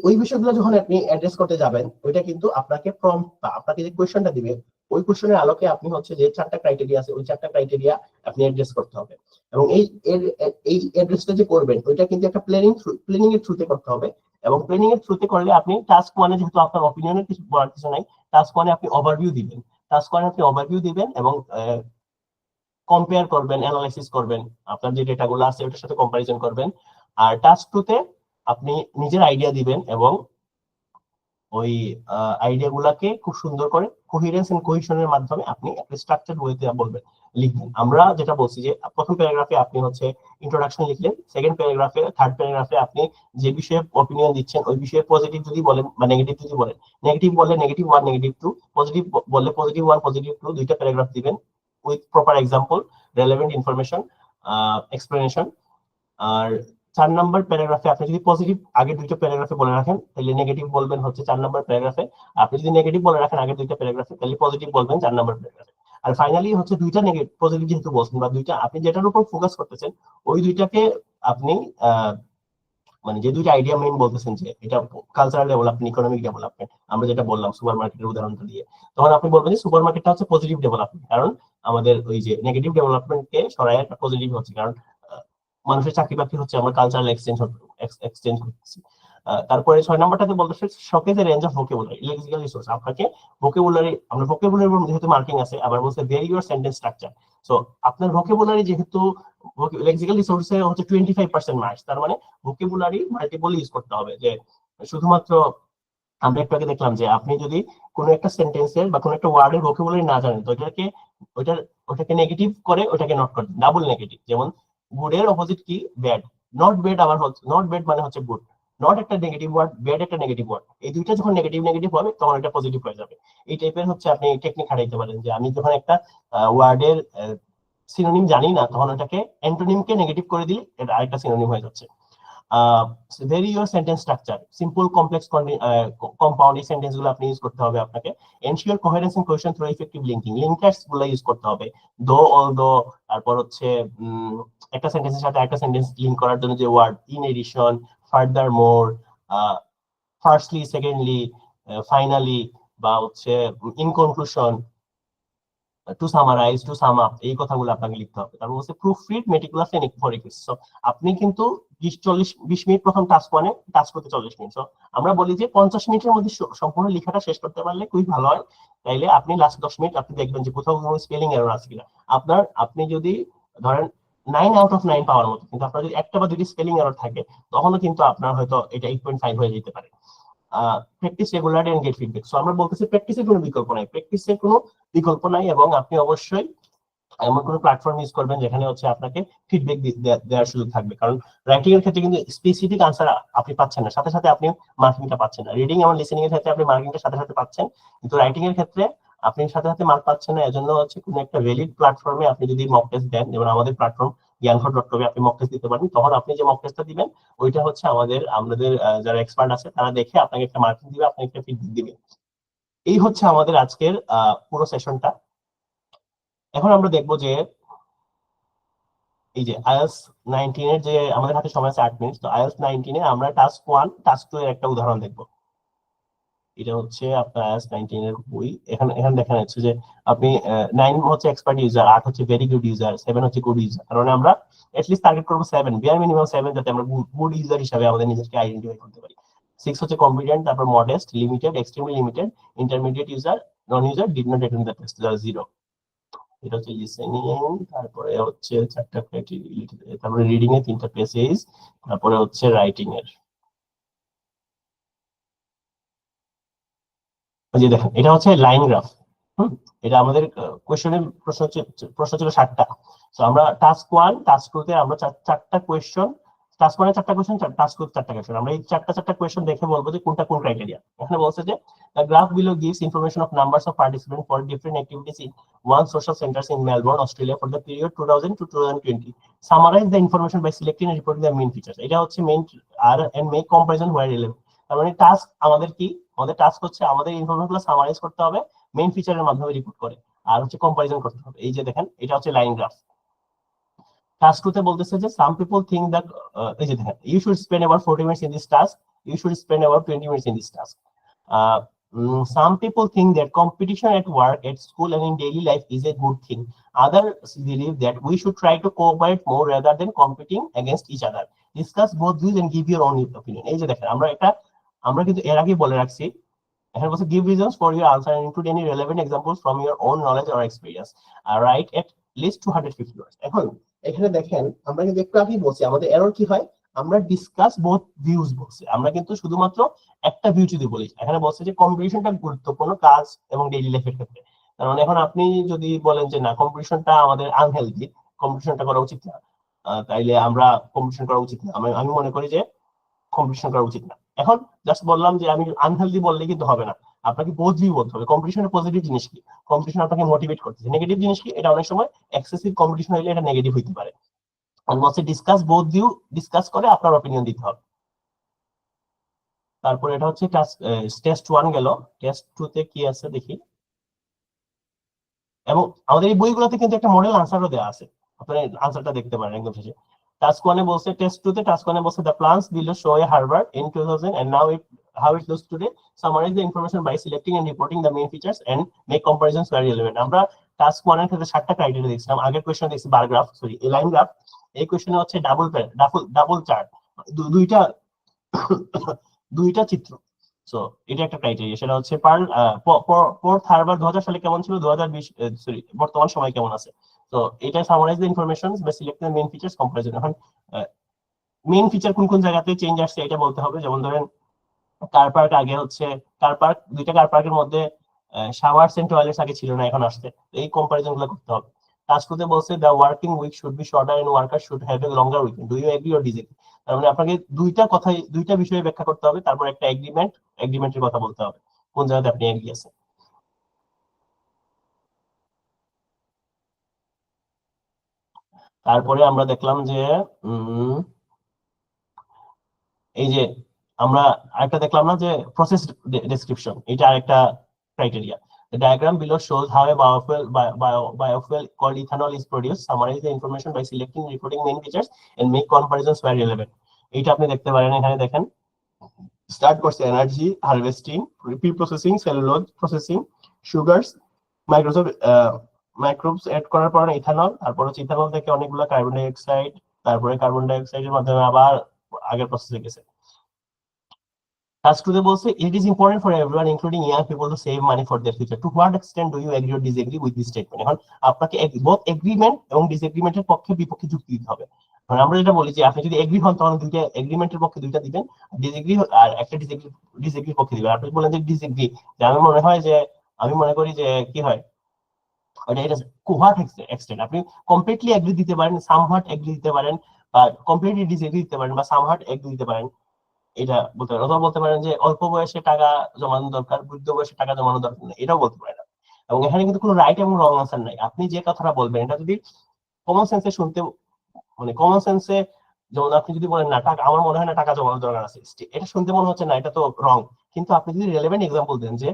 ওই বিষয়গুলো যখন আপনি অ্যাড্রেস করতে যাবেন, ওইটা কিন্তু আপনাকে প্রম্পট বা আপনাকে যে কোয়েশ্চেনটা দিবে ওই কোয়েশ্চেনের আলোকে আপনি হচ্ছে যে 4টা ক্রাইটেরিয়া আছে, ওই 4টা ক্রাইটেরিয়া আপনি অ্যাড্রেস করতে হবে। এবং এই অ্যাড্রেসটা যে করবেন ওইটা কিন্তু একটা প্ল্যানিং এর থ্রুতে করতে হবে। এবং প্ল্যানিং এর থ্রুতে করলে আপনি টাস্ক ওয়ানে, যেহেতু আপনার অপিনিয়নের কিছু বলার কিছু নাই, টাস্ক ওয়ানে আপনি ওভারভিউ দিবেন, এবং কম্পেয়ার করবেন, অ্যানালাইসিস করবেন, আপনার যে ডেটাগুলো আছে ওটার সাথে কম্পারিজন করবেন। আর টাস্ক 2 তে আপনি নিজের আইডিয়া দিবেন এবং ওই আইডিয়া গুলাকে খুব সুন্দর করে কোহিরেন্স এন্ড কোহেশনের মাধ্যমে আপনি একটা স্ট্রাকচারড ওয়েতে বলবেন, লিখবেন। আমরা যেটা বলছি যে প্রথম প্যারাগ্রাফে আপনি হচ্ছে ইন্ট্রোডাকশন লিখলেন, সেকেন্ড প্যারাগ্রাফে, থার্ড প্যারাগ্রাফে আপনি যে বিষয়ে অপিনিয়ন দিচ্ছেন ওই বিষয়ে পজিটিভ যদি বলেন বা নেগেটিভ যদি বলেন, নেগেটিভ বললে নেগেটিভ 1 নেগেটিভ 2, পজিটিভ বললে পজিটিভ 1 পজিটিভ 2, দুইটা প্যারাগ্রাফ দিবেন with proper example, relevant information, explanation. আর 4 নাম্বার প্যারাগ্রাফে আপনি যদি পজিটিভ আগের দুইটা প্যারাগ্রাফে বলে রাখেন তাহলে নেগেটিভ বলবেন হচ্ছে 4 নাম্বার প্যারাগ্রাফে। আপনি যদি নেগেটিভ বলে রাখেন আগের দুইটা প্যারাগ্রাফে তাহলে পজিটিভ বলবেন 4 নাম্বার প্যারাগ্রাফে। আর ফাইনালি হচ্ছে দুইটা নেগেটিভ পজিটিভ যেহেতু বলছেন বা দুইটা আপনি যেটার উপর ফোকাস করতেছেন ওই দুইটাকে আপনি মানে যে দুইটা আইডিয়া মেইন বলতেছেন যে এটা কালচারাল ডেভেলপমেন্ট, ইকোনমিক ডেভেলপমেন্ট, আমরা যেটা বললাম সুপার মার্কেটের উদাহরণটা দিয়ে, তখন আপনি বলবেন যে সুপার মার্কেটটা হচ্ছে পজিটিভ ডেভেলপমেন্ট, কারণ আমাদের ওই যে নেগেটিভ ডেভেলপমেন্টকে সরাই একটা পজিটিভ হচ্ছে, কারণ মানুষের চাকরি বাকরি হচ্ছে, আমরা কালচারাল এক্সচেঞ্জ করতেছি। তারপরে 6 নাম্বারটাতে বলতেছে showcase a range of vocabulary, lexical resource, আপনাকে ভোকাবুলারি, আমরা ভোকাবুলারির উপর যেহেতু মার্কিং আছে, আবার বলছে very your sentence structure. So আপনার ভোকাবুলারি যেহেতু লেক্সিক্যাল রিসোর্সে হচ্ছে 25% মার্কস, তার মানে ভোকাবুলারি মাল্টিপল ইউজ করতে হবে। যে শুধুমাত্র আমরা একটু আগে দেখলাম যে আপনি যদি কোনো একটা সেন্টেন্সের বা কোনো একটা ওয়ার্ডের ভোকাবুলারি না জানেন তো ওইটার ওটাকে নেগেটিভ করে ওটাকে নট করে ডাবল নেগেটিভ। যেমন গুড এর অপোজিট কি? ব্যাড। নট ব্যাড আবার হচ্ছে, নট ব্যাড মানে হচ্ছে গুড, নট একটা নেগেটিভ ওয়ার্ড, ব্যাড একটা নেগেটিভ ওয়ার্ড, এই দুইটা যখন নেগেটিভ নেগেটিভ হবে তখন এটা পজিটিভ হয়ে যাবে। এই টাইপের হচ্ছে আপনি টেকনিক খাটাইতে পারেন যে আমি যখন একটা ওয়ার্ডের সিনোনিম জানি না তখন ওটাকে অ্যান্টোনিমকে নেগেটিভ করে দিলে এটা আরেকটা সিনোনিম হয়ে যাচ্ছে। Vary your sentence structure, simple complex compound, এই সেন্টেন্স গুলো আপনি ইউজ করতে হবে আপনাকে। Ensure coherence and cohesion through effective linking, linkers গুলো ইউজ করতে হবে, দো অলদো, তারপর হচ্ছে একটা সেন্টেন্সের সাথে একটা সেন্টেন্স লিংক করার জন্য যে word, in addition, furthermore, firstly, secondly, finally, বা হচ্ছে in conclusion, to summarise, to sum up, এই কথাগুলো আপনাকে লিখতে হবে। তারপর হচ্ছে proofread meticulously and for request. So আপনি কিন্তু 20 মিনিট প্রথম টাস্ক ওয়ানে, টাস্ক করতে 40 মিনিট। সো আমরা বলি যে 50 মিনিটের মধ্যে সম্পূর্ণ লেখাটা শেষ করতে পারলে খুবই ভালো হয়। তাইলে আপনি লাস্ট 10 মিনিট আপনি দেখবেন যে কোথাও কোনো স্পেলিং এরর আছে কিনা। আপনি যদি ধরেন 9 আউট অফ 9 পাওয়ার মতো, কিন্তু আপনার যদি একটা বা দুটি স্পেলিং এরর থাকে তখনও কিন্তু আপনার হয়তো এটা 8.5 হয়ে যেতে পারে। Practise regularly and get feedback. So আমরা বলতেছি প্র্যাকটিসের কোনো বিকল্প নাই, এবং আপনি অবশ্যই এমন কোনো প্ল্যাটফর্ম ইউজ করবেন যেখানে হচ্ছে আপনাকে ফিডব্যাক দেওয়ার সুযোগ থাকবে। কারণ রাইটিং এর ক্ষেত্রে কিন্তু স্পেসিফিক আনসার আপনি পাচ্ছেন না, সাথে সাথে আপনি মার্কিংটা পাচ্ছেন না। রিডিং এবং লিসেনিং এর ক্ষেত্রে আপনি মার্কিংটা সাথে সাথে পাচ্ছেন, কিন্তু রাইটিং এর ক্ষেত্রে আপনি সাথে সাথে মার্ক পাচ্ছেন না। এজন্য হচ্ছে কোনো একটা ভ্যালিড প্ল্যাটফর্মে আপনি যদি মক টেস্ট দেন, যেমন আমাদের প্ল্যাটফর্ম জ্ঞানখড়.com এ আপনি মক টেস্ট দিতে পারেন, তখন আপনি যে মক টেস্টটা দিবেন ওইটা হচ্ছে আমাদের যারা এক্সপার্ট আছে তারা দেখে আপনাকে একটা মার্কিং দিবে, আপনাকে একটা ফিডব্যাক দিবে। এই হচ্ছে আমাদের আজকের পুরো সেশনটা। এখন আমরা দেখবো যে এই যে আইএলটিএস 19 এর যে আমাদের হাতে সময় আছে 8 মিনিট, তো আইএলটিএস 19 এ আমরা টাস্ক 1 টাস্ক 2 এর একটা উদাহরণ দেখবো। এটা হচ্ছে আপনার আইএলটিএস 19 এর বই। এখানে এখানে দেখা যাচ্ছে যে আপনি 9 হচ্ছে এক্সপার্ট ইউজার, 8 হচ্ছে ভেরি গুড ইউজার, 7 হচ্ছে গুড ইউজার। কারণ আমরা এটলিস্ট টার্গেট করব 7, বিয়ার মিনিমাম 7, যাতে আমরা গুড ইউজার হিসেবে আমাদের নিজেকে আইডেন্টিফাই করতে পারি। 6 হচ্ছে কম্পিটেন্ট, তারপর modest, limited, extremely limited, intermediate user, non user, did not attend the test, 0। এটা হচ্ছে লিসেনিং, তারপরে হচ্ছে 4টা ক্রাইটেরিয়া, তারপরে রিডিং এ 3টা প্যাসেজ, তারপরে হচ্ছে রাইটিং এর। যে দেখেন এটা হচ্ছে লাইন গ্রাফ। এটা আমাদের কোশ্চেনের প্রশ্ন ছিল 7টা। তো আমরা টাস্ক 1 টাস্ক 2 তে আমরা 4টা কোশ্চেন, টাস্ক 1 এ 4টা কোশ্চেন, টাস্ক 2 তে 4টা কোশ্চেন, আমরা এই 4টা কোশ্চেন দেখে বলবো যে কোনটা কোন ক্রাইটেরিয়া। এখানে বলছে যে the graph below gives information of numbers of participants for different activities in one social centers in Melbourne, Australia for the period 2000 to 2020. Summarize the information by selecting and reporting the main features. এটা হচ্ছে main, আর and make comparison where relevant। তার মানে task আমাদের কি, আমাদের task হচ্ছে আমাদের ইনফরমেশনগুলো সামারাইজ করতে হবে মেইন ফিচারের মাধ্যমে রিপোর্ট করে, আর হচ্ছে কম্পারিজন করতে হবে। এই যে দেখেন এটা হচ্ছে লাইন গ্রাফ। টাস্ক 2 তে বলতেছে যে সাম পিপল থিংক দ্যাট, এই যে দেখেন you should spend about 40 minutes in this task, you should spend about 20 minutes in this task. Some people think that competition at work, at school and in daily life is a good thing. Others believe that we should try to cooperate more rather than competing against each other. Discuss both views and give your own opinion. এই যে দেখেন আমরা কিন্তু এর আগে বলে রাখছি, এখানে বলছে give reasons for your answer and include any relevant examples from your own knowledge or experience. Write at least 250 words. এখন এখানে দেখেন আমরা কিন্তু একটু আগেই বলছি আমাদের এরর কি হয়, আমরা ডিসকাস বোথ ভিউজ বলছি, আমরা কিন্তু শুধুমাত্র একটা ভিউ যদি বলি। এখানে বলছে যে কম্পিটিশনটা গুরুত্বপূর্ণ কাজ এবং ডেইলি লাইফের ক্ষেত্রে। তার মানে এখন আপনি যদি বলেন যে না কম্পিটিশনটা আমাদের আনহেলদি, কম্পিটিশনটা করা উচিত না, তাইলে আমরা কম্পিটিশন করা উচিত না, আমি মনে করি যে কম্পিটিশন করা উচিত না। এখন জাস্ট বললাম যে আমি আনহেলদি বললে কিন্তু হবে না, আপনাকে বোথ ভিউ বলতে হবে। কম্পিটিশনের পজিটিভ জিনিস কি, কম্পিটিশন আপনাকে মোটিভেট করতেছে। নেগেটিভ জিনিস কি, এটা অনেক সময় এক্সেসিভ কম্পিটিশন হলে এটা নেগেটিভ হইতে পারে। Almost discuss both view, discuss করে আপনার অপিনিয়ন দিতে হবে। তারপরে এটা হচ্ছে টেস্ট 1 গেল, টেস্ট 2 তে কি আছে দেখি। এবং আমাদের এই বইগুলোতে কিন্তু একটা মডেল আনসারও দেওয়া আছে, আপনারা আনসারটা দেখতে পারেন একদম শেষে। টাস্ক 1 এ বলছে, টেস্ট 2 তে টাস্ক 1 এ বলছে the plans below show a Harvard in 2000 and now how it looks today. Summarize the information by selecting and reporting the main features and make comparisons where relevant. আমরা task 1 এর ক্ষেত্রে 7টা criteria দেখছিলাম। আগের কোশ্চেনে দেখছি bar graph, sorry line graph. এই কোশ্চেনে হচ্ছে ডাবল চার্ট, দুইটা দুইটা চিত্র। সো এটা একটা ক্রাইটেরিয়া, সেটা হচ্ছে ফোর্থ হার্ভার্ড 2000 সালে কেমন ছিল, 2020 সরি বর্তমান সময় কেমন আছে। তো এটা summarise the information by select the main features comparison. এখন মেইন ফিচার কোন কোন জায়গাতে চেঞ্জ আসছে এটা বলতে হবে। যেমন ধরেন কার পার্ক আগে হচ্ছে, কার পার্ক, দুইটা কার পার্কের মধ্যে শাওয়ারস এন্ড টয়লেটস আগে ছিল না, এখন আসছে। এই কম্পারিজন গুলো করতে হবে। টাস্ক করতে বলছে the working week should be shorter and worker should have a longer weekend. Do you agree or disagree? তার মানে আপনাকে দুইটা বিষয়ে ব্যাখ্যা করতে হবে, তারপর একটা এগ্রিমেন্টের কথা বলতে হবে কোন জায়গাতে আপনি এগ্রি আছেন। তারপরে আমরা দেখলাম যে এই যে আমরা আরেকটা দেখলাম না যে প্রসেস ডেসক্রিপশন, এটা আরেকটা criteria. The diagram below shows how a biofuel called ethanol is produced. Summarize the information by selecting and reporting main features and make comparisons where relevant. এটা আপনি দেখতে পারেন, এখানে দেখেন স্টার্ট করছে energy harvesting, pre processing, cellulose processing, sugars, microbes add করার পর ethanol, তারপর হচ্ছে ইথানল থেকে অনেকগুলো কার্বন ডাই অক্সাইড, তারপরে কার্বন ডাই অক্সাইডের মাধ্যমে আবার আগের প্রসেসে গেছে। Task 2 বলছে it is important for everyone including young people to save money for their future. To what extent do you agree or disagree with this statement? এখন আপনাকে both agreement এবং disagreementের পক্ষে বিপক্ষে যুক্তি দিতে হবে। মানে আমরা যেটা বলি যে আপনি যদি এগ্রি হন তখন দুইটা এগ্রিমেন্টের পক্ষে দুইটা দিবেন, ডিসএগ্রি আর একটা ডিসএগ্রির পক্ষে দিবেন। আপনি বলেন যে ডিসএগ্রি, যে আমি মনে হয় যে আমি মনে করি যে কি হয় ওটা, এটা হোয়াট এক্সটেন্ট আপনি কমপ্লিটলি এগ্রি দিতে পারেন, সামহাট এগ্রি দিতে পারেন, বা কমপ্লিটলি ডিসএগ্রি দিতে পারেন, বা সামহাট এগ্রি দিতে পারেন। এটা বলতে পারেন। অথবা বলতে পারেন যে অল্প বয়সে টাকা জমানো দরকার, বৃদ্ধ বয়সে টাকা জমানো দরকার না, এটাও বলতে পারেন। এবং এখানে কিন্তু কোনো রাইট এবং রং আনসার নাই। আপনি যে কথাটা বলবেন এটা যদি কমন সেন্সে শুনতে, মানে কমন সেন্সে, যেমন আপনি যদি বলেন না টাকা, আমার মনে হয় না টাকা জমানো দরকার আছে, এটা শুনতে মনে হচ্ছে না এটা তো রং। কিন্তু আপনি যদি রেলেভেন্ট এক্সাম্পল দেন যে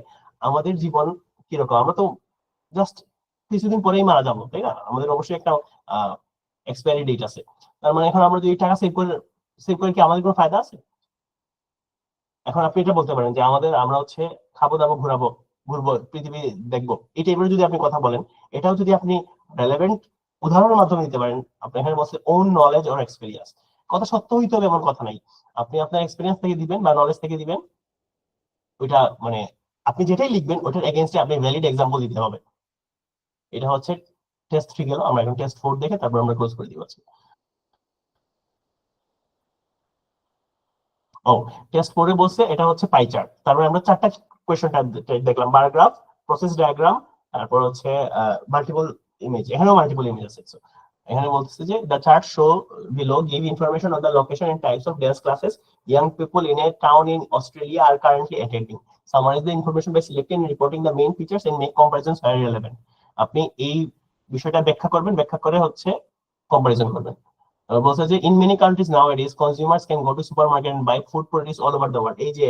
আমাদের জীবন কিরকম, আমরা তো জাস্ট কিছুদিন পরেই মারা যাবো, তাই না? আমাদের অবশ্যই একটা এক্সপায়ারি ডেট আছে। তার মানে এখন আমরা যদি টাকা সেভ করে কি আমাদের কোনো ফায়দা আছে? এখন আপনি এটা বলতে পারেন যে আমরা হচ্ছে খাবো দাবো ঘুরবো পৃথিবী দেখবো, এই টাইপের যদি আপনি কথা বলেন, এটাও যদি আপনি রেলেভেন্ট উদাহরণের মাধ্যমে দিতে পারেন। আপনি এখানে বলছে ওন নলেজ অর এক্সপিরিয়েন্স, কথা সত্য হইতে হবে এমন কথা নাই। আপনি আপনার এক্সপিরিয়েন্স থেকে দিবেন বা নলেজ থেকে দিবেন, ওইটা মানে আপনি যেটাই লিখবেন ওটার এগেইনস্টে আপনি ভ্যালিড এক্সাম্পল দিতে হবে। এটা হচ্ছে টেস্ট 3 গেল, আমরা এখন টেস্ট 4 দেখে তারপর আমরা ক্লোজ করে দিব আজকে। ও, টেস্ট 4 এ বলছে এটা হচ্ছে পাই চার্ট। তারপরে আমরা চারটা কোয়েশ্চেন দেখলাম, বার গ্রাফ, প্রসেস ডায়াগ্রাম, তারপর হচ্ছে মাল্টিপল ইমেজ। এখানেও মাল্টিপল ইমেজ আছে। So, এখানে বলতেছে যে the chart show below give information on the location and types of dance classes young people in a town in Australia are currently attending. Summarize the information by selecting and reporting the main features and make comparisons where relevant. আপনি এই বিষয়টা ব্যাখ্যা করবেন, ব্যাখ্যা করে হচ্ছে comparison করবেন। বলছে যে in many countries nowadays consumers can go to supermarket and buy food produce all over the world. এই যে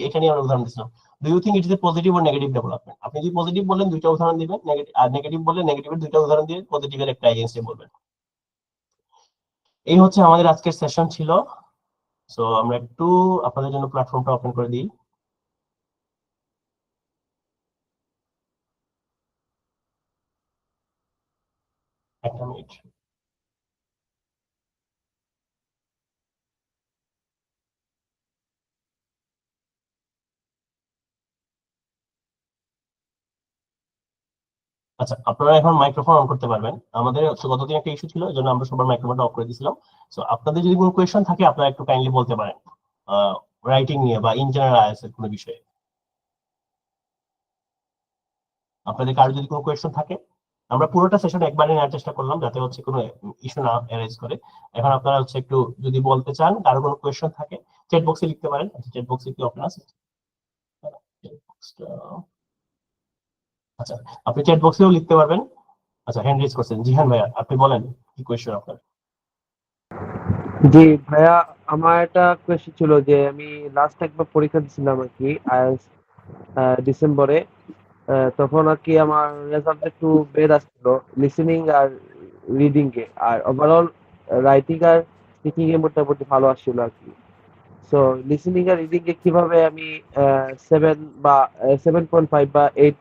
এখানে আমরা উদাহরণ দিছিলাম। Do you think it is a positive or negative development? আপনি যদি পজিটিভ বলেন দুইটা উদাহরণ দিবেন, নেগেটিভ আর নেগেটিভ বললে নেগেটিভের দুইটা উদাহরণ দিয়ে পজিটিভের একটা এগেইনস্টে বলবেন। এই হচ্ছে আমাদের আজকের সেশন ছিল। সো আমরা একটু আপনাদের জন্য প্ল্যাটফর্মটা ওপেন করে দিই। একটা মিনিট। আচ্ছা, আপনারা এখন মাইক্রোফোন অন করতে পারবেন। আমাদের গতদিন একটা ইস্যু ছিল, এজন্য আমরা সবার মাইক্রোফোনটা অফ করে দিয়েছিলাম। সো আপনাদের যদি কোনো কোয়েশ্চেন থাকে আপনারা একটু কাইন্ডলি বলতে পারেন, রাইটিং নিয়ে বা ইন জেনারেল আইএলটিএস এর কোনো বিষয়ে। আপনাদের কারো যদি কোনো কোয়েশ্চেন থাকে, আমরা পুরোটা সেশন একবারে নেওয়ার চেষ্টা করলাম যাতে হচ্ছে কোনো ইস্যু না অ্যারাইজ করে। এখন আপনারা হচ্ছে একটু যদি বলতে চান, কারো কোনো কোয়েশ্চেন থাকে চ্যাট বক্সে লিখতে পারেন। আচ্ছা, চ্যাট বক্সে কি ওপেন আছে? Chat box টা- আচ্ছা, আপনি চ্যাট বক্সেও লিখতে পারবেন। আচ্ছা, হ্যান্ড রেজ করছেন জিহান ভাইয়া, আপনি বলেন কি কোয়েশ্চেন আপনার। জি ভাইয়া, আমার একটা কোয়েশ্চেন ছিল যে আমি লাস্ট একবার পরীক্ষা দিছিলাম আর কি আইএলটিএস ডিসেম্বরে। তখন আর কি আমার রেজাল্ট একটু বের আসছিল listening are reading a, R overall writing R speaking এ মোটামুটি ভালো আসছিল আর কি। So listening are reading a কিভাবে আমি 7.5 বা 8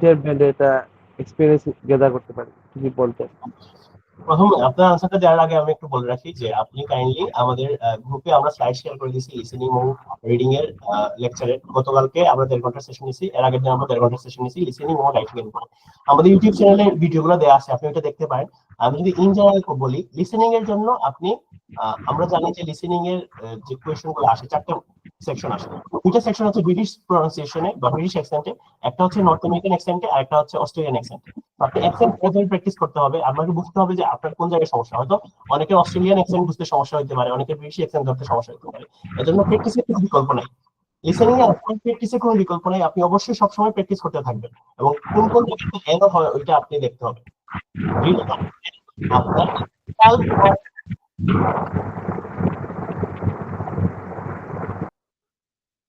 এর ব্যান্ডে এটা এক্সপিরিয়েন্স গেদার করতে পারি, তুমি বলতে। প্রথম আপনার আনসারটা দেওয়ার আগে আমি একটু বলে রাখি যে আপনি কাইন্ডলি আমাদের গ্রুপে আমরা স্লাইড শেয়ার করে দিয়েছি লিসেনিং ও রিডিং এর লেকচারে। গতকালকে আমরা 1.5 ঘন্টার সেশন নিয়েছি, এর আগের দিন আমরা 1.5 ঘন্টার সেশন নিয়েছি লিসেনিং ও রাইটিং এর উপর। আমাদের ইউটিউব চ্যানেলে ভিডিওগুলো দেওয়া আছে, আপনি ওটা দেখতে পারেন। আমি যদি ইন জেনারেল বলি, লিসেনিং এর জন্য আপনি আমরা জানি যে লিসেনিং এর যে কোয়েশ্চেন গুলো আসে, চারটা সেকশন আসে। দুইটা সেকশন হচ্ছে ব্রিটিশ প্রনাউন্সিয়েশনে বা ব্রিটিশ অ্যাকসেন্টে, একটা হচ্ছে নর্থ আমেরিকান অ্যাকসেন্টে, আর একটা হচ্ছে অস্ট্রেলিয়ান অ্যাকসেন্টে। আপনি অ্যাকসেন্ট প্রথমে প্র্যাকটিস করতে হবে, আপনাকে বুঝতে হবে যে আপনার কোন জায়গায় সমস্যা। হয়তো অনেকের অস্ট্রেলিয়ান অ্যাকসেন্ট বুঝতে সমস্যা হতে পারে, অনেকের ব্রিটিশ অ্যাকসেন্ট ধরতে সমস্যা হতে পারে। এজন্য প্র্যাকটিসের কোনো বিকল্প নাই। লিসেনিং এ প্র্যাকটিসের কোনো বিকল্প নাই, আপনি অবশ্যই সবসময় প্র্যাকটিস করতে থাকবেন এবং কোন কোন জায়গাতে এরর হয় ওইটা আপনি দেখতে হবে। রিডিং আপনার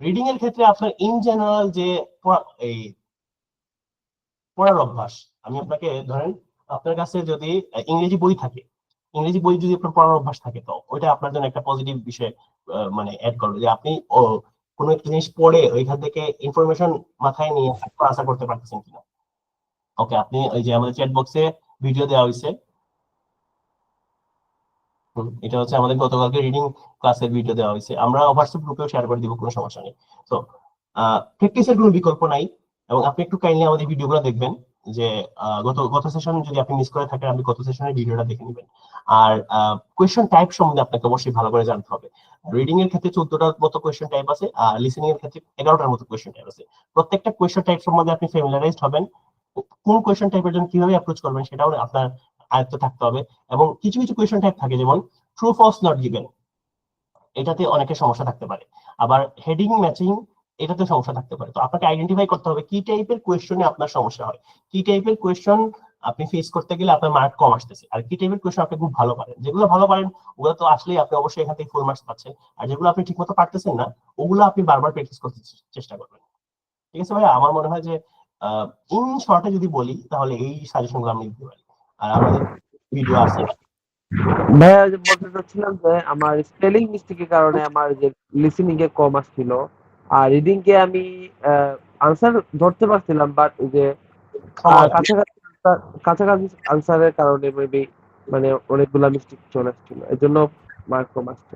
রিডিং এর ক্ষেত্রে আপনার ইন জেনারেল যে এই পড়ার অভ্যাস, আমি আপনাকে ধরেন আপনার কাছে যদি ইংরেজি বই থাকে, ইংরেজি বই যদি আপনার পড়ার অভ্যাস থাকে, তো ওইটা আপনার জন্য একটা পজিটিভ বিষয় মানে অ্যাড করবে যে আপনি কোনো একটা জিনিস পড়ে ওইখান থেকে ইনফরমেশন মাথায় নিয়ে আনসার করতে পারতেছেন কিনা। ওকে, আপনি ওই যে আমাদের চ্যাট বক্সে ভিডিও দেওয়া হয়েছে, এটা হচ্ছে আমাদের গতকালকে রিডিং ক্লাসের ভিডিও দেওয়া হয়েছে, আমরা হোয়াটসঅ্যাপ গ্রুপেও শেয়ার করে দিব, কোনো সমস্যা নেই। তো প্র্যাকটিসের কোনো বিকল্প নাই এবং আপনি একটু কাইন্ডলি আমাদের ভিডিওগুলো দেখবেন। যে গত গত সেশন যদি আপনি মিস করে থাকেন, আপনি গত সেশনের ভিডিওটা দেখে নেবেন। আর কোয়েশ্চেন টাইপ সম্বন্ধে আপনাকে অবশ্যই ভালো করে জানতে হবে। রিডিং এর ক্ষেত্রে 14টার মতো কোয়েশ্চেন টাইপ আছে, আর লিসেনিং এর ক্ষেত্রে 11টার মতো কোয়েশ্চেন টাইপ আছে। প্রত্যেকটা কোয়েশ্চেন টাইপ সম্বন্ধে আপনি ফ্যামিলিয়ারাইজড হবেন, কোন কোয়েশ্চেন টাইপের জন্য কিভাবে অ্যাপ্রোচ করবেন সেটাও আপনার আয়ত্ত থাকতে হবে। এবং কিছু কিছু কোয়েশ্চেন টাইপ থাকে, যেমন ট্রু ফলস নট গিভেন, এটাতে অনেকের সমস্যা থাকতে পারে। আবার হেডিং ম্যাচিং, এটাতে সমস্যা থাকতে পারে। তো আপনাকে আইডেন্টিফাই করতে হবে কি টাইপের কোয়েশ্চনে আপনার সমস্যা হয়, কি টাইপের কোয়েশ্চন আপনি ফেস করতে গেলে আপনার মার্ক কম আসতেছে, আর কি টাইপের কোয়েশ্চন আপনি খুব ভালো পারেন। যেগুলো ভালো পারেন ওগুলো তো আসলেই আপনি অবশ্যই এখান থেকে ফুল মার্কস পাচ্ছেন, আর যেগুলো আপনি ঠিকমতো পারতেছেন না ওগুলো আপনি বারবার প্র্যাকটিস করতে চেষ্টা করবেন। ঠিক আছে ভাইয়া, আমার মনে হয় যে ইন শর্টে যদি বলি তাহলে এই সাজেশনগুলো আমি দিতে পারি। আর আমাদের ভিডিও আছে। ভাইয়া, যে বলতে চাচ্ছিলাম যে আমার স্পেলিং মিস্টেকের কারণে আমার যে লিসেনিং এ কম আসছিল, আর রিডিং এ আমি আনসার ধরতে পারছিলাম, বাট যে সময় কাছাকাছি কাছাকাছি আনসারের কারণে মেবি মানে অনেকগুলা মিস্টেক চলে আসছিল, এর জন্য মার্ক কম আসছে।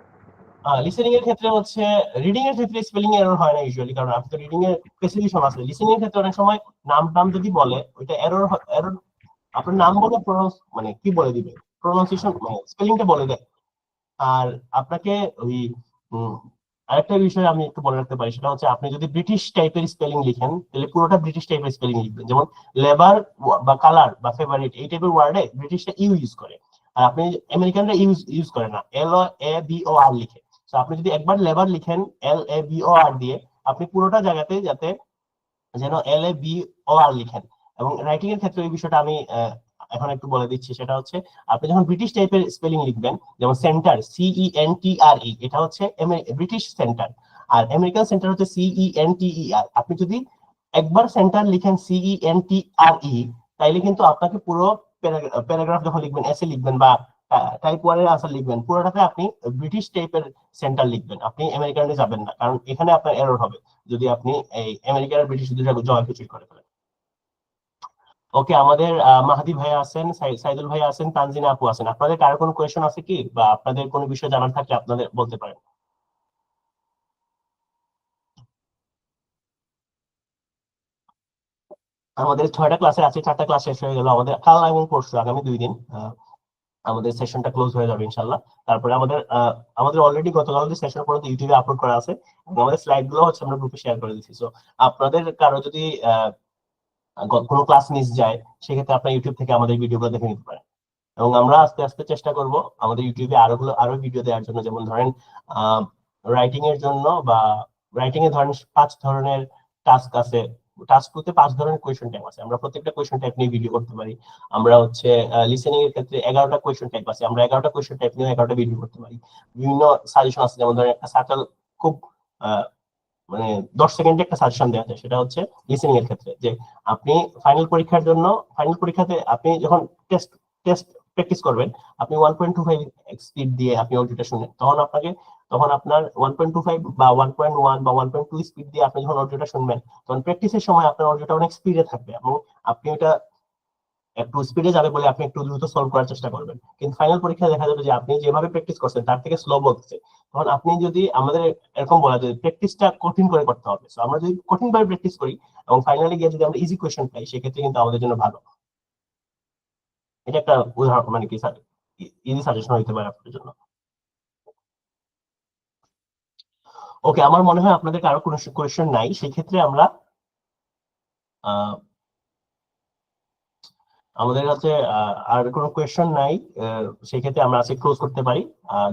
লিসেনিং এর ক্ষেত্রে হচ্ছে, রিডিং এর ক্ষেত্রে স্পেলিং এরর হয় না ইউজুয়ালি, কারণ আপনি তো রিডিং এর প্রেসিডিউশন আছে। লিসেনিং এর ক্ষেত্রে অনেক সময় নাম টাম যদি বলে ওইটা এরর আপনার নাম বলে মানে কি বলে দিবে, প্রোনাউন্সিয়েশন মানে স্পেলিংটা বলে দেয়। আর আপনাকে ওই আরেকটা বিষয় আমি একটু বলে রাখতে পারি, সেটা হচ্ছে আপনি যদি ব্রিটিশ টাইপের স্পেলিং লিখেন তাহলে পুরোটা ব্রিটিশ টাইপের স্পেলিং লিখবেন। যেমন লেবার বা কালার বা ফেভারিট এই টাইপের ওয়ার্ডে ব্রিটিশরা ইউজ করে, আর আপনি আমেরিকানরা ইউজ করে না, LABOR লিখে। তো আপনি যদি একবার লেবার লিখেন LABOR দিয়ে, আপনি পুরোটা জায়গাতে যাতে যেন LABOR লিখেন। এবং রাইটিং এর ক্ষেত্রে এই বিষয়টা আমি এখন একটু বলে দিচ্ছি, সেটা হচ্ছে আপনি যখন ব্রিটিশ টাইপের স্পেলিং লিখবেন, যেমন সেন্টার CENTRE, এটা হচ্ছে ব্রিটিশ সেন্টার, আর আমেরিকান সেন্টার হচ্ছে CENTER। আপনি যদি একবার সেন্টার লিখেন CENTRE, তাইলে কিন্তু আপনাকে পুরো প্যারাগ্রাফ যখন লিখবেন, এসে লিখবেন বা টাইপ 1 এর আনসার লিখবেন, পুরোটাতে আপনি ব্রিটিশ টাইপের সেন্টার লিখবেন, আপনি আমেরিকানে যাবেন না, কারণ এখানে আপনার এরর হবে যদি আপনি এই আমেরিকান আর ব্রিটিশ দুটো জয় করে ফেলেন। ওকে, আমাদের মাহাদি ভাইয়া আছেন, সাইদুল ভাইয়া আছেন, তানজিনা আপু আছেন। আপনাদের কারো কোনো কোয়েশ্চেন আছে কি, বা আপনাদের কোনো বিষয় জানার থাকলে আপনাদের বলতে পারেন। আমাদের 6টা ক্লাসে আছে, 4টা ক্লাস শেষ হয়ে গেল আমাদের, কাল এবং পরশু আগামী 2 দিন আমাদের সেশনটা ক্লোজ হয়ে যাবে ইনশাল্লাহ। তারপরে আমাদের অলরেডি গতকাল যে সেশন পর্যন্ত ইউটিউবে আপলোড করা আছে, এবং আমাদের স্লাইড গুলো হচ্ছে আমরা গ্রুপে শেয়ার করে দিচ্ছি। সো আপনাদের কারো যদি কোনো ক্লাস মিস যায়, সেক্ষেত্রে আপনার ইউটিউব থেকে আমাদের ভিডিওগুলো দেখে নিতে পারেন। এবং আমরা আস্তে আস্তে চেষ্টা করব আমাদের ইউটিউবে আরো ভিডিও দেওয়ার জন্য, যেমন ধরেন রাইটিং এর জন্য, বা রাইটিং এ ধরেন 5 ধরনের টাস্ক আছে, টাস্ক 2 তে 5 ধরনের কোয়েশ্চেন টাইপ আছে, আমরা প্রত্যেকটা কোয়েশ্চেন টাইপ নিয়ে ভিডিও করতে পারি। আমরা হচ্ছে লিসেনিং এর ক্ষেত্রে 11টা কোয়েশ্চেন টাইপ আছে, আমরা 11টা কোয়েশ্চেন টাইপ নিয়ে 11টা ভিডিও করতে পারি। বিভিন্ন সাজেশন আছে, যেমন ধরেন একটা সার্কেল খুব মানে 10 সেকেন্ডে একটা সাজেশন দেওয়া যায়, সেটা হচ্ছে লিসেনিং এর ক্ষেত্রে, যে আপনি ফাইনাল পরীক্ষাতে আপনি যখন টেস্ট টেস্ট প্র্যাকটিস করবেন, আপনি 1.25 স্পিড দিয়ে আপনি অডিওটা শুনেন, তখন আপনার 1.25 বা 1.1 বা 1.2 স্পিড দিয়ে আপনি যখন অডিওটা শুনবেন, তখন প্র্যাকটিসের সময় আপনার অডিওটা অনেক স্পিডে থাকবে, এবং আপনি ওটা একটু স্পিডে যাবে বলে আপনি একটু দ্রুত সলভ করার চেষ্টা করবেন। কিন্তু ফাইনাল পরীক্ষায় দেখা যাবে যে আপনি যেভাবে প্র্যাকটিস করছেন তার থেকে স্লো বলতেছে। তখন আপনি যদি, আমাদের এরকম বলা যায় প্র্যাকটিসটা কঠিন করে করতে হবে, তো আমরা যদি কঠিন ভাবে প্র্যাকটিস করি এবং ফাইনালি গিয়ে যদি আমরা ইজি কোয়েশ্চেন পাই, সেক্ষেত্রে কিন্তু আমাদের জন্য ভালো। এটা একটা উদাহরণ, মানে কি স্যার, ইজি সাজেশন হতে পারে আপনাদের জন্য। ওকে, আমার মনে হয় আপনাদের কারো কোনো কোয়েশ্চেন নাই, সেই ক্ষেত্রে আমরা আমাদের কাছে আর কোনো কোয়েশ্চেন নাই, সেই ক্ষেত্রে আমরা আজকে ক্লোজ করতে পারি।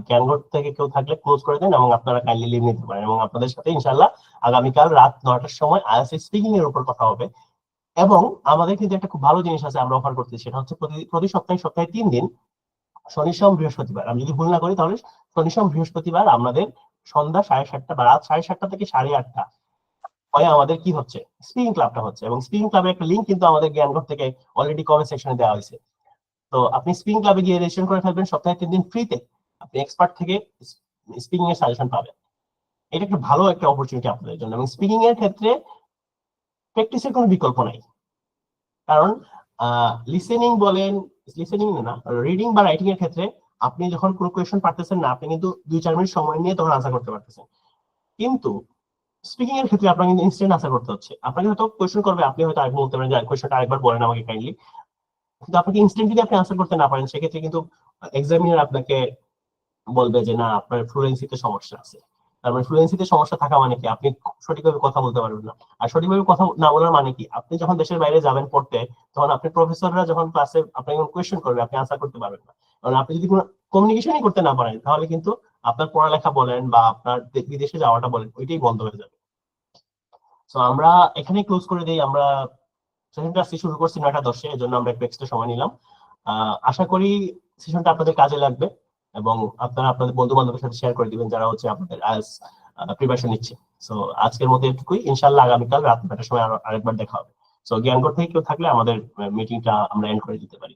জ্ঞানগড় থেকে কেউ থাকলে ক্লোজ করে দেন, এবং আপনারা কাইন্ডলি লিভ নিতে পারেন, এবং আপনাদের সাথে ইনশাল্লাহ আগামীকাল রাত 9টার সময় আইএলটিএস স্পিকিং এর উপর কথা হবে। এবং আমাদের কিন্তু একটা খুব ভালো জিনিস আছে আমরা অফার করতেছি, সেটা হচ্ছে প্রতি সপ্তাহে 3 দিন, শনি সোম বৃহস্পতিবার, আমি যদি ভুল না করি তাহলে শনি সোম বৃহস্পতিবার আমাদের সন্ধ্যা 7:30 বা রাত 7:30 থেকে 8:30 হয় আমাদের কি হচ্ছে, স্পিকিং ক্লাবটা হচ্ছে। এবং স্পিকিং ক্লাবের একটা লিংক কিন্তু আমাদের জ্ঞানগড় থেকে অলরেডি কমেন্ট সেকশনে দেওয়া হয়েছে। তো আপনি স্পিকিং ক্লাবে গিয়ে রেজিস্ট্রেশন করে ফেলবেন, সপ্তাহে 3 দিন ফ্রিতে আপনি এক্সপার্ট থেকে স্পিকিং এর সাজেশন পাবেন। এটা একটা ভালো একটা অপরচুনিটি আপনাদের জন্য। এবং স্পিকিং এর ক্ষেত্রে প্র্যাকটিসের কোনো বিকল্প নাই, কারণ লিসেনিং না, রিডিং বা রাইটিং এর ক্ষেত্রে আপনি যখন কোনো কোয়েশ্চেন পারতেছেন না, আপনি কিন্তু 2-4 মিনিট সময় নিয়ে তখন আনসার করতে পারতেছেন। কিন্তু স্পিকিং এর ক্ষেত্রে আপনাকে কিন্তু ইনস্ট্যান্ট আনসার করতে হচ্ছে। আপনাকে হয়তো কোয়েশ্চেন করবে, আপনি হয়তো আরেকবার বলতে পারেন যে কোয়েশ্চেনটা আরেকবার বলেন আমাকে কাইন্ডলি, কিন্তু আপনাকে ইনস্ট্যান্ট যদি আপনি আনসার করতে না পারেন, সেক্ষেত্রে কিন্তু এক্সামিনার আপনাকে বলবে যে না, আপনার ফ্লুয়েন্সিতে সমস্যা আছে। তার মানে ফ্লুয়েন্সিতে সমস্যা থাকা মানে কি, আপনি সঠিকভাবে কথা বলতে পারবেন না। আর সঠিকভাবে কথা না বলার মানে কি, আপনি যখন দেশের বাইরে যাবেন পড়তে, তখন আপনি প্রফেসররা যখন ক্লাসে আপনাকে কোয়েশ্চেন করবে, আপনি আনসার করতে পারবেন না। কারণ আপনি যদি কোনো কমিউনিকেশনই করতে না পারেন, তাহলে কিন্তু আপনার পড়ালেখা বলেন বা আপনার বিদেশে যাওয়াটা বলেন, ওইটাই বন্ধ হয়ে যাবে। তো আমরা এখানে ক্লোজ করে দিই। আমরা সেশনটা আজকে শুরু করছি 9:10-এ, এর জন্য আমরা একটু এক্সট্রা সময় নিলাম। আশা করি সেশনটা আপনাদের কাজে লাগবে, এবং আপনারা আপনাদের বন্ধু বান্ধবের সাথে শেয়ার করে দিবেন যারা হচ্ছে আপনাদের আইএলটিএস প্রিপারেশন নিচ্ছে। সো আজকের মতো এটুকুই, ইনশাআল্লাহ আগামীকাল রাত 9টার সময় আরেকবার দেখা হবে। সো জ্ঞানগড় থেকে কেউ থাকলে আমাদের মিটিংটা আমরা এন্ড করে দিতে পারি।